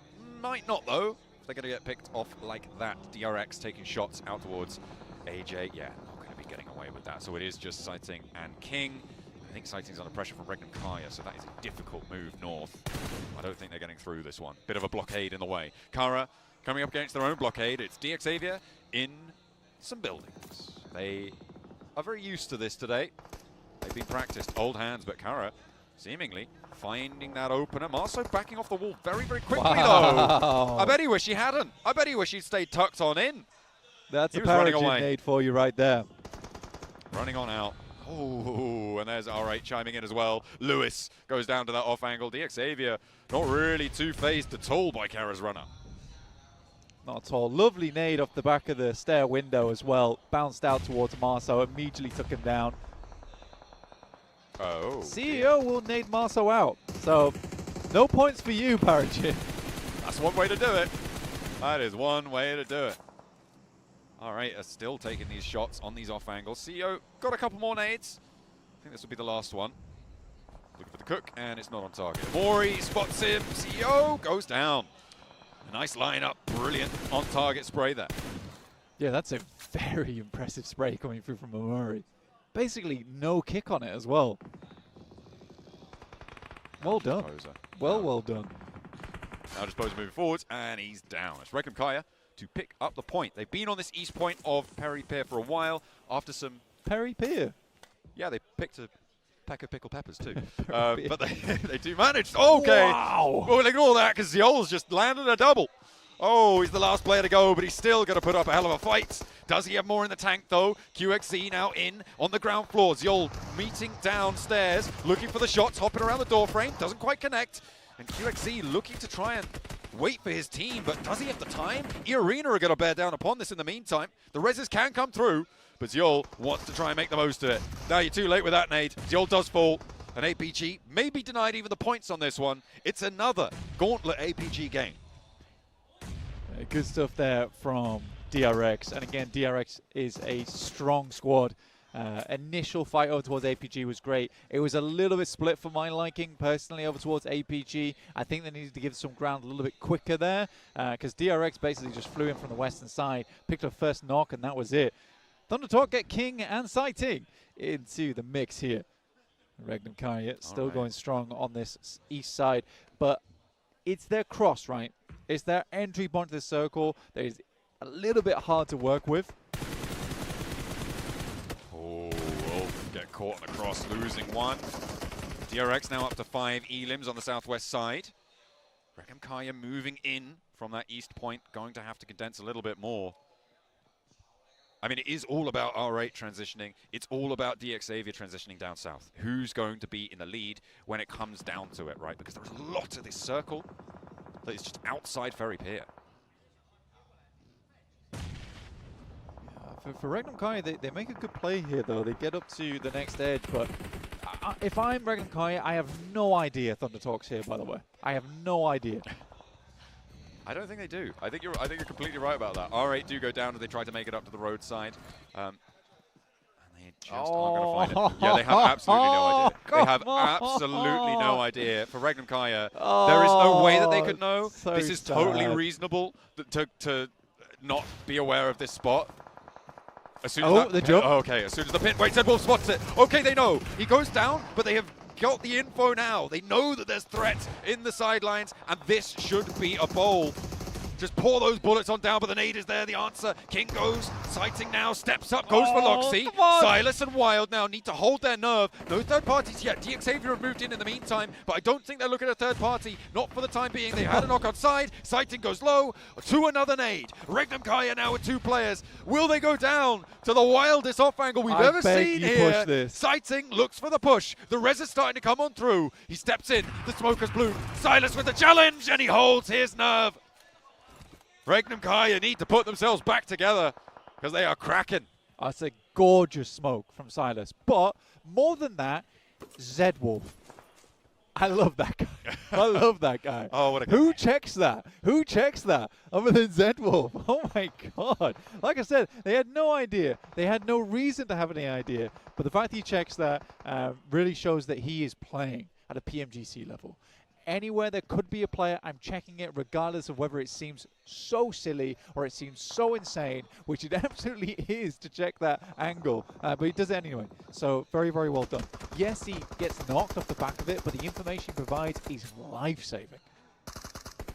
Might not, though. If they're going to get picked off like that, DRX taking shots out towards AJ. Yeah, not going to be getting away with that. So it is just Sighting and King. I think Sighting's under pressure from Regnum Kaya, so that is a difficult move north. I don't think they're getting through this one. Bit of a blockade in the way. Kara coming up against their own blockade. It's DXavier in some buildings. They are very used to this today. They've been practiced, old hands, but Kara seemingly finding that opener. Marceau backing off the wall very, very quickly, though. I bet he wish he hadn't. I bet he wish he'd stayed tucked on in. That's He a was running parachute away. nade for you right there. Running on out. Oh, and there's R8 chiming in as well. Lewis goes down to that off angle. DXavier not really too phased at all by Kara's runner. Not at all. Lovely nade off the back of the stair window as well. Bounced out towards Marceau, immediately took him down. Oh. CEO will nade Marceau out. So, no points for you, Parachute. That's one way to do it. That is one way to do it. All right, are still taking these shots on these off angles. CEO got a couple more nades. I think this will be the last one. Looking for the cook, and it's not on target. Mori spots him. CEO goes down. A nice lineup. Brilliant on target spray there. Yeah, that's a very impressive spray coming through from Omori. Basically, no kick on it as well. Well done. Poser. Well done. Now just Poser moving forwards, and he's down. It's Regnum Kaya to pick up the point. They've been on this east point of Perry Pier for a while after some... Perry Pier? Yeah, they picked a pack of pickled peppers too. But they do manage. Okay. Wow. Well, we'll ignore that because Ziol's just landed a double. Oh, he's the last player to go, but he's still going to put up a hell of a fight. Does he have more in the tank, though? QXZ now in on the ground floor. Ziol meeting downstairs, looking for the shots, hopping around the door frame. Doesn't quite connect. And QXZ looking to try and wait for his team, but does he have the time? E-Arena are going to bear down upon this in the meantime. The reses can come through, but Ziol wants to try and make the most of it. Now you're too late with that nade. Ziol does fall. And APG may be denied even the points on this one. It's another gauntlet APG game. Good stuff there from DRX. And again, DRX is a strong squad. Initial fight over towards APG was great. It was a little bit split for my liking, personally, over towards APG. I think they needed to give some ground a little bit quicker there, because DRX basically just flew in from the western side, picked up first knock, and that was it. Thunder Talk get King and Sighting into the mix here. Regnum Kaya still going strong on this east side, but it's their cross, right? It's their entry point to the circle that is a little bit hard to work with. Oh, Wolf get caught on the cross, losing one. DRX now up to 5 elims on the southwest side. Regnum Kaya moving in from that east point, going to have to condense a little bit more. I mean, it is all about R8 transitioning. It's all about DXavier transitioning down south. Who's going to be in the lead when it comes down to it, right? Because there's a lot of this circle that is just outside Ferry Pier. For Regnum Kaya, they make a good play here, though. They get up to the next edge, but if I'm Regnum Kaya, I have no idea Thunder Talk's here, by the way. I have no idea. I don't think they do. I think you're completely right about that. R8 do go down and they try to make it up to the roadside. And they just aren't going to find it. Yeah, they have absolutely no idea. They have absolutely no idea. For Regnum Kaya, there is no way that they could know. So this is totally reasonable to not be aware of this spot. As soon as the jump. Okay, as soon as the pin. Wait, Zedwolf spots it. Okay, they know. He goes down, but they have got the info now. They know that there's threat in the sidelines, and this should be a bowl. Just pour those bullets on down, but the nade is there, the answer. King goes, Sighting now, steps up, goes for Loxy. Silas and Wild now need to hold their nerve. No third parties yet. DXavier have moved in the meantime, but I don't think they're looking at a third party. Not for the time being. They had a knock outside. Sighting goes low to another nade. Regnum Kaya now with 2 players. Will they go down to the wildest off angle we've ever seen here? Push this. Sighting looks for the push. The res is starting to come on through. He steps in. The smoke has bloomed. Silas with the challenge, and he holds his nerve. Regnum Kaya need to put themselves back together because they are cracking. That's a gorgeous smoke from Silas. But more than that, Zedwolf. I love that guy. I love that guy. Oh, what a Who checks that? Who checks that other than Zedwolf? Oh my god. Like I said, they had no idea. They had no reason to have any idea. But the fact that he checks that really shows that he is playing at a PMGC level. Anywhere there could be a player, I'm checking it regardless of whether it seems so silly or it seems so insane, which it absolutely is to check that angle. But he does it anyway. So very, very well done. Yes, he gets knocked off the back of it, but the information he provides is life-saving.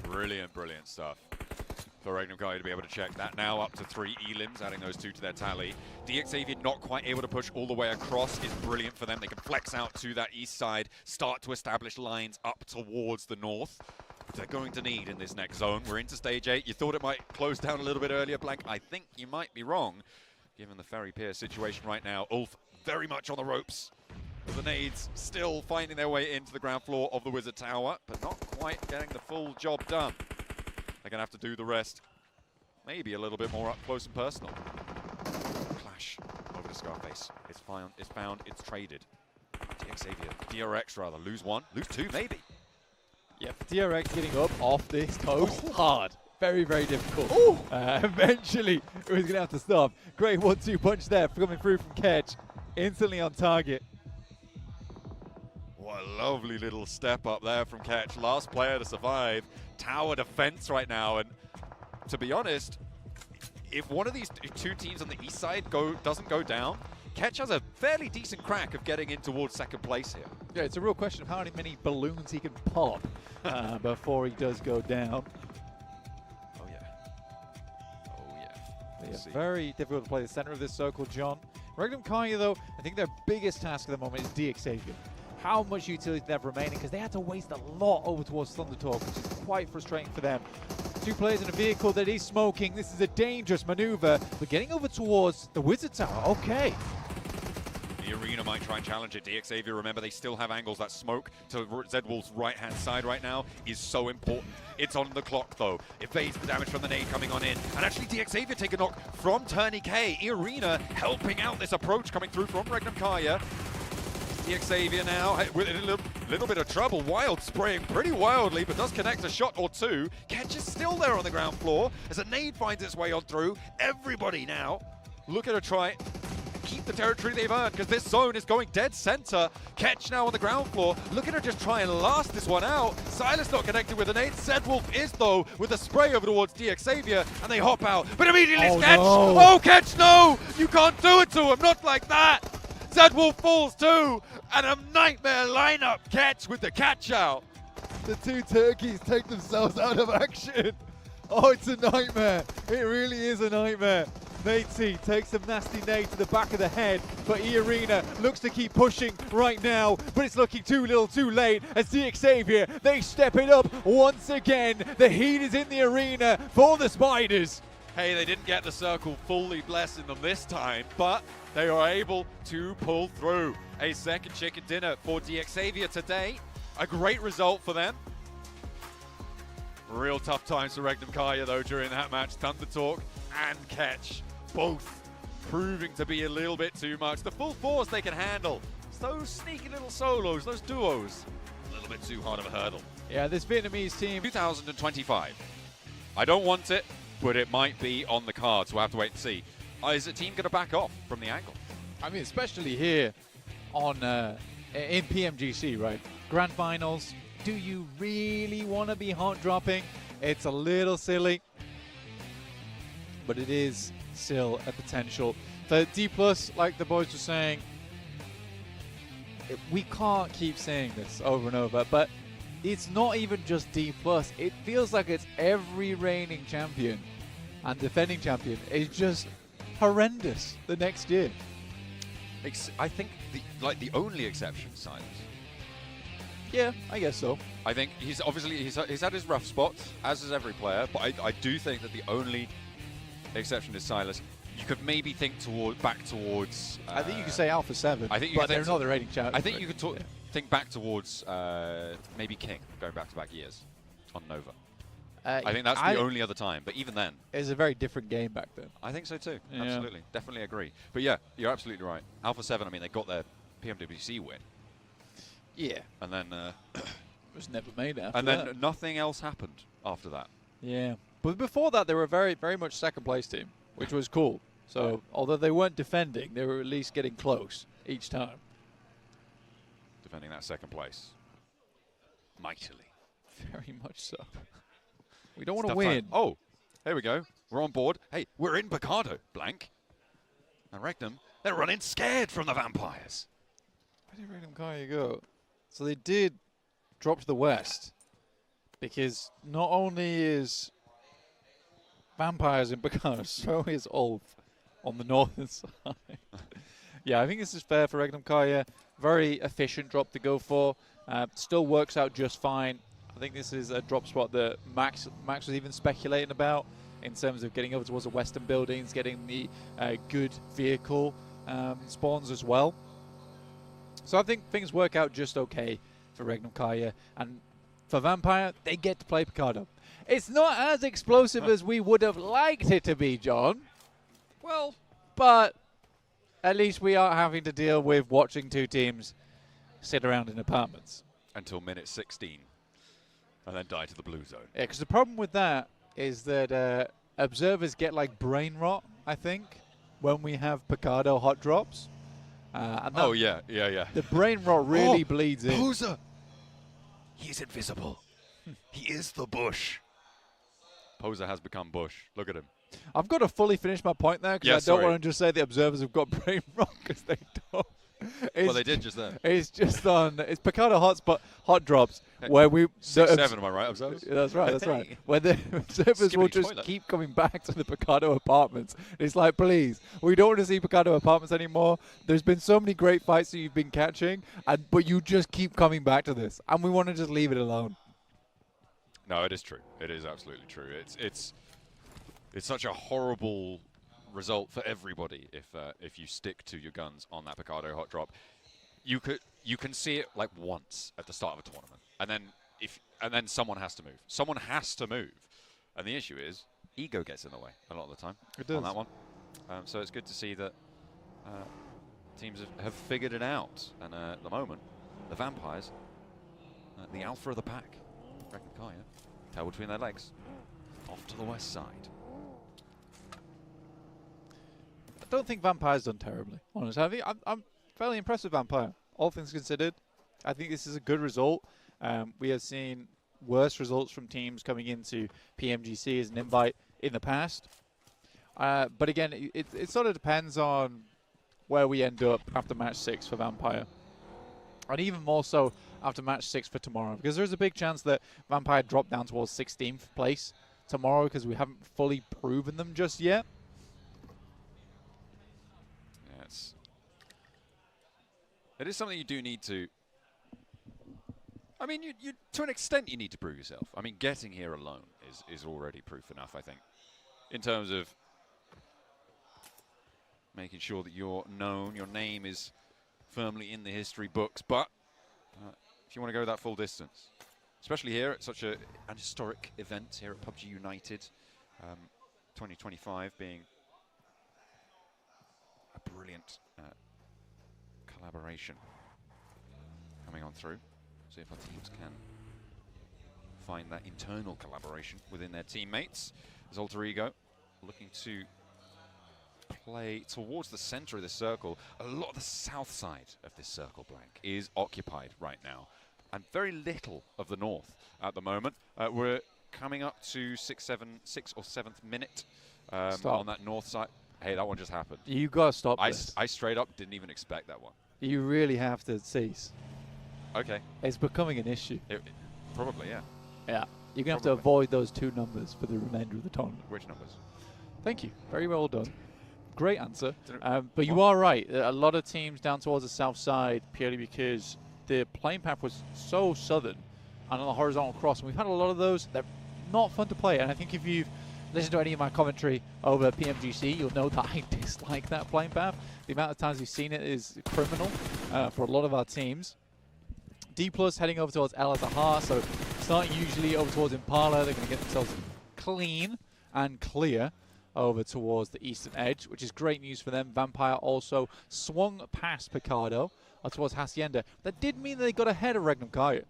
Brilliant, brilliant stuff for Pmgc to be able to check that. Now up to 3 elims, adding those 2 to their tally. DXavian not quite able to push all the way across is brilliant for them. They can flex out to that east side, start to establish lines up towards the north, which they're going to need in this next zone. We're into stage 8. You thought it might close down a little bit earlier, Blank. I think you might be wrong, given the Ferry Pier situation right now. Ulf very much on the ropes. The nades still finding their way into the ground floor of the Wizard Tower, but not quite getting the full job done. They're going to have to do the rest, maybe a little bit more up close and personal. Clash over to Scarface. It's found, it's traded. DXavian, DRX rather, lose 1, lose 2 maybe. Yeah, DRX getting up off this coast, hard. Very, very difficult. Eventually, it was going to have to stop. Great 1-2 punch there coming through from Ketch. Instantly on target. What a lovely little step up there from Ketch. Last player to survive. Tower defense right now, and to be honest, if one of these 2 teams on the east side doesn't go down, Ketch has a fairly decent crack of getting in towards second place here. Yeah, it's a real question of how many balloons he can pop before he does go down. Oh yeah. Oh yeah. Yeah, very difficult to play the center of this circle, John. Pmgc, though, I think their biggest task at the moment is DXavian. How much utility they have remaining, because they had to waste a lot over towards Thundertalk, which is quite frustrating for them. 2 players in a vehicle that is smoking. This is a dangerous maneuver, but getting over towards the Wizard Tower, okay. The arena might try and challenge it. DXavian, remember, they still have angles. That smoke to Zedwolf's right-hand side right now is so important. It's on the clock, though. Evades the damage from the nade coming on in. And actually, DXavian take a knock from Tourniquet. Arena helping out this approach coming through from Pmgc. DXavian now with a little bit of trouble. Wild spraying pretty wildly, but does connect a shot or 2. Ketch is still there on the ground floor as a nade finds its way on through. Everybody now looking to try keep the territory they've earned, because this zone is going dead center. Ketch now on the ground floor, looking to just try and last this one out. Silas not connected with a nade. Zedwolf is, though, with a spray over towards DXavian, and they hop out. But immediately it's Ketch! No. Oh, Ketch, no! You can't do it to him, not like that! Zedwolf falls too, and a nightmare lineup. Ketch with the catch out. The 2 turkeys take themselves out of action. Oh, it's a nightmare. It really is a nightmare. Natey takes a nasty nade to the back of the head, but E-Arena looks to keep pushing right now, but it's looking too little too late as DXavian, they step it up once again. The heat is in the arena for the Spiders. Hey, they didn't get the circle fully blessing them this time, but they are able to pull through. A second chicken dinner for DXavian today. A great result for them. Real tough times for Pmgc though during that match. Thundertalk and Ketch both proving to be a little bit too much. The full force they can handle. It's those sneaky little solos, those duos, a little bit too hard of a hurdle. Yeah, this Vietnamese team. 2025. I don't want it, but it might be on the cards. We'll have to wait and see. Is the team going to back off from the angle? I mean, especially here on in PMGC, right? Grand Finals. Do you really want to be hot dropping? It's a little silly, but it is still a potential. The D+, like the boys were saying, we can't keep saying this over and over, but it's not even just D+. It feels like it's every reigning champion and defending champion is just horrendous the next year. I think the only exception, Silas. Yeah, I guess so. I think he's had his rough spots, as is every player, but I do think that the only exception is Silas. You could maybe think back towards. I think you could say Alpha 7, I think but they're not the rating champion. I think you could think back towards maybe King, going back-to-back years on Nova. I think that's the only other time, but even then. It was a very different game back then. I think so too, Yeah. absolutely. Definitely agree. But yeah, you're absolutely right. Alpha 7, I mean, they got their PMWC win. Yeah. And then It was never made after and that. then nothing else happened after that. Yeah. But before that, they were a very, very much second place team, which was cool. So although they weren't defending, they were at least getting close each time. Defending that second place. Mightily. Very much so. We don't want to Stuff win. like, oh, here we go. We're on board. Hey, we're in Picado, blank. And Regnum, they're running scared from the vampires. Where did Regnum Kaya go? So they did drop to the west. Because not only is Vampires in Picado, so is Ulf on the northern side. Yeah, I think this is fair for Regnum Kaya. Very efficient drop to go for. Still works out just fine. I think this is a drop spot that Max was even speculating about in terms of getting over towards the western buildings, getting the good vehicle spawns as well. So I think things work out just okay for Regnum Kaya. And for Vampire, they get to play Picado. It's not as explosive as we would have liked it to be, John. Well, but at least we aren't having to deal with watching two teams sit around in apartments. Until minute 16. And then die to the blue zone. Yeah, because the problem with that is that observers get like brain rot, I think, when we have Picado hot drops. And Oh, yeah. The brain rot really bleeds in. Poser! He's invisible. He is the bush. Poser has become bush. Look at him. I've got to fully finish my point there because I don't want to just say the observers have got brain rot because they don't. Well, they did just then. It's just on. It's Picado hot drops where we 6-7, am I right, observers? Yeah, that's right. That's right. Where the observers will just keep coming back to the Picado apartments. It's like, please, we don't want to see Picado apartments anymore. There's been so many great fights that you've been catching, but you just keep coming back to this, and we want to just leave it alone. No, it is true. It is absolutely true. It's such a horrible result for everybody if you stick to your guns on that Picado hot drop. You can see it like once at the start of a tournament, and then someone has to move. Someone has to move, and the issue is ego gets in the way a lot of the time. It does. On that one. So it's good to see that teams have figured it out, and at the moment, the Vampires, the alpha of the pack, Regnum Kaya, tail between their legs, off to the west side. I don't think Vampire's done terribly, honestly. I think I'm fairly impressed with Vampire, all things considered. I think this is a good result. We have seen worse results from teams coming into Pmgc as an invite in the past. But again, it sort of depends on where we end up after match 6 for Vampire. And even more so after match 6 for tomorrow. Because there's a big chance that Vampire drop down towards 16th place tomorrow because we haven't fully proven them just yet. It is something you do need to. I mean, you to an extent you need to prove yourself. I mean, getting here alone is already proof enough, I think, in terms of making sure that you're known, your name is firmly in the history books. But if you want to go that full distance, especially here at such an historic event here at PUBG United, 2025 being a brilliant collaboration coming on through. See if our teams can find that internal collaboration within their teammates. As Alter Ego looking to play towards the center of this circle. A lot of the south side of this circle, blank, is occupied right now, and very little of the north at the moment. We're coming up to 6th or 7th minute on that north side. Hey, that one just happened. You gotta stop this. I straight up didn't even expect that one. You really have to cease. Okay. It's becoming an issue. Probably, yeah. Yeah. You're going to have to avoid those 2 numbers for the remainder of the tournament. Which numbers? Thank you. Very well done. Great answer. But you are right. A lot of teams down towards the south side purely because the playing path was so southern and on the horizontal cross. And we've had a lot of those. They're not fun to play. And I think if you've listened to any of my commentary over Pmgc, you'll know that I dislike that playing path. The amount of times we've seen it is criminal for a lot of our teams. D+ heading over towards El Azahar, so it's not usually over towards Impala. They're going to get themselves clean and clear over towards the eastern edge, which is great news for them. Vampire also swung past Picardo towards Hacienda. That did mean that they got ahead of Regnum Kaya.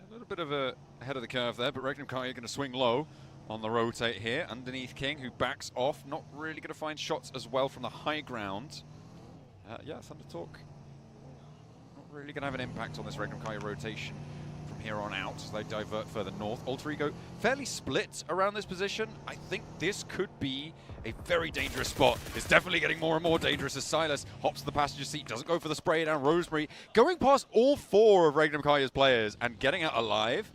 A little bit of a ahead of the curve there, but Regnum Kaya going to swing low on the rotate here underneath King, who backs off. Not really going to find shots as well from the high ground. Yeah, Thunder Talk not really going to have an impact on this Regnum Kaya rotation from here on out as they divert further north. Alter Ego fairly split around this position. I think this could be a very dangerous spot. It's definitely getting more and more dangerous as Silas hops to the passenger seat, doesn't go for the spray down. Rosemary going past all 4 of Regnum Kaya's players and getting out alive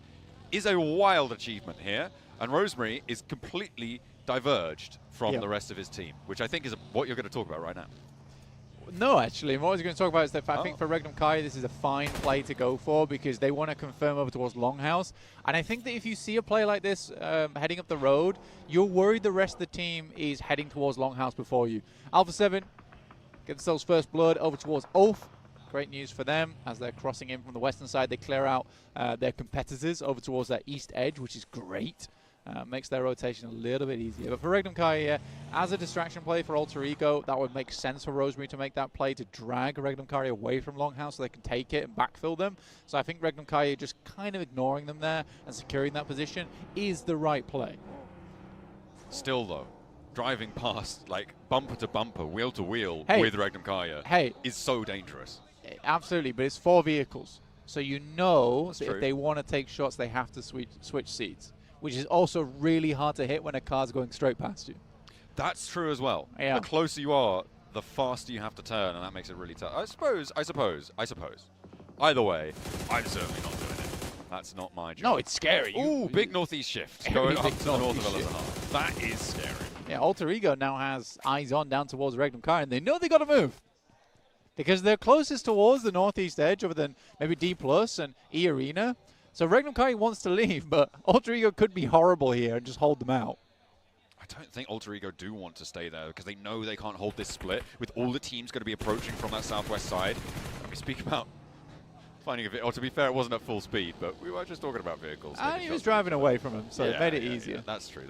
is a wild achievement here. And Rosemary is completely diverged from the rest of his team, which I think is what you're going to talk about right now. No, actually, what I was going to talk about is that I think for Regnum Kaya, this is a fine play to go for because they want to confirm over towards Longhouse. And I think that if you see a play like this heading up the road, you're worried the rest of the team is heading towards Longhouse before you. Alpha 7 get themselves first blood over towards Oath. Great news for them as they're crossing in from the western side. They clear out their competitors over towards that east edge, which is great. Makes their rotation a little bit easier. But for Regnum Kaya, as a distraction play for Alter Ego, that would make sense for Rosemary to make that play to drag Regnum Kaya away from Longhouse so they can take it and backfill them. So I think Regnum Kaya just kind of ignoring them there and securing that position is the right play. Still, though, driving past, like, bumper to bumper, wheel to wheel with Regnum Kaya is so dangerous. Absolutely, but it's 4 vehicles. So you know that if they want to take shots, they have to switch seats, which is also really hard to hit when a car's going straight past you. That's true as well. Yeah. The closer you are, the faster you have to turn, and that makes it really tough. I suppose. Either way, I'm certainly not doing it. That's not my job. No, it's scary. Ooh, big northeast shift going up to the north of Elizabeth. That is scary. Yeah, Alter Ego now has eyes on down towards Regnum Kaya, and they know they got to move. Because they're closest towards the northeast edge other than maybe D+ and E Arena. So Regnum Kaya wants to leave, but Alter Ego could be horrible here and just hold them out. I don't think Alter Ego do want to stay there because they know they can't hold this split with all the teams going to be approaching from that southwest side. When we speak about finding a vehicle, to be fair, it wasn't at full speed, but we were just talking about vehicles. And he was driving away from him, so it made it easier. Yeah, that's true.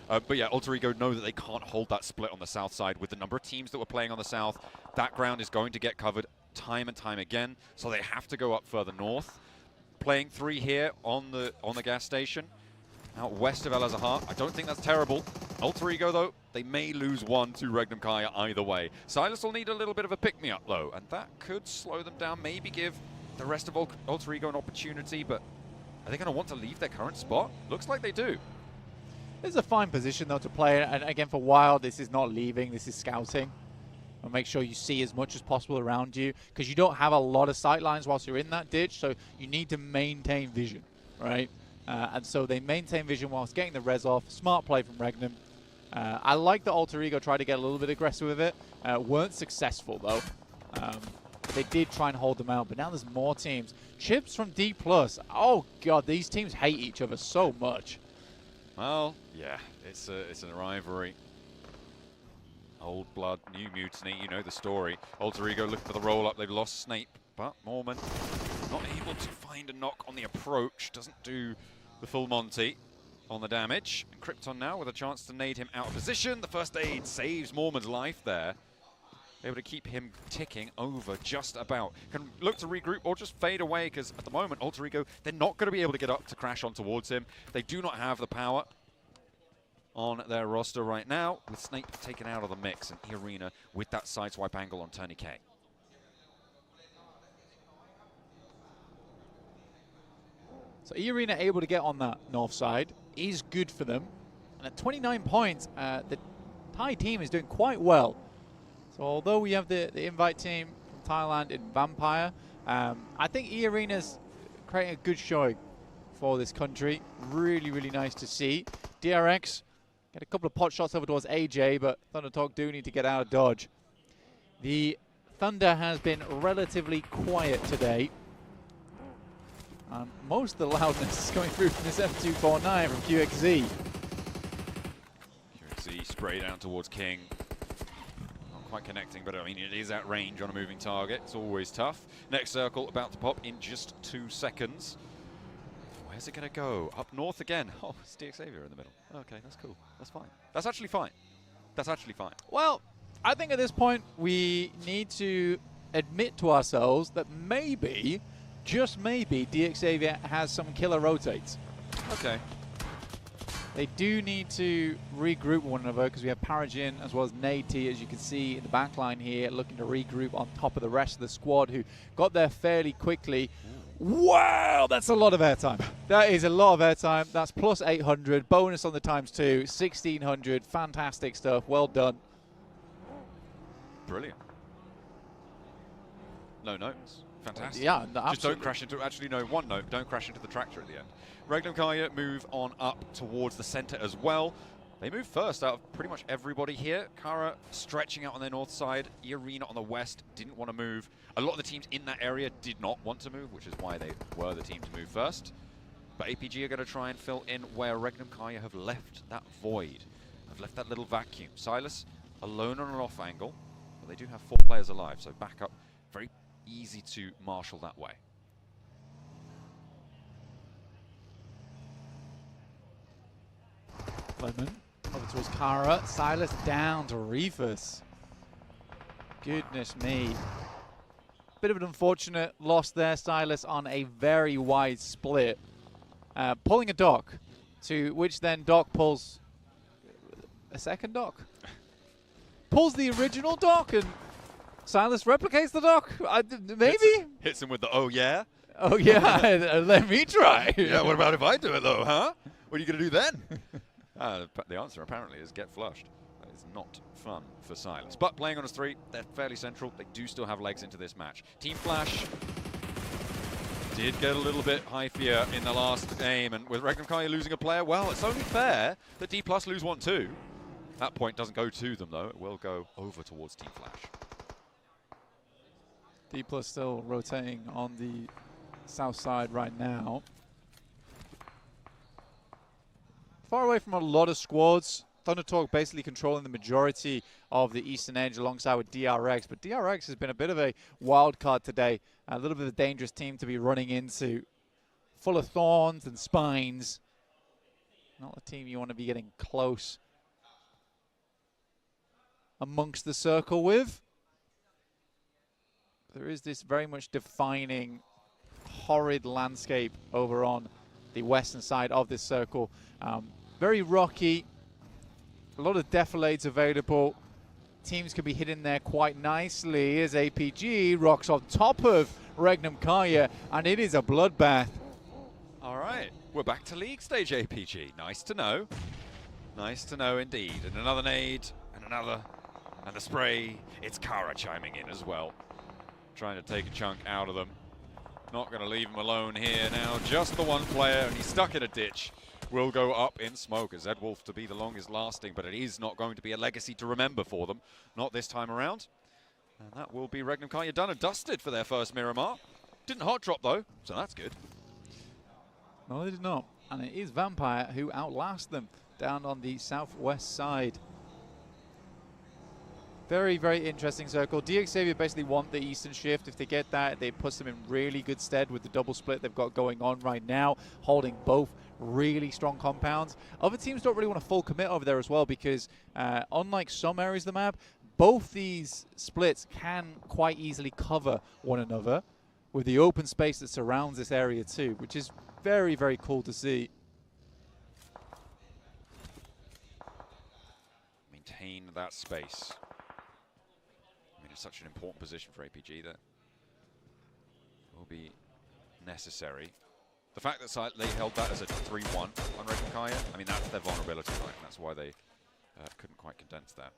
But yeah, Alter Ego know that they can't hold that split on the south side with the number of teams that were playing on the south. That ground is going to get covered time and time again, so they have to go up further north. Playing 3 here on the gas station, out west of El Azahar. I don't think that's terrible. Alter Ego, though, they may lose 1 to Regnum Kaya either way. Silas will need a little bit of a pick-me-up, though, and that could slow them down, maybe give the rest of Alter Ego an opportunity, but are they going to want to leave their current spot? Looks like they do. This is a fine position, though, to play. And again, for Wild, this is not leaving, this is scouting. And make sure you see as much as possible around you, because you don't have a lot of sight lines whilst you're in that ditch, so you need to maintain vision, right? And so they maintain vision whilst getting the res off. Smart play from Regnum. I like that Alter Ego tried to get a little bit aggressive with it. Weren't successful, though. They did try and hold them out, but now there's more teams. Chips from D+. Oh, God, these teams hate each other so much. Well, yeah, it's a rivalry. Old blood, new mutiny, you know the story. Alter Ego looking for the roll-up. They've lost Snape, but Mormon not able to find a knock on the approach. Doesn't do the full Monty on the damage. And Krypton now with a chance to nade him out of position. The first aid saves Mormon's life there. Able to keep him ticking over just about. Can look to regroup or just fade away, because at the moment, Alter Ego, they're not going to be able to get up to crash on towards him. They do not have the power on their roster right now, with Snape taken out of the mix, and E-Arena with that sideswipe angle on Tony K. So E-Arena able to get on that north side is good for them. And at 29 points, the Thai team is doing quite well. So although we have the invite team from Thailand in Vampire, I think E-Arena's creating a good showing for this country. Really, really nice to see. DRX get a couple of pot shots over towards AJ, but Thunder Talk do need to get out of dodge. The Thunder has been relatively quiet today. Most of the loudness is coming through from this M249 from QXZ. QXZ spray down towards King. Not quite connecting, but I mean, it is at range on a moving target. It's always tough. Next circle about to pop in just 2 seconds. Where's it going to go? Up north again. Oh, it's DXavier in the middle. Okay, that's cool. That's fine. That's actually fine. That's actually fine. Well, I think at this point we need to admit to ourselves that maybe, just maybe, DXavier has some killer rotates. Okay. They do need to regroup one another because we have Paragin as well as Nate, as you can see in the back line here, looking to regroup on top of the rest of the squad who got there fairly quickly. Wow, that's a lot of airtime. That is a lot of airtime. That's plus 800, bonus on the ×2, 1600. Fantastic stuff. Well done. Brilliant. No notes. Fantastic. Yeah, no, just don't crash into, actually no, one note, don't crash into the tractor at the end. Regnum Kaya move on up towards the center as well. They move first out of pretty much everybody here. Kara stretching out on their north side. Irina on the west didn't want to move. A lot of the teams in that area did not want to move, which is why they were the team to move first. But APG are going to try and fill in where Regnum Kaya have left that void, have left that little vacuum. Silas alone on an off angle, but they do have 4 players alive, so back up, very easy to marshal that way. Lemon over towards Kara. Silas down to Reefus. Goodness me. Bit of an unfortunate loss there, Silas, on a very wide split. Pulling a dock, to which then Doc pulls a second dock. Pulls the original dock, and Silas replicates the dock. Maybe? Hits him with the, oh yeah? Oh yeah, let me try. Yeah, what about if I do it though, huh? What are you going to do then? The answer apparently is get flushed. That is not fun for Silas. But playing on as 3, they're fairly central. They do still have legs into this match. Team Flash did get a little bit high fear in the last game, and with Regnum Kaya losing a player, well, it's only fair that D+ lose 1 too. That point doesn't go to them though. It will go over towards Team Flash. D+ still rotating on the south side right now. Far away from a lot of squads. Thundertalk basically controlling the majority of the eastern edge alongside with DRX. But DRX has been a bit of a wild card today. A little bit of a dangerous team to be running into. Full of thorns and spines. Not a team you want to be getting close amongst the circle with. There is this very much defining horrid landscape over on the western side of this circle. Very rocky, a lot of defilades available. Teams can be hitting there quite nicely as APG rocks on top of Regnum Kaya, and it is a bloodbath. All right, we're back to league stage APG. Nice to know. Nice to know indeed. And another nade, and another, and the spray. It's Kara chiming in as well. Trying to take a chunk out of them. Not going to leave him alone here now. Just the one player, and he's stuck in a ditch. Will go up in smoke as Zedwolf to be the longest lasting, but it is not going to be a legacy to remember for them. Not this time around. And that will be Regnum Kaya done and dusted for their first Miramar. Didn't hot drop though, so that's good. No, they did not. And it is Vampire who outlast them down on the southwest side. Very, very interesting circle. DXavier basically want the eastern shift. If they get that, it puts them in really good stead with the double split they've got going on right now, holding both really strong compounds. Other teams don't really want to full commit over there as well because unlike some areas of the map, both these splits can quite easily cover one another with the open space that surrounds this area too, which is very, very cool to see. Maintain that space. I mean, it's such an important position for APG that will be necessary. The fact that they held that as a 3-1 on Regnum Kaya, I mean, that's their vulnerability, right? And that's why they couldn't quite condense that.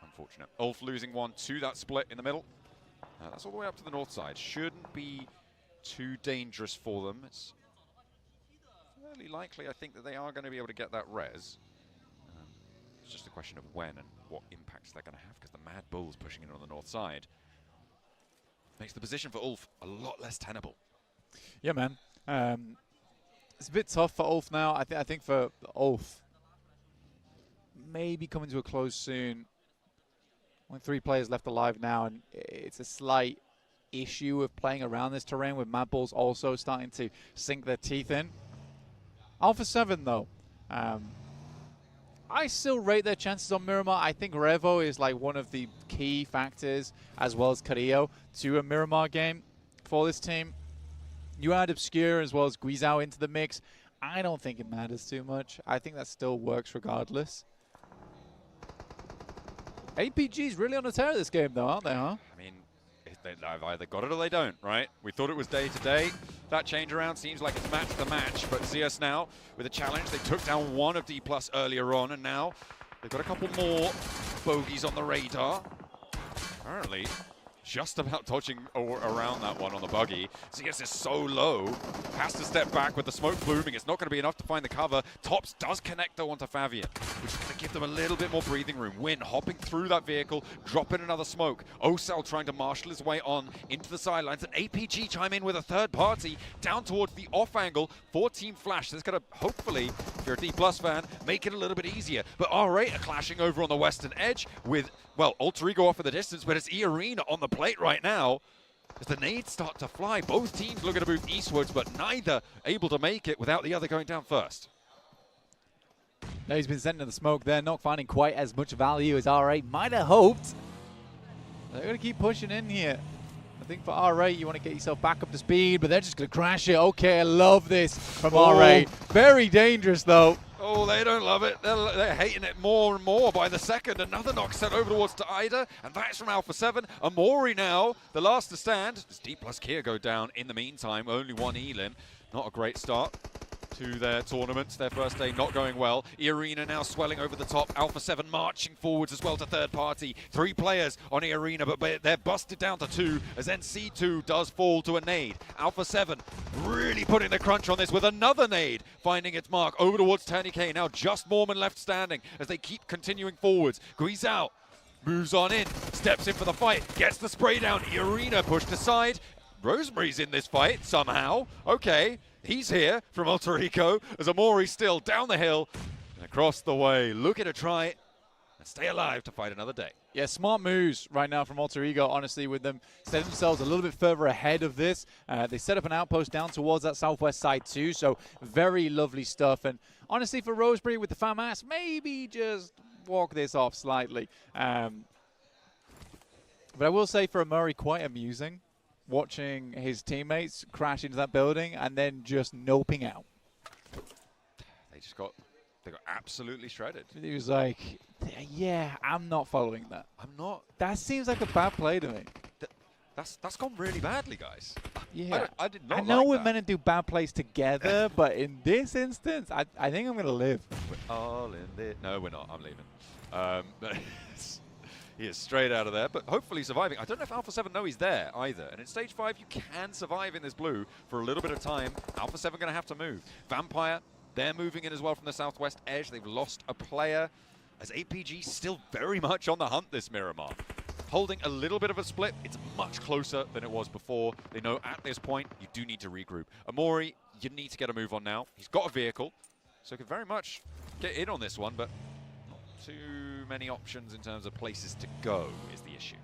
Unfortunate. Ulf losing 1 to that split in the middle. That's all the way up to the north side. Shouldn't be too dangerous for them. It's fairly likely, I think, that they are going to be able to get that res. It's just a question of when and what impacts they're going to have, because the Mad Bull's pushing in on the north side makes the position for Ulf a lot less tenable. Yeah, man. It's a bit tough for Ulf now. I think for Ulf, maybe coming to a close soon. Only 3 players left alive now, and it's a slight issue of playing around this terrain with Mad Bulls also starting to sink their teeth in. Alpha 7, though. I still rate their chances on Miramar. I think Revo is like one of the key factors, as well as Carrillo, to a Miramar game for this team. You add Obscure as well as Guizhou into the mix. I don't think it matters too much. I think that still works regardless. APG's really on a tear this game, though, aren't they, huh? I mean, they've either got it or they don't, right? We thought it was day to day. That change around seems like it's match to match, but Zeus now with a challenge. They took down one of D+ earlier on, and now they've got a couple more bogeys on the radar. Apparently, just about dodging around that one on the buggy. Zeus is so low, has to step back with the smoke blooming. It's not going to be enough to find the cover. Tops does connect though onto Favian, which is going to give them a little bit more breathing room. Win hopping through that vehicle, dropping another smoke. Ocel trying to marshal his way on into the sidelines, and APG chime in with a third party down towards the off angle for Team Flash. That's going to hopefully, if you're a D+ fan, make it a little bit easier. But R8 are clashing over on the western edge with, well, Alter Ego off at the distance, but it's E-Arena on the plate right now. As the nades start to fly, both teams looking to move eastwards, but neither able to make it without the other going down first. Now he's been sent to the smoke there, not finding quite as much value as R8 might have hoped. They're going to keep pushing in here. I think for R8, you want to get yourself back up to speed, but they're just going to crash it. Okay, I love this from R8. Very dangerous, though. Oh, they don't love it. They're hating it more and more by the second. Another knock sent over towards to Ida, and that's from Alpha 7. Amori now, the last to stand. Does D+ Kia go down in the meantime? Only one Elin. Not a great start to their tournaments. Their first day not going well. E-Arena now swelling over the top. Alpha 7 marching forwards as well to third party. 3 players on E-Arena, but they're busted down to 2 as NC2 does fall to a nade. Alpha 7 really putting the crunch on this with another nade finding its mark over towards Tony K. Now just Mormon left standing as they keep continuing forwards. Guizhou moves on in, steps in for the fight, gets the spray down. E-Arena pushed aside. Rosemary's in this fight somehow. Okay. He's here from Alter Ego as Amori still down the hill and across the way, looking to try and stay alive to fight another day. Yeah, smart moves right now from Alter Ego, honestly, with them setting themselves a little bit further ahead of this. They set up an outpost down towards that southwest side too, so very lovely stuff. And honestly, for Roseberry with the FAMAS, maybe just walk this off slightly. But I will say for Amori, quite amusing watching his teammates crash into that building and then just noping out. They got absolutely shredded. He was like, yeah, I'm not following that. I'm not. That seems like a bad play to me. That's gone really badly, guys. Yeah. I did not I know like we're that. meant to do bad plays together, but in this instance, I think I'm going to live. We're all in there. No, we're not. I'm leaving. He is straight out of there, but hopefully surviving. I don't know if Alpha 7 know he's there either. And in Stage 5, you can survive in this blue for a little bit of time. Alpha 7 going to have to move. Vampire, they're moving in as well from the southwest edge. They've lost a player as APG still very much on the hunt this Miramar. Holding a little bit of a split. It's much closer than it was before. They know at this point you do need to regroup. Amori, you need to get a move on now. He's got a vehicle, so could very much get in on this one, but too many options in terms of places to go is the issue.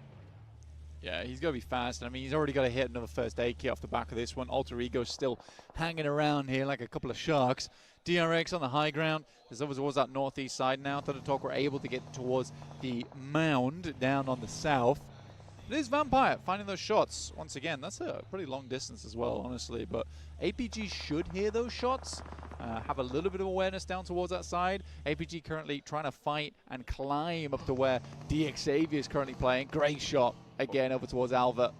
Yeah, he's got to be fast. I mean, he's already got to hit another first aid kit off the back of this one. Alter Ego's still hanging around here like a couple of sharks. DRX on the high ground. There's over towards that northeast side now. Thundertalk were able to get towards the mound down on the south. It is Vampire finding those shots. Once again, that's a pretty long distance as well, honestly. But APG should hear those shots. Have a little bit of awareness down towards that side. APG currently trying to fight and climb up to where DX Xavier is currently playing. Great shot again over towards Alva.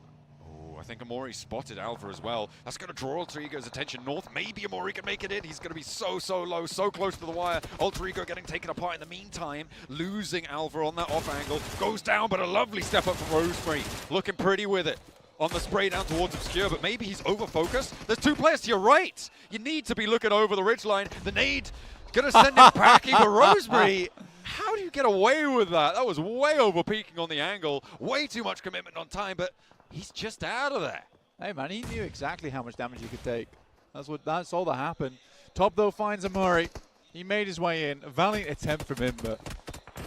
Oh, I think Amori spotted Alva as well. That's going to draw Alter Ego's attention north. Maybe Amori can make it in. He's going to be so low, so close to the wire. Alter Ego getting taken apart in the meantime. Losing Alva on that off angle. Goes down, but a lovely step up from Rosemary. Looking pretty with it on the spray down towards Obscure, but maybe he's over-focused. There's 2 players to your right. You need to be looking over the ridgeline. The nade gonna send him packing, but Rosemary, how do you get away with that? That was way over-peaking on the angle. Way too much commitment on time, but he's just out of there. Hey, man, he knew exactly how much damage he could take. That's all that happened. Top, though, finds Amori. He made his way in. A valiant attempt from him, but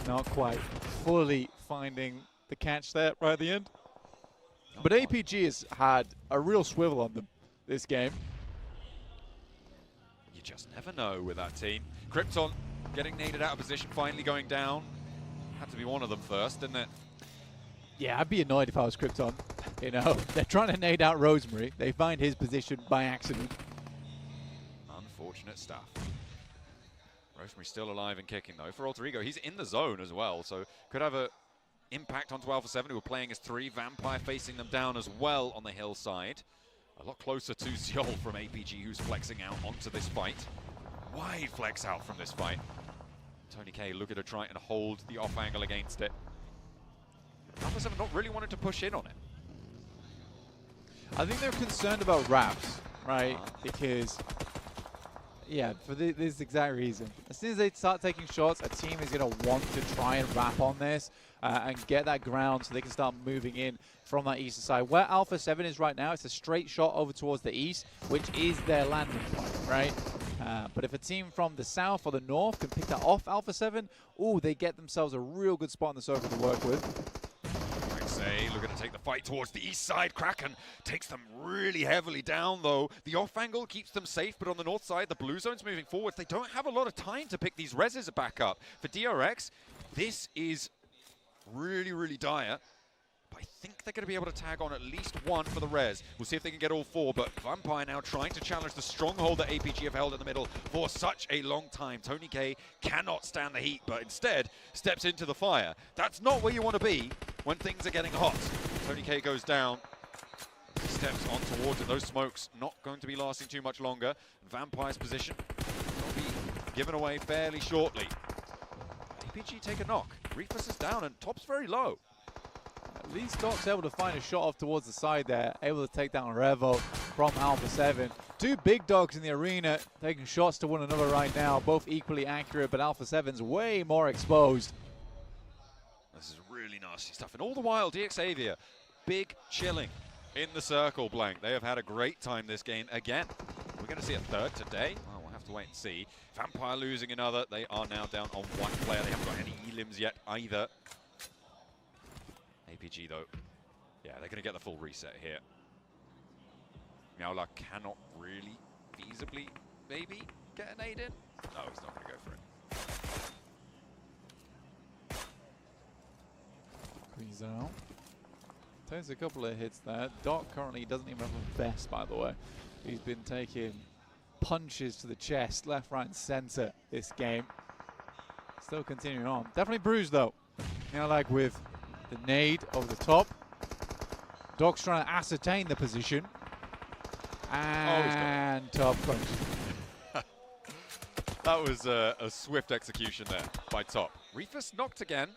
not quite fully finding the catch there right at the end. But APG has had a real swivel on them this game. just never know with that team. Krypton getting naded out of position, finally going down. Had to be one of them first, didn't it? Yeah, I'd be annoyed if I was Krypton. You know, they're trying to nade out Rosemary. They find his position by accident. Unfortunate stuff. Rosemary still alive and kicking though. For Alter Ego, he's in the zone as well, so could have a impact onto Alpha 7, who are playing as 3. Vampire facing them down as well on the hillside. A lot closer to Seoul from APG, who's flexing out onto this fight. Wide flex out from this fight. Tony K looking to try and hold the off angle against it. Alpha 7 not really wanted to push in on it. I think they're concerned about wraps, right? Because, yeah, for this exact reason. As soon as they start taking shots, a team is going to want to try and wrap on this and get that ground so they can start moving in from that eastern side. Where Alpha 7 is right now, it's a straight shot over towards the east, which is their landing point, right? But if a team from the south or the north can pick that off Alpha 7, ooh, they get themselves a real good spot in the circle to work with. Looking to take the fight towards the east side. Kraken takes them really heavily down, though. The off angle keeps them safe, but on the north side, the blue zone's moving forward. They don't have a lot of time to pick these reses back up. For DRX, this is really, really dire. But I think they're going to be able to tag on at least one for the res. We'll see if they can get all 4, but Vampire now trying to challenge the stronghold that APG have held in the middle for such a long time. Tony K cannot stand the heat, but instead steps into the fire. That's not where you want to be when things are getting hot. Tony K goes down. He steps on towards it. Those smokes not going to be lasting too much longer. Vampire's position will be given away fairly shortly. APG take a knock. Reefus is down and top's very low. At least Doc's able to find a shot off towards the side there, able to take down Revo from Alpha 7. 2 big dogs in the arena taking shots to one another right now, both equally accurate, but Alpha 7's way more exposed. This is really nasty stuff. And all the while, DXavier, big chilling in the circle blank. They have had a great time this game again. We're going to see a third today. Well, we'll have to wait and see. Vampire losing another. They are now down on 1 player. They haven't got any elims yet either. APG though, yeah, they're going to get the full reset here. Miaola cannot really feasibly maybe get an aid in. No, he's not going to go for it. Squeeze out. Takes a couple of hits there. Doc currently doesn't even have a vest, by the way. He's been taking punches to the chest, left, right, and center this game. Still continuing on. Definitely bruised though. You know, like with the nade over the top. Doc's trying to ascertain the position. And top punch. That was a swift execution there by Top. Reefus knocked again.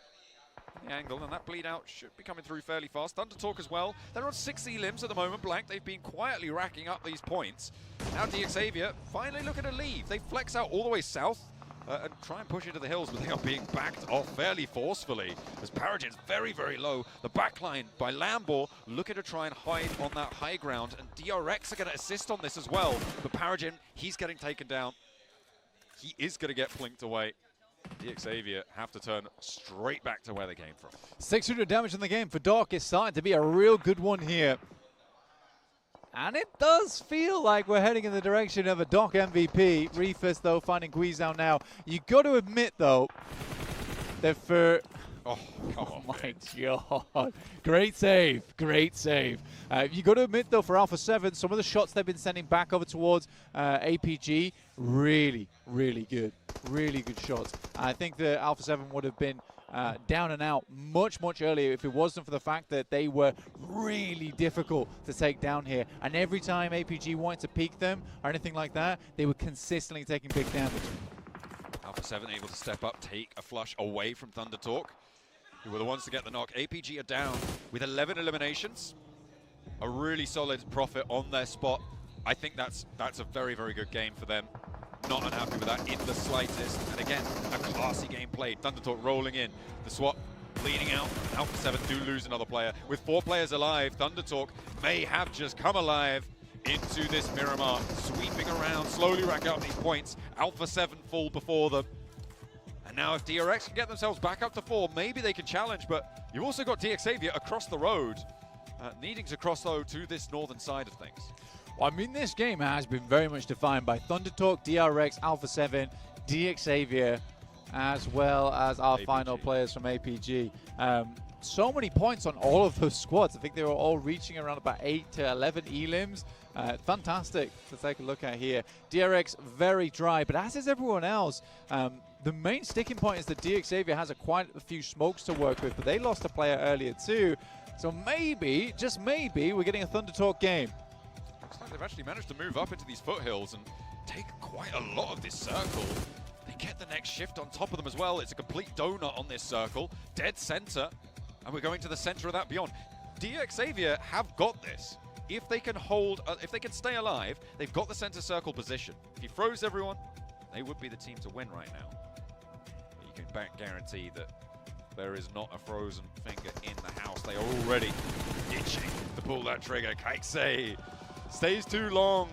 The angle, and that bleed out should be coming through fairly fast. Thunder Talk as well. They're on 6 elims at the moment, Blank. They've been quietly racking up these points. Now DXavier finally looking to leave. They flex out all the way south. And try and push into the hills, but they are being backed off fairly forcefully as Paragen's very, very low. The backline by Lambor looking to try and hide on that high ground, and DRX are going to assist on this as well. But Paragen, he's getting taken down. He is going to get flinked away. DXavier have to turn straight back to where they came from. 600 damage in the game for Doc. It's starting to be a real good one here. And it does feel like we're heading in the direction of a Doc MVP. Reefus, though, finding Guizhou now. You got to admit, though, that for... Oh my God. Great save. Great save. You got to admit, though, for Alpha 7, some of the shots they've been sending back over towards APG, really, really good. Really good shots. I think that Alpha 7 would have been down and out much, much earlier if it wasn't for the fact that they were really difficult to take down here. And every time APG wanted to peek them or anything like that, they were consistently taking big damage. Alpha 7 able to step up, take a flush away from Thunder Talk, who were the ones to get the knock. APG are down with 11 eliminations. A really solid profit on their spot. I think that's a very, very good game for them. Not unhappy with that in the slightest. And again, a classy game played. Thunder Talk rolling in. The swap bleeding out. Alpha 7 do lose another player. With 4 players alive, Thunder Talk may have just come alive into this Miramar. Sweeping around, slowly rack up these points. Alpha 7 fall before them. And now if DRX can get themselves back up to 4, maybe they can challenge. But you've also got DXavier across the road. Needing to cross, though, to this northern side of things. Well, I mean, this game has been very much defined by ThunderTalk, DRX, Alpha 7, DXavier, as well as our APG. final players from APG. So many points on all of those squads. I think they were all reaching around about 8 to 11 elims. Fantastic to take a look at here. DRX very dry, but as is everyone else. The main sticking point is that DXavier has quite a few smokes to work with, but they lost a player earlier too. So maybe, just maybe, we're getting a ThunderTalk game. Looks like they've actually managed to move up into these foothills and take quite a lot of this circle. They get the next shift on top of them as well. It's a complete donut on this circle. Dead center. And we're going to the center of that beyond. DXavier have got this. If they can hold, if they can stay alive, they've got the center circle position. If he froze everyone, they would be the team to win right now. But you can guarantee that there is not a frozen finger in the house. They are already itching to pull that trigger. Pmgc stays too long,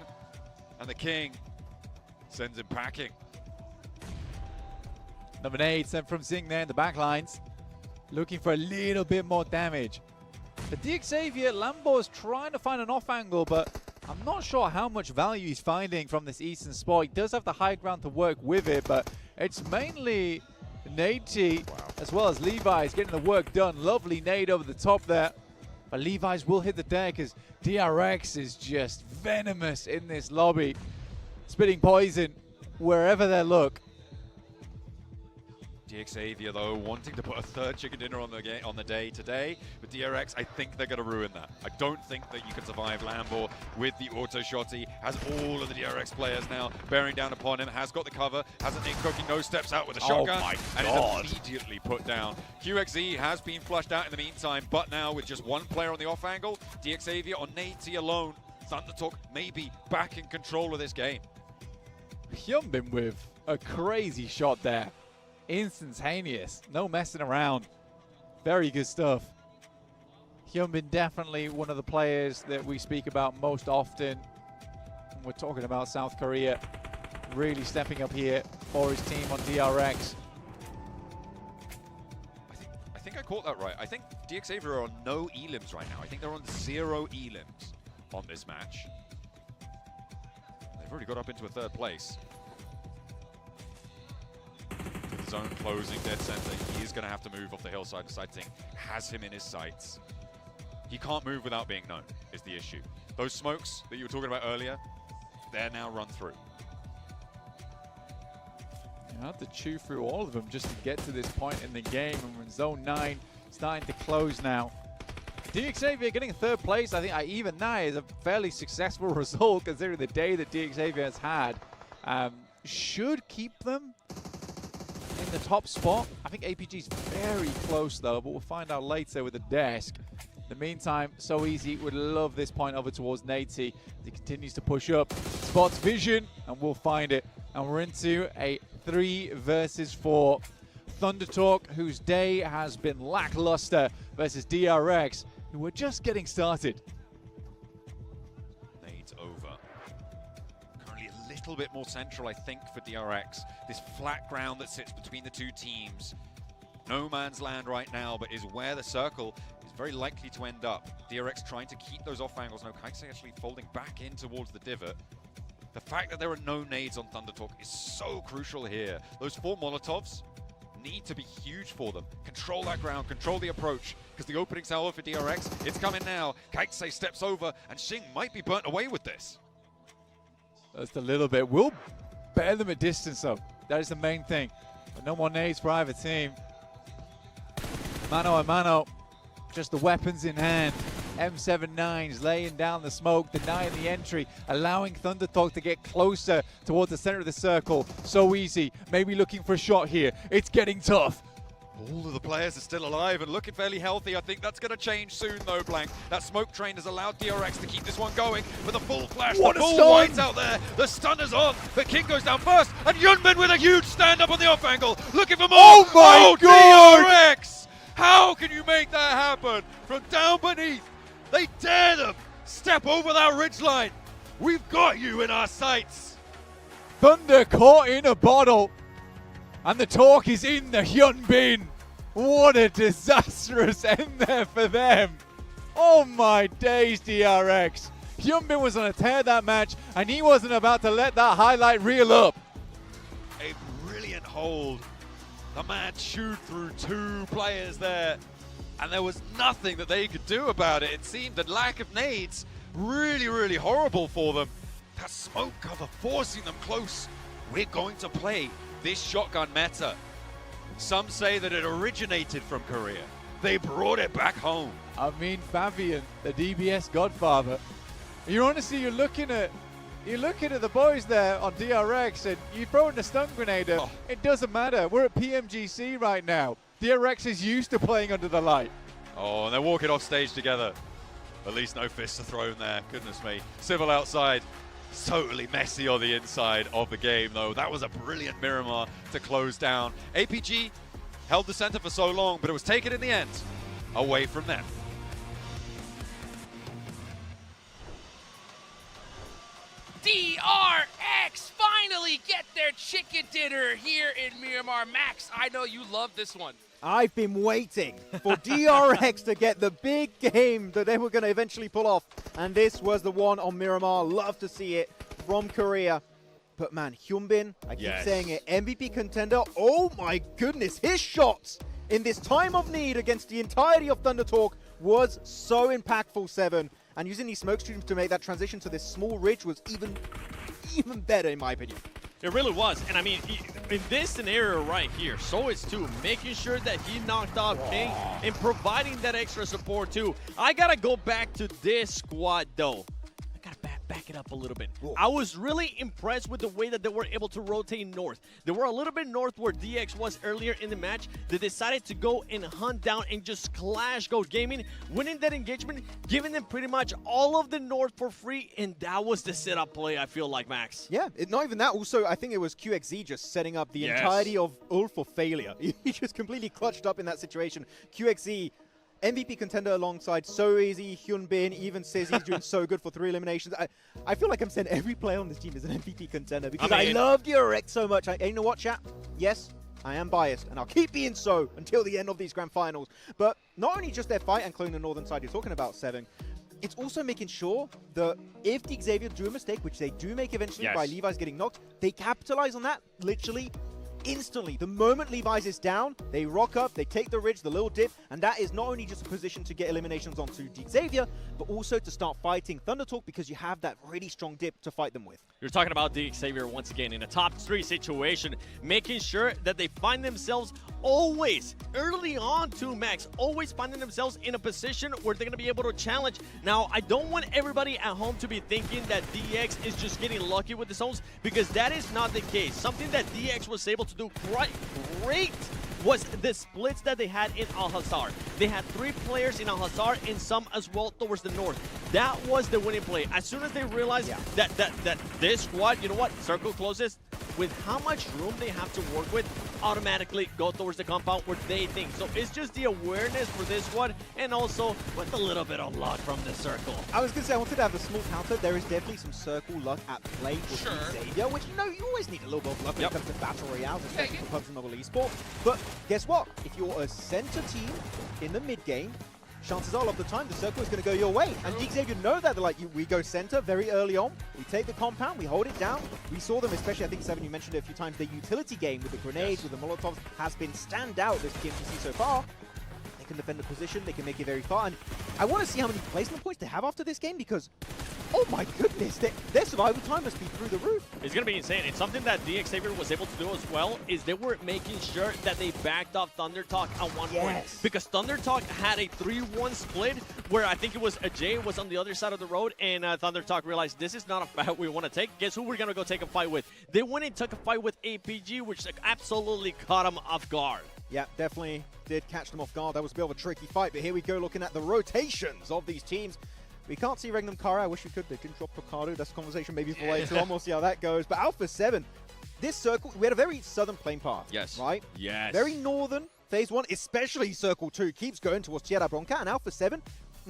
and the king sends him packing. Number 8 sent from Zing there in the back lines. Looking for a little bit more damage. The DXavier, Lambo is trying to find an off angle, but I'm not sure how much value he's finding from this eastern spot. He does have the high ground to work with it, but it's mainly Nate as well as Levi's getting the work done. Lovely nade over the top there. But Levi's will hit the deck as DRX is just venomous in this lobby. Spitting poison wherever they look. DXavier, though, wanting to put a third chicken dinner on the day today. With DRX, I think they're going to ruin that. I don't think that you can survive Lambo with the auto shotty. Has all of the DRX players now bearing down upon him. Has got the cover. Has a Nick cooking. No steps out with a shotgun. And is immediately put down. QXE has been flushed out in the meantime, but now with just one player on the off angle, DXavier on Nate alone. ThunderTalk maybe back in control of this game. Hyunbin with a crazy shot there. Instantaneous, no messing around. Very good stuff. Hyunbin definitely one of the players that we speak about most often when we're talking about South Korea. Really stepping up here for his team on DRX. I think I caught that right. I think DXavier are on no elims right now. I think they're on 0 elims on this match. They've already got up into a third place. Zone closing, dead center. He is going to have to move off the hillside. The side thing has him in his sights. He can't move without being known, is the issue. Those smokes that you were talking about earlier, they're now run through. You have to chew through all of them just to get to this point in the game, and we're in zone 9, starting to close now. DXavier getting third place, I think even that is a fairly successful result considering the day that DXavier has had. Should keep them in the top spot. I think APG's very close though, but we'll find out later with the desk. In the meantime, So Easy would love this point over towards Nate. He continues to push up, spots vision, and we'll find it. And we're into a 3 versus 4. ThunderTalk, whose day has been lackluster, versus DRX, who were just getting started. Nate over. Currently a little bit more central, I think, for DRX. This flat ground that sits between the two teams. No man's land right now, but is where the circle is very likely to end up. DRX trying to keep those off angles. No, Kaise actually folding back in towards the divot. The fact that there are no nades on ThunderTalk is so crucial here. Those 4 Molotovs need to be huge for them. Control that ground, control the approach, because the opening salvo for DRX, it's coming now. Kaise steps over, and Xing might be burnt away with this. Just a little bit. We'll bear them at distance though. That is the main thing. But no more nades for either team. Mano a mano, just the weapons in hand. M79s laying down the smoke, denying the entry, allowing ThunderTalk to get closer towards the center of the circle. So Easy, maybe looking for a shot here. It's getting tough. All of the players are still alive and looking fairly healthy. I think that's going to change soon though, Blank. That smoke train has allowed DRX to keep this one going with a full flash. What the a full stun! white out there. The stunner's on. The King goes down first. And Yunbin with a huge stand up on the off angle. Looking for more. Oh my God! DRX! How can you make that happen? From down beneath, they dare them. Step over that ridgeline. We've got you in our sights. Thunder caught in a bottle. And the talk is in the Hyunbin. What a disastrous end there for them. Oh my days, DRX. Hyunbin was on a tear that match, and he wasn't about to let that highlight reel up. A brilliant hold. The man chewed through 2 players there, and there was nothing that they could do about it. It seemed that lack of nades really horrible for them. That smoke cover forcing them close. We're going to play this shotgun meta. Some say that it originated from Korea. They brought it back home. I mean, Fabian, the DBS godfather. You're looking at the boys there on DRX, and you throw in a stun grenade. It doesn't matter. We're at PMGC right now. DRX is used to playing under the light. Oh, and they're walking off stage together. At least no fists are thrown there. Goodness me. Civil outside. Totally messy on the inside of the game, though. That was a brilliant Miramar to close down. APG held the center for so long, but it was taken in the end away from them. DRX finally get their chicken dinner here in Miramar. Max, I know you love this one. I've been waiting for DRX to get the big game that they were going to eventually pull off. And this was the one on Miramar. Love to see it from Korea. But man, Hyunbin, I keep saying it, MVP contender. Oh my goodness, his shots in this time of need against the entirety of Thunder Talk was so impactful, Seven. And using these smoke streams to make that transition to this small ridge was even better, in my opinion. It really was. And I mean, in this scenario right here, so is too, making sure that he knocked out King and providing that extra support too. I gotta go back to this squad though. I gotta back it up a little bit. I was really impressed with the way that they were able to rotate north. They were a little bit north where DX was earlier in the match. They decided to go and hunt down and just clash Goat Gaming, winning that engagement, giving them pretty much all of the north for free, and that was the setup play, I feel like, Max. Yeah, not even that. Also, I think it was QXZ just setting up the entirety of Ult for failure. He just completely clutched up in that situation. QXZ, MVP contender alongside So Easy, Hyunbin, even says he's doing so good for 3 eliminations. I feel like I'm saying every player on this team is an MVP contender because I love DRX so much. You know what, chat? Yes, I am biased, and I'll keep being so until the end of these grand finals. But not only just their fight and clone the northern side you're talking about, Seven, it's also making sure that if the Xavier do a mistake, which they do make eventually by Levi's getting knocked, they capitalize on that literally instantly. The moment Levi's is down, they rock up, they take the ridge, the little dip, and that is not only just a position to get eliminations onto Xavier, but also to start fighting Thunder Talk because you have that really strong dip to fight them with. You're talking about the Xavier once again in a top 3 situation, making sure that they find themselves always, early on too, Max, always finding themselves in a position where they're going to be able to challenge. Now, I don't want everybody at home to be thinking that DX is just getting lucky with the zones, because that is not the case. Something that DX was able to do quite great was the splits that they had in Al-Hazar. They had 3 players in Al-Hazar and some as well towards the north. That was the winning play. As soon as they realized that this squad, you know what, circle closes, with how much room they have to work with, automatically go towards the compound where they think. So it's just the awareness for this one, and also with a little bit of luck from the circle. I was going to say, I wanted to have a small counter. There is definitely some circle luck at play for Xavier, which, you know, you always need a little bit of luck when it comes to battle royales, especially for pubs and novel esport. But guess what? If you're a center team in the mid game, chances are a lot of the time the circle is going to go your way. And Xavier know that. They're like, we go center very early on. We take the compound. We hold it down. We saw them, especially, I think, Seven, you mentioned it a few times, the utility game with the grenades, with the Molotovs, has been standout this Pmgc so far. They can defend the position. They can make it very far. And I want to see how many placement points they have after this game because, oh my goodness, their survival time must be through the roof. It's going to be insane. It's something that DX Xavier was able to do as well, is they were making sure that they backed off Thunder Talk at one point. Because Thunder Talk had a 3-1 split where I think it was Jay was on the other side of the road, and Thunder Talk realized this is not a fight we want to take. Guess who we're going to go take a fight with? They went and took a fight with APG, which absolutely caught them off guard. Yeah, definitely did catch them off guard. That was a bit of a tricky fight, but here we go looking at the rotations of these teams. We can't see Regnum Kara. I wish we could. They didn't drop Ricardo. That's a conversation maybe for later on. We'll see how that goes. But Alpha 7, this circle, we had a very southern plane path. Right? Yes. Very northern. Phase 1, especially Circle 2, keeps going towards Tierra Bronca. And Alpha 7,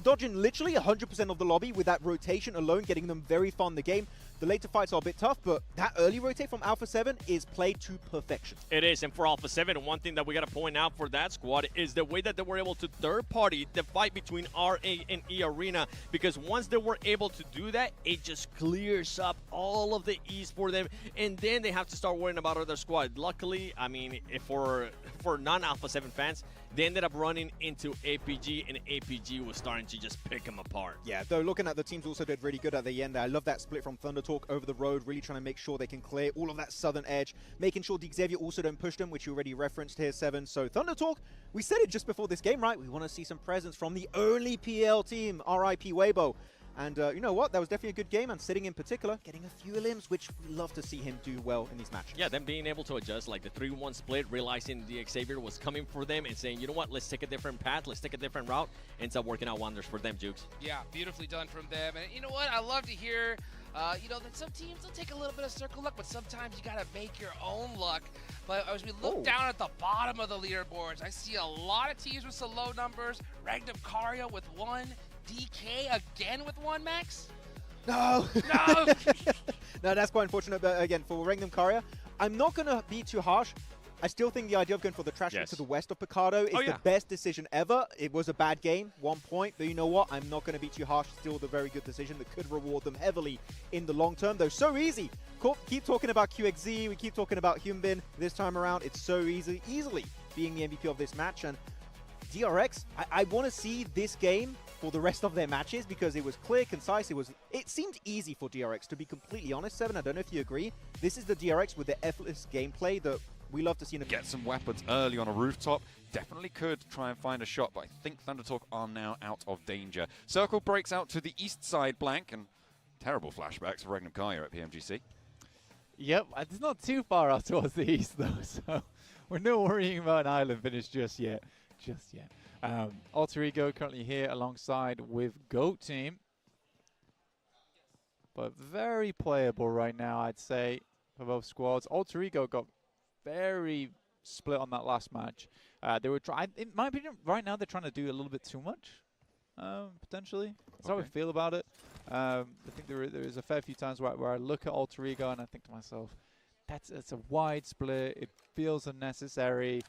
dodging literally 100% of the lobby with that rotation alone, getting them very far in the game. The later fights are a bit tough, but that early rotate from Alpha 7 is played to perfection. It is, and for Alpha 7, one thing that we got to point out for that squad is the way that they were able to third-party the fight between RA and E Arena, because once they were able to do that, it just clears up all of the ease for them, and then they have to start worrying about other squad. Luckily, I mean, if for non-Alpha 7 fans, they ended up running into APG, and APG was starting to just pick them apart. Yeah, though looking at the teams also did really good at the end there. I love that split from Thunder Talk over the road, really trying to make sure they can clear all of that southern edge, making sure Xavier also don't push them, which you already referenced here, Seven. So Thunder Talk, we said it just before this game, right? We want to see some presence from the only PL team, RIP Weibo. And you know what? That was definitely a good game, and Sitting in particular, getting a few limbs, which we love to see him do well in these matches. Yeah, them being able to adjust, like the 3-1 split, realizing the Xavier was coming for them and saying, you know what, let's take a different path, let's take a different route, ends up working out wonders for them, Jukes. Yeah, beautifully done from them. And you know what? I love to hear, you know, that some teams will take a little bit of circle luck, but sometimes you got to make your own luck. But as we look down at the bottom of the leaderboards, I see a lot of teams with some low numbers. Magnum Karia with 1, DK again with 1, Max? No! No! No, that's quite unfortunate. But again, for Magnum Karia, I'm not going to be too harsh. I still think the idea of going for the trash to the west of Picardo is the best decision ever. It was a bad game, 1 point, but you know what? I'm not going to be too harsh. Still the very good decision that could reward them heavily in the long term. Though so easy. Keep talking about QXZ, we keep talking about Hyunbin. This time around, it's so easily being the MVP of this match. And DRX, I want to see this game for the rest of their matches because it was clear, concise. It seemed easy for DRX, to be completely honest. Seven, I don't know if you agree. This is the DRX with the effortless gameplay that we love to see in a Get some weapons early on a rooftop. Definitely could try and find a shot, but I think Thunder Talk are now out of danger. Circle breaks out to the east side blank, and terrible flashbacks for Regnum Kaya at PMGC. Yep, it's not too far out towards the east though, so we're not worrying about an island finish just yet. Alter Ego currently here alongside with GOAT Team. But very playable right now, I'd say, for both squads. Alter Ego got very split on that last match. They were trying, in my opinion, right now they're trying to do a little bit too much, potentially. That's how I feel about it. I think there is a fair few times where I look at Alter Ego and I think to myself, it's a wide split. It feels unnecessary.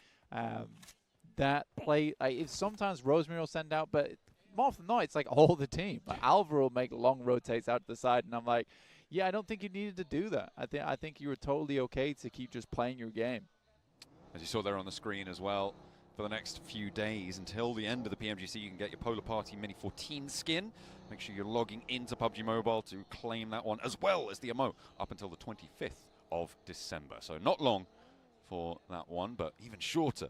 That play, sometimes Rosemary will send out, but more often than not, it's like all the team. Like Alvaro will make long rotates out to the side, and I'm like, yeah, I don't think you needed to do that. I think you were totally okay to keep just playing your game. As you saw there on the screen as well, for the next few days until the end of the PMGC, you can get your Polar Party Mini 14 skin. Make sure you're logging into PUBG Mobile to claim that one, as well as the MO up until the 25th of December. So not long for that one, but even shorter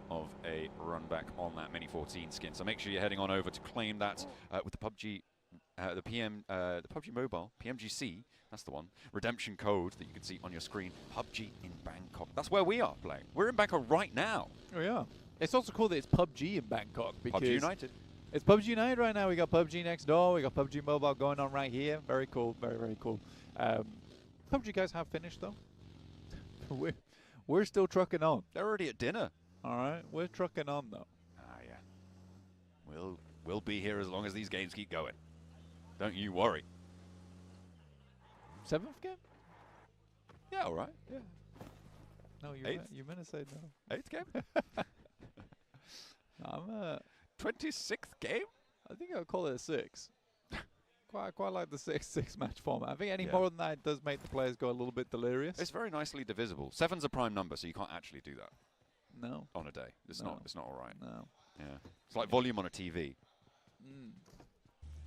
of a run back on that Mini 14 skin. So make sure you're heading on over to claim that with the PUBG, the PUBG Mobile, PMGC, that's the one, redemption code that you can see on your screen, PUBG in Bangkok. That's where we are playing. We're in Bangkok right now. Oh yeah. It's also cool that it's PUBG in Bangkok because PUBG United. It's PUBG United right now. We got PUBG next door. We got PUBG Mobile going on right here. Very cool. Very, very cool. PUBG guys have finished though. We're still trucking on. They're already at dinner. All right, we're trucking on though. Ah, yeah. We'll be here as long as these games keep going. Don't you worry. 7th game? Yeah, all right. Yeah. No, you meant to say no. 8th game? I'm 26th game? I think I'll call it a 6. Quite like the 6 match format. I think any more than that does make the players go a little bit delirious. It's very nicely divisible. 7's a prime number, so you can't actually do that. No. On a day. It's not all right. No. Yeah. It's like volume on a TV.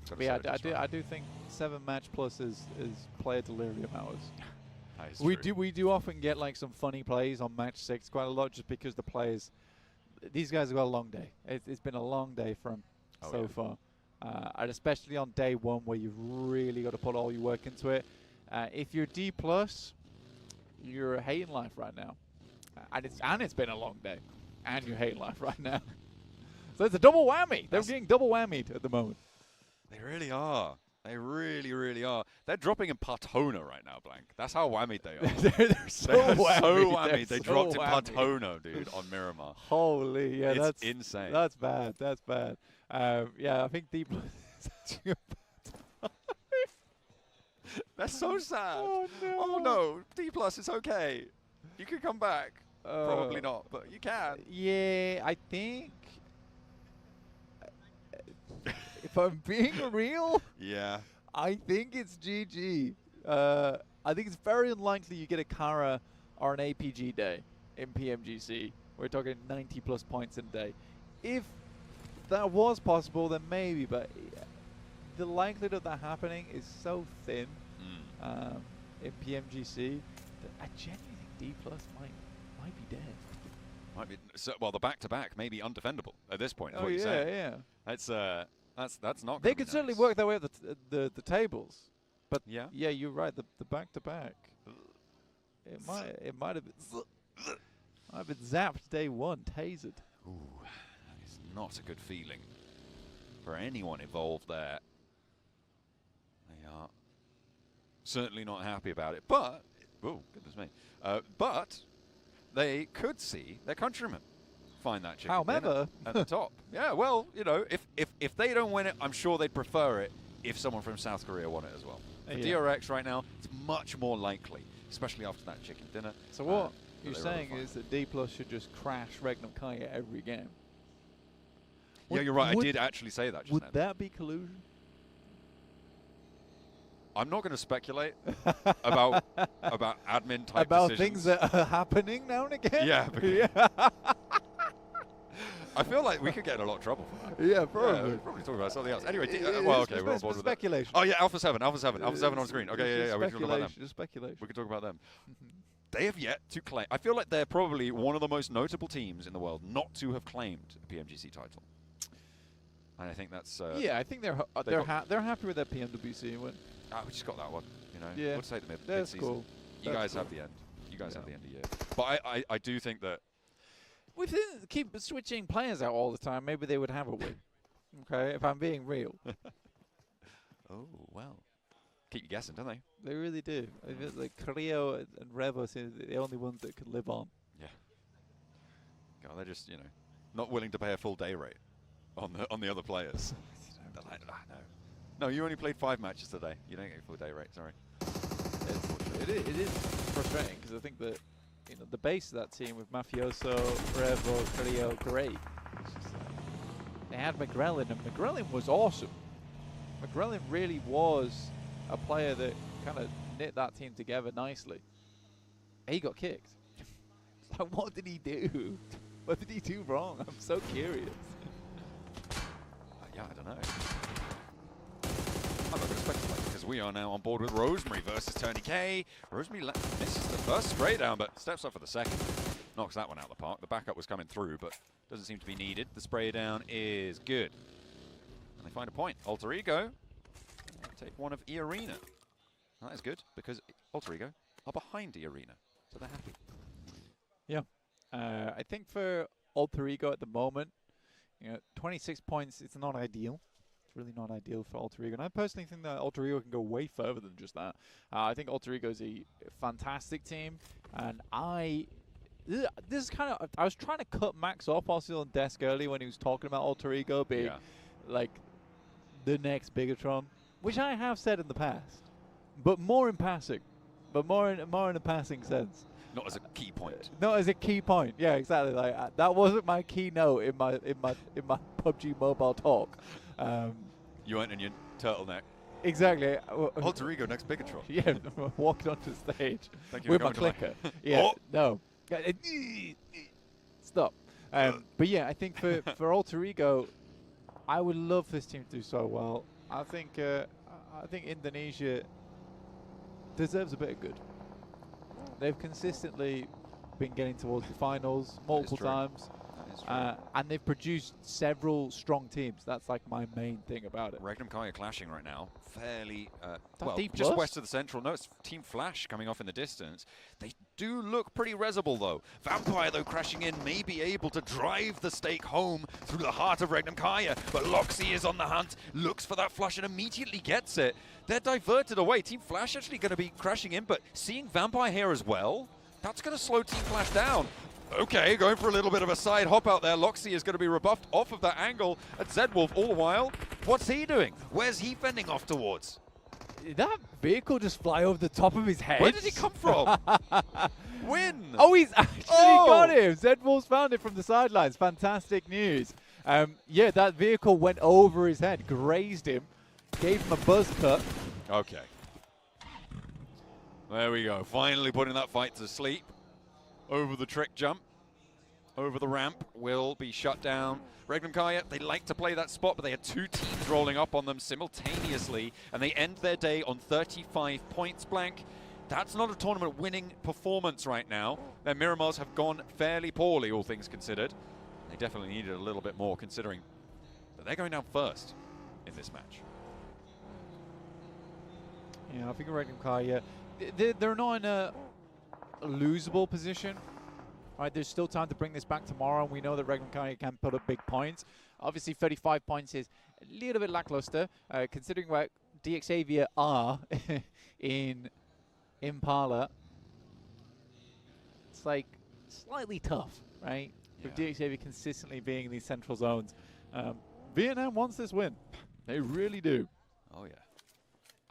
But yeah, I do think 7 match plus is player delirium hours. We do often get like some funny plays on match 6 quite a lot just because the players, these guys have got a long day. It's been a long day for them so far. And especially on day 1 where you've really got to put all your work into it. If you're D+, you're hating life right now. And it's been a long day. And you're hating life right now. So it's a double whammy. They're getting double whammied at the moment. They really are. They really, really are. They're dropping in Partona right now, Blank. That's how whammied they are. they're so They're whammied. so whammied. They're They so dropped in whammied. Partona, dude, on Miramar. Holy, yeah, It's that's insane. That's bad. That's bad. Yeah, I think D+. They're so sad. Oh, no. Oh no, D+, it's okay. You can come back. Probably not, but you can. Yeah, I think. If I'm being real, Yeah. I think it's GG. I think it's very unlikely you get a Kara or an APG day in PMGC. We're talking 90 plus points in a day. If that was possible, then maybe, but the likelihood of that happening is so thin in PMGC that I genuinely think D plus might be dead. Might be, so, well, the back-to-back may be undefendable at this point. Is Oh what you're yeah, saying. yeah. That's not. They gonna could be certainly nice. work their way up the tables, but Yeah. yeah, you're right. The back to back, it might have been zapped day one, tasered. Ooh, that is not a good feeling for anyone involved there. They are certainly not happy about it, but oh goodness me, but they could see their countrymen find that chicken dinner However, at the top. Yeah, well, you know, if they don't win it, I'm sure they'd prefer it if someone from South Korea won it as well. For Yeah. DRX right now, it's much more likely, especially after that chicken dinner. So what that you're they saying rather is that D plus should just crash Regnum Kaya every game. yeah, you're right. I did actually say that just Would then. that be collusion? I'm not going to speculate about admin type About decisions. things that are happening now and again? Yeah, because yeah. I feel like we could get in a lot of trouble for that. Yeah, Yeah, probably. we're probably talking about something else. Anyway, It well, is okay, we're on board with that. speculation. Oh yeah, Alpha 7 on screen. Okay, yeah, we can talk about them. Just speculation. We can talk about them. They have yet to claim. I feel like they're probably one of the most notable teams in the world not to have claimed a PMGC title. And I think that's. Yeah, I think they're happy with their PMWC win. We just got that one. You know, Yeah, we'll take the that's mid-season. cool. You That's guys cool. have the end. You guys have the end of the year. But I do think that. If they didn't keep switching players out all the time, maybe they would have a win. Okay, if I'm being real. Oh well. Keep you guessing, don't they? They really do. I feel like Creo and Revo seem the only ones that could live on. Yeah. God, they're just not willing to pay a full day rate on the other players. They're like, no, you only played 5 matches today. You don't get a full day rate. Sorry. It is frustrating because I think that the base of that team with Mafioso, Revo, Creo, great. It's just like they had McGrellin, and McGrellin was awesome. McGrellin really was a player that kind of knit that team together nicely. He got kicked. It's like, what did he do? What did he do wrong? I'm so curious. Yeah, I don't know. I'm not going to speculate because we are now on board with Rosemary versus Tony K. Rosemary misses the first spray down, but steps up for the second. Knocks that one out of the park. The backup was coming through, but doesn't seem to be needed. The spray down is good. And they find a point. Alter Ego take one of E-Arena. That is good because Alter Ego are behind E-Arena, so they're happy. Yeah. I think for Alter Ego at the moment, 26 points, it's not ideal. It's really not ideal for Alter Ego. And I personally think that Alter Ego can go way further than just that. I think Alter Ego is a fantastic team. And this is kind of, I was trying to cut Max off also on desk early when he was talking about Alter Ego being like the next Bigatron, which I have said in the past, but more in passing, more in a passing sense. Not as a key point. Not as a key point. Yeah, exactly. Like that wasn't my keynote in my PUBG Mobile talk. You went in your turtleneck. Exactly. Alter Ego next Bigatron. Yeah, walking onto stage Thank you with for my coming to clicker. Yeah, Oh. no. Stop. But yeah, I think for Alter Ego, I would love this team to do so well. I think Indonesia deserves a bit of good. They've consistently been getting towards the finals multiple true. times. That and they've produced several strong teams. That's like my main thing about it. Regnum Kai are clashing right now. Fairly, That deep just plus? west of the central. No, it's Team Flash coming off in the distance. They do look pretty resible, though. Vampire, though, crashing in, may be able to drive the stake home through the heart of Regnum Kaya. But Loxy is on the hunt, looks for that flush and immediately gets it. They're diverted away. Team Flash actually going to be crashing in, but seeing Vampire here as well, that's going to slow Team Flash down. Okay, going for a little bit of a side hop out there. Loxy is going to be rebuffed off of that angle. And Zedwolf, all the while, what's he doing? Where's he fending off towards? Did that vehicle just fly over the top of his head? Where did he come from? Win! Oh, he's actually got him. Zedwolf's found it from the sidelines. Fantastic news. Yeah, that vehicle went over his head, grazed him, gave him a buzz cut. Okay. There we go. Finally putting that fight to sleep. Over the trick jump. Over the ramp will be shut down. Regnum Kaya, they like to play that spot, but they had two teams rolling up on them simultaneously, and they end their day on 35 points blank. That's not a tournament-winning performance right now. Their Miramars have gone fairly poorly, all things considered. They definitely needed a little bit more, considering that they're going down first in this match. Yeah, I think Regnum Kaya, they're not in a losable position. Right, there's still time to bring this back tomorrow, and we know that Regnum Kaya can put up big points. Obviously, 35 points is a little bit lackluster, considering where DXavier are in Impala. It's like slightly tough, right? With DXavier consistently being in these central zones. Vietnam wants this win. They really do. Oh, yeah.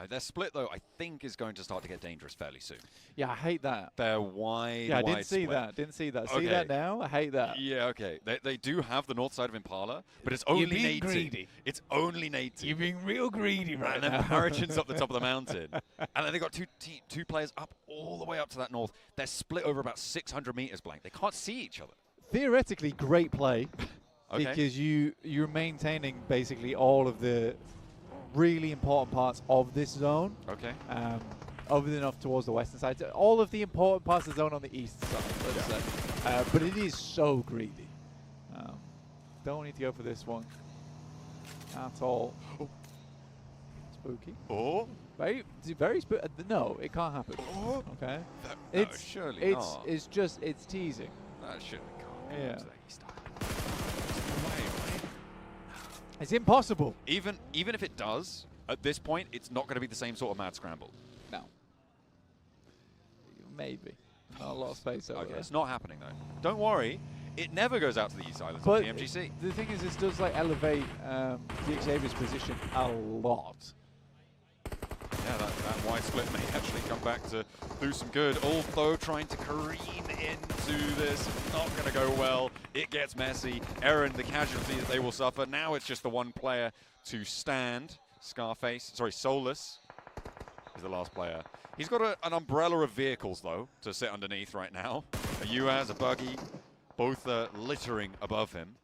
Their split, though, I think is going to start to get dangerous fairly soon. Yeah, I hate that. They're wide, Yeah, I wide didn't see split. that. Didn't see that. Okay. See that now? I hate that. Yeah, okay. They do have the north side of Impala, but it's only being Nate. greedy. It's only Nate. You're being real greedy right And then now. Paragin's up the top of the mountain. And then they've got two players up all the way up to that north. They're split over about 600 meters blank. They can't see each other. Theoretically, great play. Okay. Because you're maintaining basically all of the really important parts of this zone. Okay. Other than off towards the western side. So all of the important parts of the zone on the east side, let's say. But it is so greedy. Don't need to go for this one at all. Oh. Spooky. Oh. Very spooky. No, it can't happen. Oh. Okay. No, surely not. It's just, it's teasing. That surely can't. Yeah. Go to the east side. It's impossible. Even if it does, at this point, it's not going to be the same sort of mad scramble. No. Maybe. Not a lot of space over Okay, there. it's not happening, though. Don't worry. It never goes out to the east islands But on Pmgc. the thing is, this does like elevate DXavier's position a lot. Yeah, that wide split may actually come back to do some good. Although trying to careen into this, not going to go well. It gets messy. Aaron, the casualty that they will suffer. Now it's just the one player to stand. Solus is the last player. He's got an umbrella of vehicles, though, to sit underneath right now. A UAZ, a buggy, both littering above him.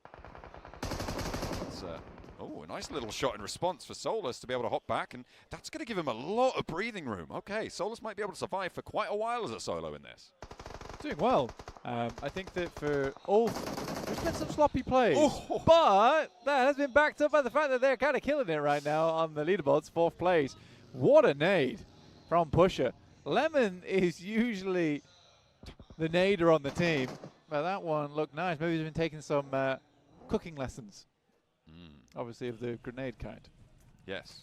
It's a nice little shot in response for Solus to be able to hop back, and that's going to give him a lot of breathing room. Okay, Solus might be able to survive for quite a while as a solo in this. Doing well. I think that for all, there's been some sloppy plays, Oh. but that has been backed up by the fact that they're kind of killing it right now on the leaderboards, 4th place. What a nade from Pusher. Lemon is usually the nader on the team, but that one looked nice. Maybe he's been taking some cooking lessons. Obviously of the grenade kind. Yes.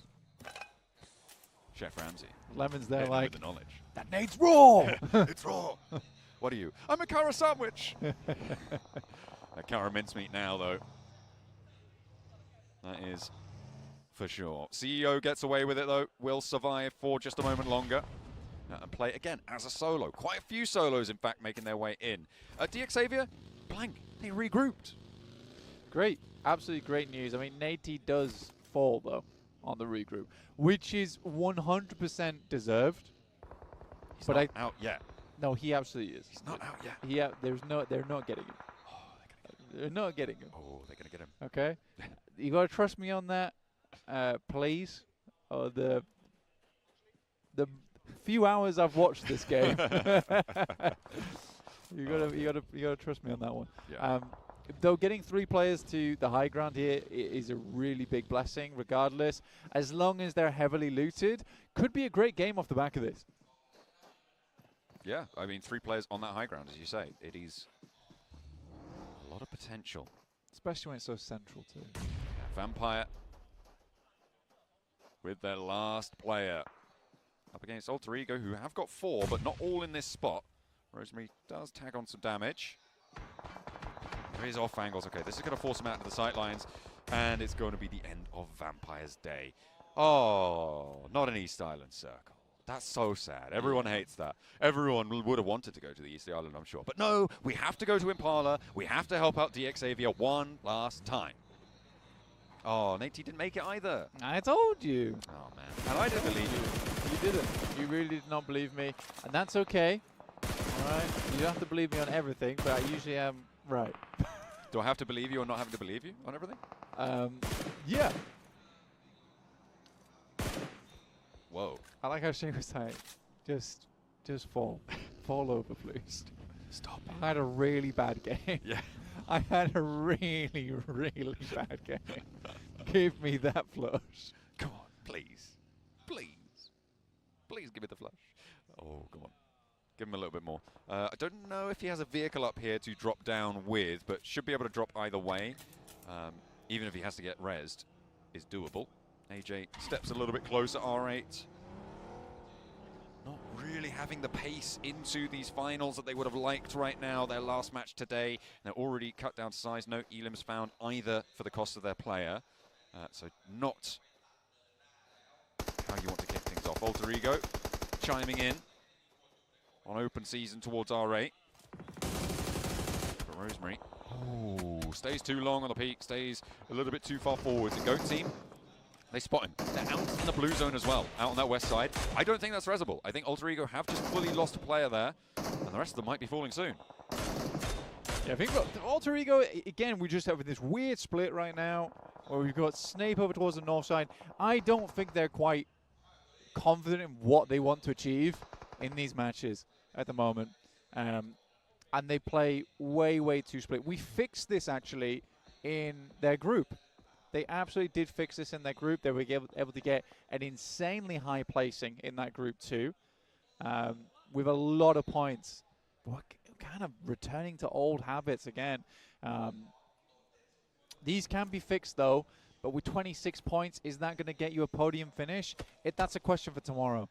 Chef Ramsay. Lemon's there Hitting like, with the knowledge. that nade's raw! It's raw. What are you? I'm a Cara sandwich. A Cara mincemeat now, though. That is for sure. CEO gets away with it, though. Will survive for just a moment longer. And play again as a solo. Quite a few solos, in fact, making their way in. DXavier, blank. They regrouped. Great. Absolutely great news. I mean, Nate does fall, though, on the regroup, which is 100% deserved. He's but not out yet. No, he absolutely is. He's not out yet. They're not getting him. They're not getting him. Oh, they're going to get him. Okay? You got to trust me on that, please. The few hours I've watched this game. you gotta trust me on that one. Yeah. though getting 3 players to the high ground here is a really big blessing, regardless. As long as they're heavily looted, could be a great game off the back of this. Yeah, I mean, 3 players on that high ground, as you say. It is a lot of potential. Especially when it's so central, too. Yeah, Vampire with their last player up against Alter Ego, who have got 4, but not all in this spot. Rosemary does tag on some damage. There is off angles. Okay, this is going to force him out to the sightlines, and it's going to be the end of Vampire's day. Oh, not an East Island circle. That's so sad. Everyone hates that. Everyone would have wanted to go to the East Island, I'm sure. But no, we have to go to Impala. We have to help out DX Avia one last time. Oh, Nate didn't make it either. I told you. Oh, man. And I didn't believe you. You didn't. You really did not believe me. And that's okay. All right? You don't have to believe me on everything, but I usually am right. Do I have to believe you or not having to believe you on everything? Yeah. Whoa. I like how Shane was like, just fall. Fall over, please. Stop it. I had a really bad game. Yeah. I had a really, really bad game. Give me that flush. Come on, please. Please. Please give me the flush. Oh, come on. Give him a little bit more. I don't know if he has a vehicle up here to drop down with, but should be able to drop either way. Even if he has to get rezzed, is doable. AJ steps a little bit closer, R8. Not really having the pace into these finals that they would have liked right now. Their last match today, they're already cut down to size. No elims found either for the cost of their player. So not how you want to kick things off. Alter Ego chiming in on open season towards R8. But Rosemary, stays too long on the peak, stays a little bit too far forwards. The GOAT team, they spot him. They're out in the blue zone as well, out on that west side. I don't think that's rezzable. I think Alter Ego have just fully lost a player there, and the rest of them might be falling soon. Yeah, I think Alter Ego, again, we just have this weird split right now, where we've got Snape over towards the north side. I don't think they're quite confident in what they want to achieve in these matches at the moment. And they play way, way too split. We fixed this, actually, in their group. They absolutely did fix this in their group. They were able to get an insanely high placing in that group too, with a lot of points. We're kind of returning to old habits again. These can be fixed though, but with 26 points, is that going to get you a podium finish? That's a question for tomorrow.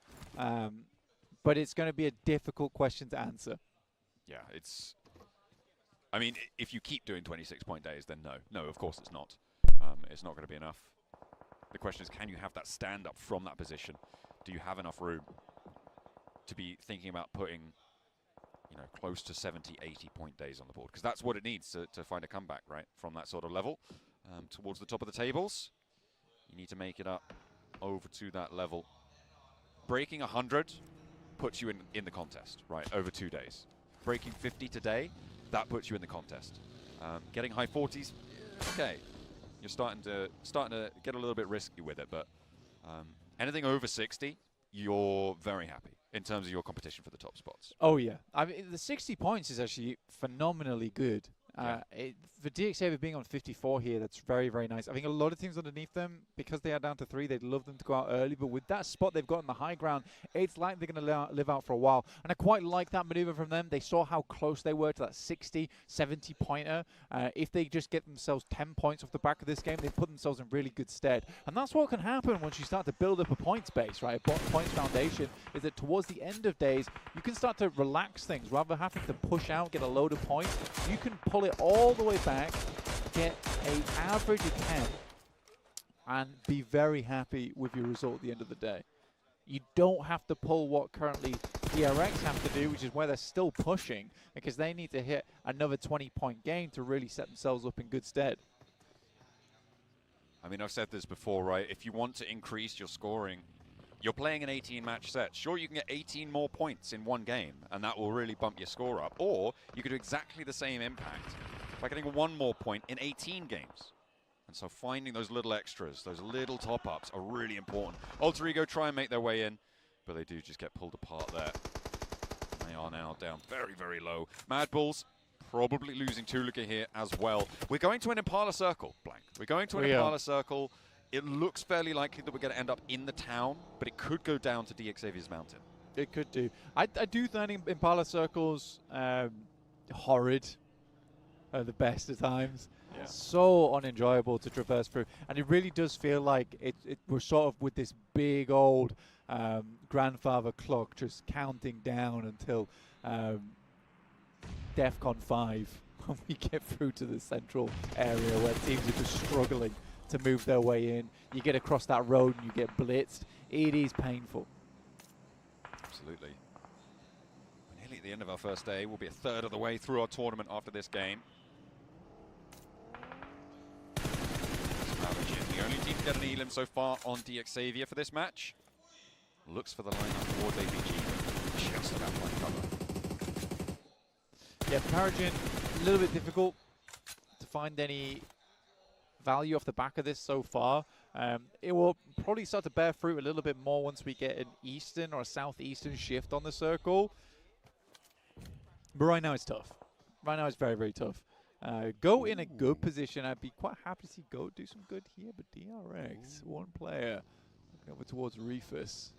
But it's going to be a difficult question to answer. Yeah, it's... I mean, if you keep doing 26-point days, then no. No, of course it's not. It's not going to be enough. The question is, can you have that stand up from that position? Do you have enough room to be thinking about putting, you know, close to 70, 80-point days on the board? Because that's what it needs to find a comeback, right, from that sort of level towards the top of the tables. You need to make it up over to that level. Breaking 100 puts you in the contest, right, over 2 days. Breaking 50 today, that puts you in the contest. Getting high 40s, okay. You're starting to get a little bit risky with it, but anything over 60, you're very happy in terms of your competition for the top spots. Oh yeah, I mean the 60 points is actually phenomenally good. For DXA being on 54 here, that's very, very nice. I think a lot of teams underneath them, because they are down to 3, they'd love them to go out early, but with that spot they've got in the high ground, it's like they're going to live out for a while. And I quite like that maneuver from them. They saw how close they were to that 60, 70 pointer. If they just get themselves 10 points off the back of this game, they put themselves in really good stead. And that's what can happen once you start to build up a points base, right? A points foundation, is that towards the end of days, you can start to relax things. Rather than having to push out, get a load of points, you can pull it all the way back, get an average of 10, and be very happy with your result at the end of the day. You don't have to pull what currently DRX have to do, which is where they're still pushing, because they need to hit another 20-point game to really set themselves up in good stead. I mean, I've said this before, right? If you want to increase your scoring, you're playing an 18-match set. Sure, you can get 18 more points in one game, and that will really bump your score up. Or you could do exactly the same impact by getting 1 more point in 18 games. And so finding those little extras, those little top-ups are really important. Alter Ego try and make their way in, but they do just get pulled apart there. They are now down very, very low. Mad Bulls probably losing Tuluka here as well. We're going to an Impala Circle, Blank. We're going to an Impala Circle. It looks fairly likely that we're going to end up in the town, but it could go down to DXavier's Mountain. It could do. I do think Impala Circles horrid at the best of times. Yeah. So unenjoyable to traverse through. And it really does feel like we're sort of with this big old grandfather clock just counting down until DEFCON 5 when we get through to the central area where teams are just struggling to move their way in. You get across that road and you get blitzed. It is painful. Absolutely. We're nearly at the end of our first day. We'll be a third of the way through our tournament after this game. The only team to get an elim so far on DXavier for this match. Looks for the lineup towards APG. Just about one cover. Yeah, Paragin, a little bit difficult to find any value off the back of this so far. It will probably start to bear fruit a little bit more once we get an eastern or a southeastern shift on the circle. But right now it's tough. Right now it's very, very tough. Go in a good position. I'd be quite happy to see Go do some good here, but DRX, one player, looking over towards Reefus.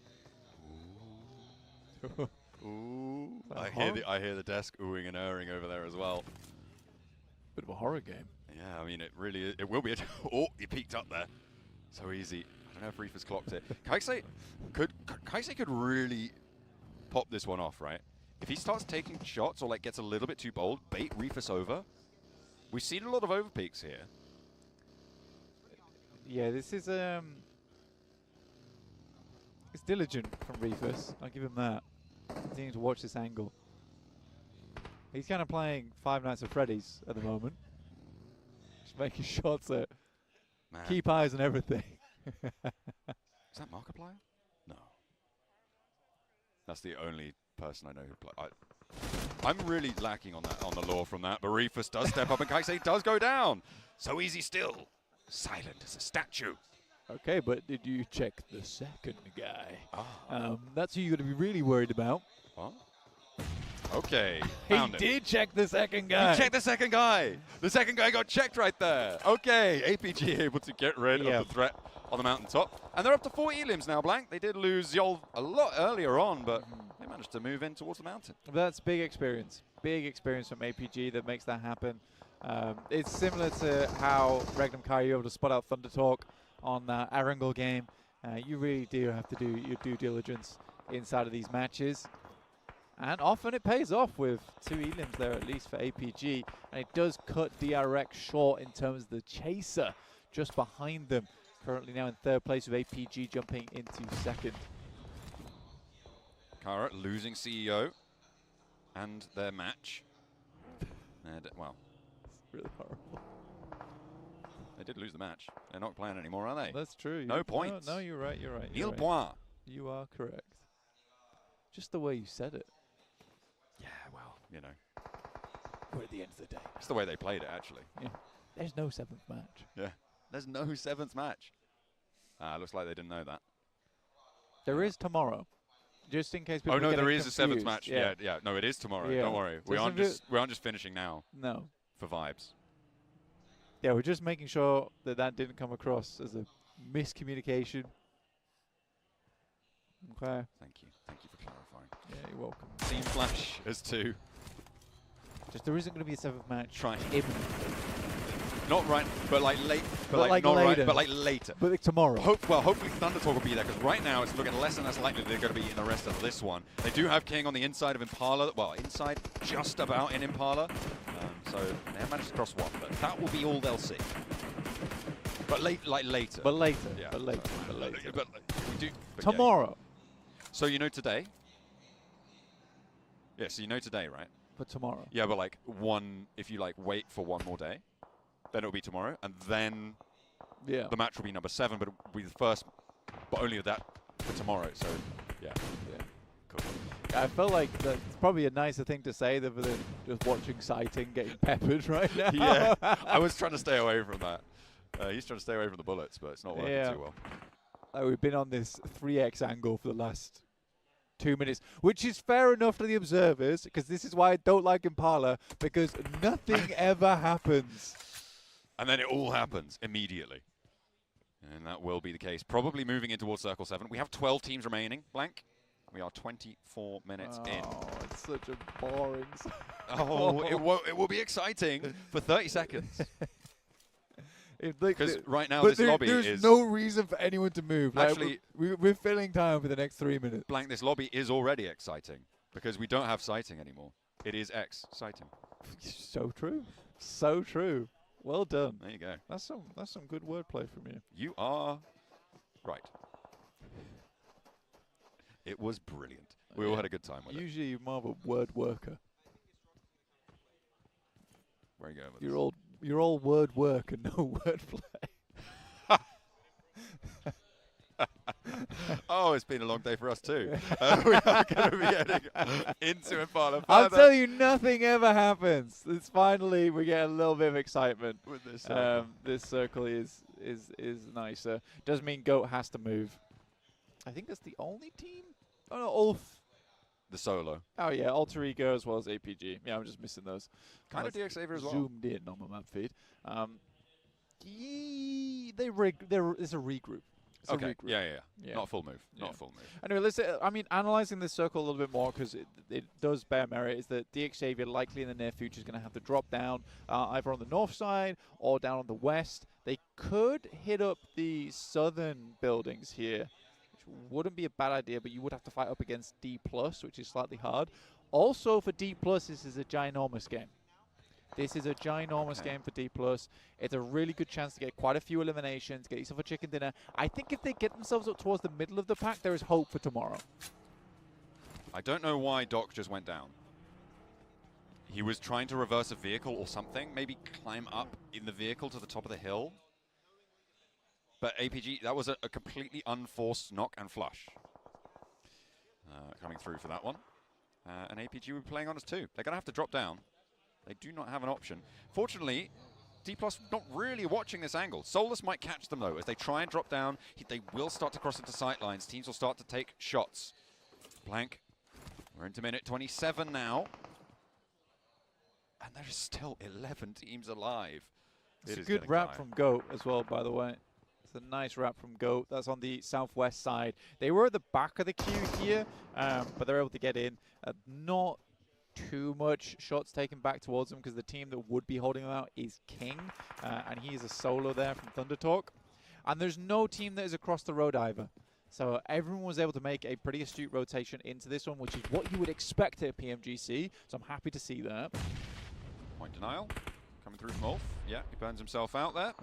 Ooh. I hear the desk oohing and erring over there as well. Bit of a horror game. Yeah, I mean, it really is. It will be. Oh, he peeked up there. So easy. I don't know if Reefus clocked it. Kaisei could really pop this one off, right? If he starts taking shots or like gets a little bit too bold, bait Reefus over. We've seen a lot of overpeaks here. Yeah, this is it's diligent from Reefus. I'll give him that. Continuing to watch this angle. He's kind of playing Five Nights at Freddy's at the moment. Just making shots at keep eyes on everything. Is that Markiplier? No. That's the only person I know who play. I'm really lacking on that, on the lore from that, but Reefus does step up and Kaisei does go down. So easy still. Silent as a statue. Okay, but did you check the second guy? That's who you're going to be really worried about. What? Okay. He did check the second guy. He checked the second guy. The second guy got checked right there. Okay, APG able to get rid of the threat on the mountaintop. And they're up to 4 elims now, Blank. They did lose Yol a lot earlier on, but they managed to move in towards the mountain. That's big experience. Big experience from APG that makes that happen. It's similar to how Regnum Kai were able to spot out Thunder Talk on that Arangel game. You really do have to do your due diligence inside of these matches. And often it pays off with 2 elims there, at least for APG. And it does cut DRX short in terms of the chaser just behind them. Currently now in 3rd place with APG jumping into 2nd. Kara losing CEO and their match. And, well, it's really horrible. They did lose the match. They're not playing anymore, are they? That's true. No points. No, you're right. You're right. Nil point. You are correct. Just the way you said it. Yeah, well, you know. We're at the end of the day. It's the way they played it, actually. Yeah. There's no 7th match. Yeah. There's no 7th match. Looks like they didn't know that. There is tomorrow. Just in case people no, there is confused. a 7th match. Yeah. No, it is tomorrow. Yeah. Don't worry. We aren't just finishing now. No. For vibes. Yeah, we're just making sure that that didn't come across as a miscommunication. Okay. Thank you. Thank you for clarifying. Yeah, you're welcome. Team Flash as 2. Just there isn't going to be a 7th match. Trying. Not right, but like late. But like not later. Right, but like later. But like tomorrow. Hopefully Thunder Talk will be there, because right now it's looking less and less likely they're going to be in the rest of this one. They do have King on the inside of Impala. Well, inside just about in Impala. So they have managed to cross one, but that will be all they'll see. But later. But later. Yeah. But later. But later. But we do. But tomorrow. Yeah. So you know today? Yeah, so you know today, right? But tomorrow. Yeah, but like if you like wait for one more day, then it'll be tomorrow, and then the match will be number 7, but it'll be the first, but only that for tomorrow. So yeah. Cool. I felt like that's probably a nicer thing to say than just watching Sighting getting peppered right now. Yeah, I was trying to stay away from that. He's trying to stay away from the bullets, but it's not working too well. We've been on this 3x angle for the last 2 minutes, which is fair enough to the observers, because this is why I don't like Impala, because nothing ever happens. And then it all happens immediately. And that will be the case. Probably moving in towards Circle 7. We have 12 teams remaining, Blank. We are 24 minutes in. Oh, it's such a boring... Oh, it will be exciting for 30 seconds. Because right now this lobby there's is... no reason for anyone to move. Actually, we're filling time for the next 3 minutes. Blank, this lobby is already exciting because we don't have sighting anymore. It is exciting. So true. So true. Well done. There you go. That's some good wordplay from you. You are right. It was brilliant. We all had a good time with it. Usually you're more of a word worker. Where are you going with You're all word work and no wordplay. Oh, it's been a long day for us too. We are going to be heading into Impala. I'll tell you, nothing ever happens. It's finally we get a little bit of excitement with this circle. This circle is nicer. Does mean Goat has to move. I think that's the only team. Oh no, Ulf. The solo. Oh yeah, Alter Ego as well as APG. Yeah, I'm just missing those. Kind of DXavier as well. Zoomed in on my map feed. It's a regroup. Okay. Yeah. Not a full move. Yeah. Not a full move. Anyway, let's. Analyzing this circle a little bit more because it does bear merit is that DXavier likely in the near future is going to have to drop down either on the north side or down on the west. They could hit up the southern buildings here, which wouldn't be a bad idea, but you would have to fight up against D+, which is slightly hard. Also for D+, this is a ginormous game. This is a ginormous game for D+. It's a really good chance to get quite a few eliminations, get yourself a chicken dinner. I think if they get themselves up towards the middle of the pack, there is hope for tomorrow. I don't know why Doc just went down. He was trying to reverse a vehicle or something, maybe climb up in the vehicle to the top of the hill. But APG, that was a completely unforced knock and flush. Coming through for that one. And APG will be playing on us too. They're going to have to drop down. They do not have an option. Fortunately, D+ not really watching this angle. Solus might catch them though. As they try and drop down, they will start to cross into sight lines. Teams will start to take shots. Blank. We're into minute 27 now. And there's still 11 teams alive. It's a good wrap from Goat as well, by the way. It's a nice wrap from Goat. That's on the southwest side. They were at the back of the queue here, but they're able to get in. Not too much shots taken back towards them because the team that would be holding them out is King, and he is a solo there from Thunder Talk. And there's no team that is across the road either. So everyone was able to make a pretty astute rotation into this one, which is what you would expect at Pmgc. So I'm happy to see that. Point denial coming through from Ulf. Yeah, he burns himself out there.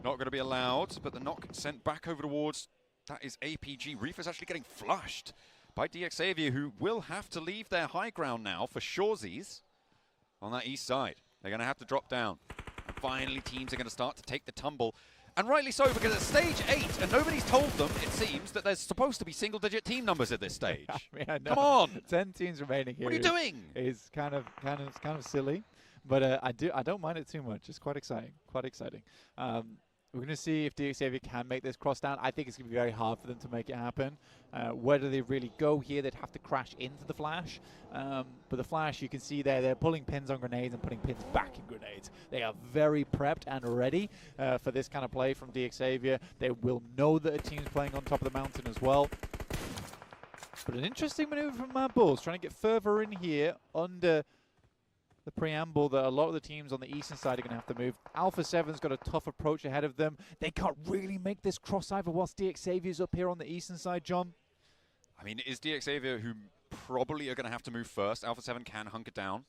Not going to be allowed, but the knock sent back over towards, that is APG. Reefer's actually getting flushed by DXavier, who will have to leave their high ground now for Shawsies on that east side. They're going to have to drop down. And finally, teams are going to start to take the tumble. And rightly so, because at stage 8, and nobody's told them, it seems, that there's supposed to be single-digit team numbers at this stage. I mean, I know. Come on! 10 teams remaining here. What are you doing? Is kind of silly, but I don't mind it too much. It's quite exciting. Quite exciting. We're going to see if DXavier can make this cross down. I think it's going to be very hard for them to make it happen. Where do they really go here? They'd have to crash into the Flash. But the Flash, you can see there, they're pulling pins on grenades and putting pins back in grenades. They are very prepped and ready for this kind of play from DXavier. They will know that a team's playing on top of the mountain as well. But an interesting maneuver from Mad Bulls, trying to get further in here under the preamble that a lot of the teams on the eastern side are going to have to move. Alpha 7's got a tough approach ahead of them. They can't really make this cross either whilst DXavier's up here on the eastern side, John. I mean, it is DXavier who probably are going to have to move first. Alpha 7 can hunker down.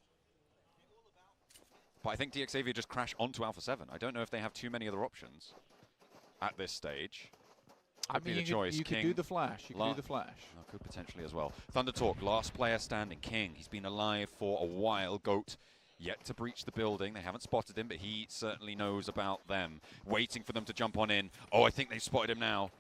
But I think DXavier just crash onto Alpha 7. I don't know if they have too many other options at this stage. I mean, you could do the Flash. You could do the Flash. Oh, could potentially as well. Thunder Talk, last player standing. King, he's been alive for a while. Goat, yet to breach the building. They haven't spotted him, but he certainly knows about them. Waiting for them to jump on in. Oh, I think they've spotted him now.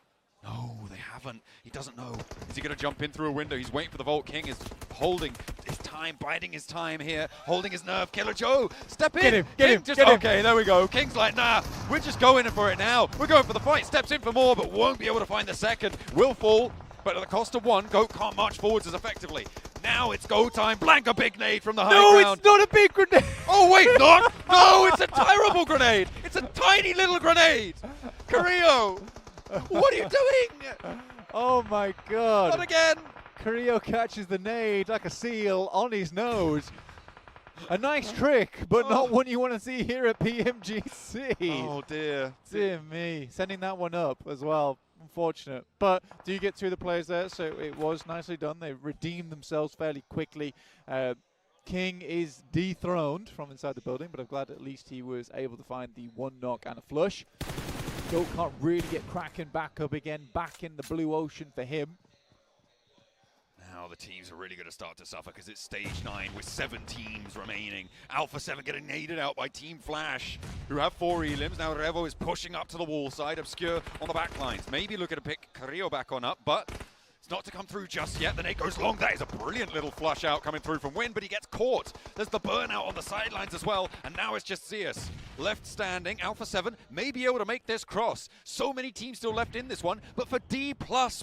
No, they haven't. He doesn't know. Is he going to jump in through a window? He's waiting for the Vault. King is holding his time, biding his time here, holding his nerve. Killer Joe, step in. Get him. Okay, there we go. King's like, nah, we're just going in for it now. We're going for the fight. Steps in for more, but won't be able to find the second. Will fall. but at the cost of one, Goat can't march forwards as effectively. Now it's go time. Blank a big nade from the high No, ground. it's not a big grenade. Oh, wait, not. No, it's a terrible grenade. It's a tiny little grenade. Carrillo, what are you doing? Oh my God. Not again. Carrillo catches the nade like a seal on his nose. A nice trick, but not one you want to see here at PMGC. Oh, dear. Dear me. Sending that one up as well. Unfortunate. But do you get two of the players there? So it was nicely done. They redeemed themselves fairly quickly. King is dethroned from inside the building, but I'm glad at least he was able to find the one knock and a flush. Goat can't really get Kraken back up again, back in the blue ocean for him. Now the teams are really going to start to suffer because it's stage 9 with 7 teams remaining. Alpha 7 getting naded out by Team Flash, who have 4 elims. Now Revo is pushing up to the wall side. Obscure on the back lines. Maybe looking to pick Carrillo back on up, but it's not to come through just yet. The nade goes long. That is a brilliant little flush out coming through from Win, but he gets caught. There's the burnout on the sidelines as well, and now it's just Zeus left standing. Alpha 7 may be able to make this cross. So many teams still left in this one, but for D+,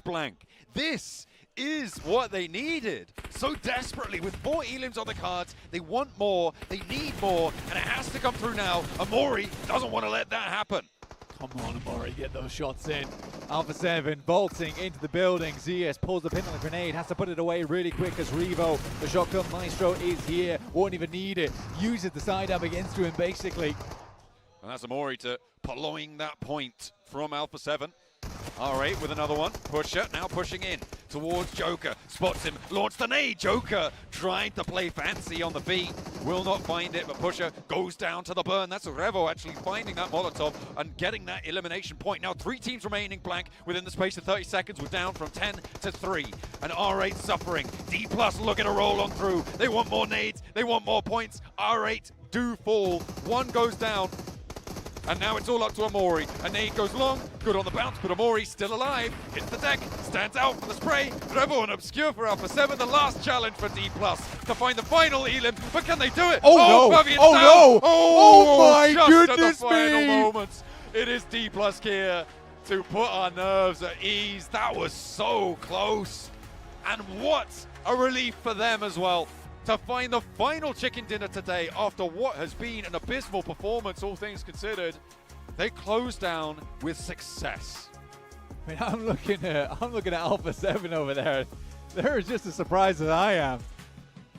Blank, this is what they needed so desperately. With 4 elims on the cards, they want more, they need more, and it has to come through now. Amori doesn't want to let that happen. Come on, Amori, get those shots in. Alpha 7 bolting into the building. ZS pulls the pin on the grenade, has to put it away really quick as Revo, the shotgun maestro, is here. Won't even need it. Uses the side up against him, basically. And that's Amori to purloin that point from Alpha 7. R8 with another one. Pusher now pushing in towards Joker. Spots him. Launch the nade. Joker trying to play fancy on the beat. Will not find it, but Pusher goes down to the burn. That's Revo actually finding that Molotov and getting that elimination point. Now 3 teams remaining, Blank. Within the space of 30 seconds, we're down from 10 to 3. And R8 suffering. D+ looking to roll on through. They want more nades. They want more points. R8 do fall. 1 goes down. And now it's all up to Amori. A nade goes long, good on the bounce, but Amori still alive. Hits the deck, stands out for the spray. Revo and Obscure for Alpha 7, the last challenge for D+, to find the final elim. But can they do it? Oh, no! Fabian's Oh, down. no! Oh, my just goodness at the final me! moments. It is D+ here to put our nerves at ease. That was so close. And what a relief for them as well, to find the final chicken dinner today after what has been an abysmal performance, all things considered. They close down with success. I mean, I'm looking at Alpha 7 over there. They're just as surprised as I am.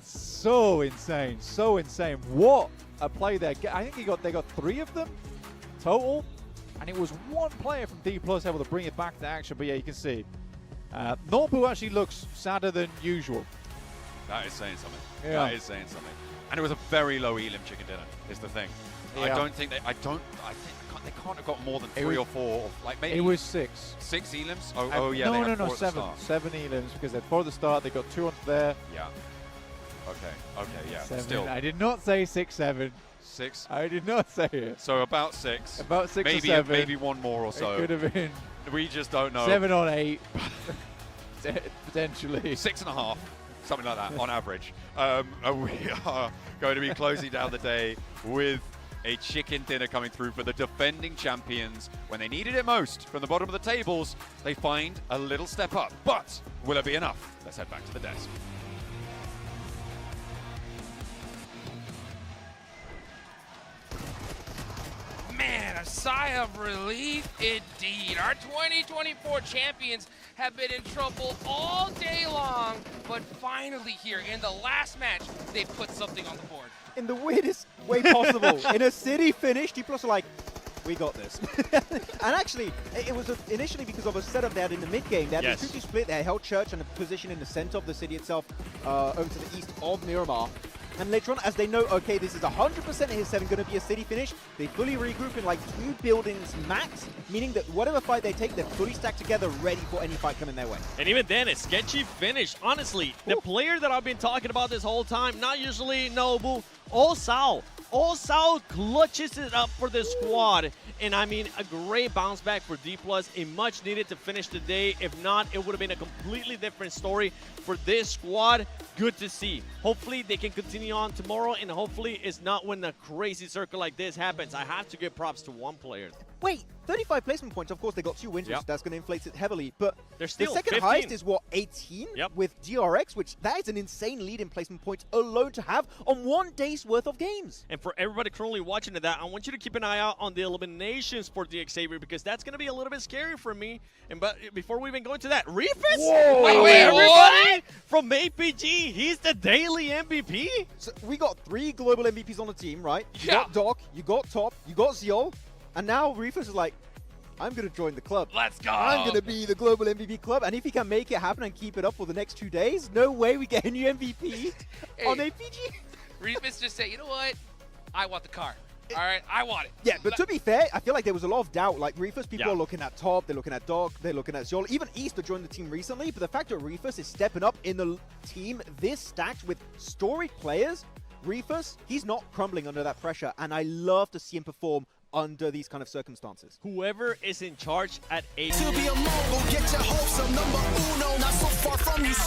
So insane, so insane. What a play there. I think they got 3 of them total, and it was 1 player from D+ able to bring it back to action. But yeah, you can see Norbu actually looks sadder than usual. That is saying something. Yeah. That is saying something. And it was a very low elim chicken dinner, is the thing. Yeah. I think they can't have got more than 3 or 4, like maybe. It was 6. 6 elims? Oh yeah, they had 4 no, at the 7. start. 7 elims, because they're for the start, they got 2 onto there. Yeah. Okay, yeah. 7. Still. I did not say 6, 7. 6. I did not say it. So about 6. About 6 maybe, or 7. Maybe 1 more or so. It could have been We just don't know. 7 on 8. Potentially. 6.5. Something like that on average. We are going to be closing down the day with a chicken dinner coming through for the defending champions. When they needed it most, from the bottom of the tables, they find a little step up. But will it be enough? Let's head back to the desk. Man, a sigh of relief indeed. Our 2024 champions have been in trouble all day long, but finally here in the last match, they put something on the board. In the weirdest way possible. In a city finish, D+ are like, we got this. And actually, it was initially because of a setup they had in the mid game. They had Yes. the 2-2 split, they held Church and a position in the center of the city itself, over to the east of Miramar. And later on, as they know, okay, this is 100% his 7 going to be a city finish, they fully regroup in like 2 buildings max, meaning that whatever fight they take, they're fully stacked together, ready for any fight coming their way. And even then, a sketchy finish. Honestly, the player that I've been talking about this whole time, not usually Nobu, Osao. Osao clutches it up for the squad. And I mean, a great bounce back for D+, a much needed to finish the day. If not, it would have been a completely different story for this squad. Good to see. Hopefully they can continue on tomorrow, and hopefully it's not when a crazy circle like this happens. I have to give props to one player. wait, 35 placement points. Of course, they got 2 wins, which that's going to inflate it heavily. But they're still the second 15. highest is what, 18 with DRX, which that is an insane lead in placement points alone to have on 1 day's worth of games. And for everybody currently watching that, I want you to keep an eye out on the eliminations for the Xavier, because that's going to be a little bit scary for me. And but before we even go into that, Reefus? Wait, everybody from APG, he's the daily MVP? So we got 3 global MVPs on the team, right? You Yeah. got Doc, you got Top, you got Zeol, and now Reefus is like, I'm going to join the club. Let's go. I'm going to be the global MVP club. And if he can make it happen and keep it up for the next 2 days, no way we get a new MVP on APG. Reefus just say, you know what? I want the car. All right, I want it. Yeah, but to be fair, I feel like there was a lot of doubt. Like, Reefus, people Yeah. are looking at Top, they're looking at Doc, they're looking at Zeol. Even Easter joined the team recently, but the fact that Reefus is stepping up in the team this stacked with storied players, Reefus, he's not crumbling under that pressure, and I love to see him perform under these kind of circumstances. Whoever is in charge at APG. To be a mogul, get your hopes up. Number uno, not so far from you.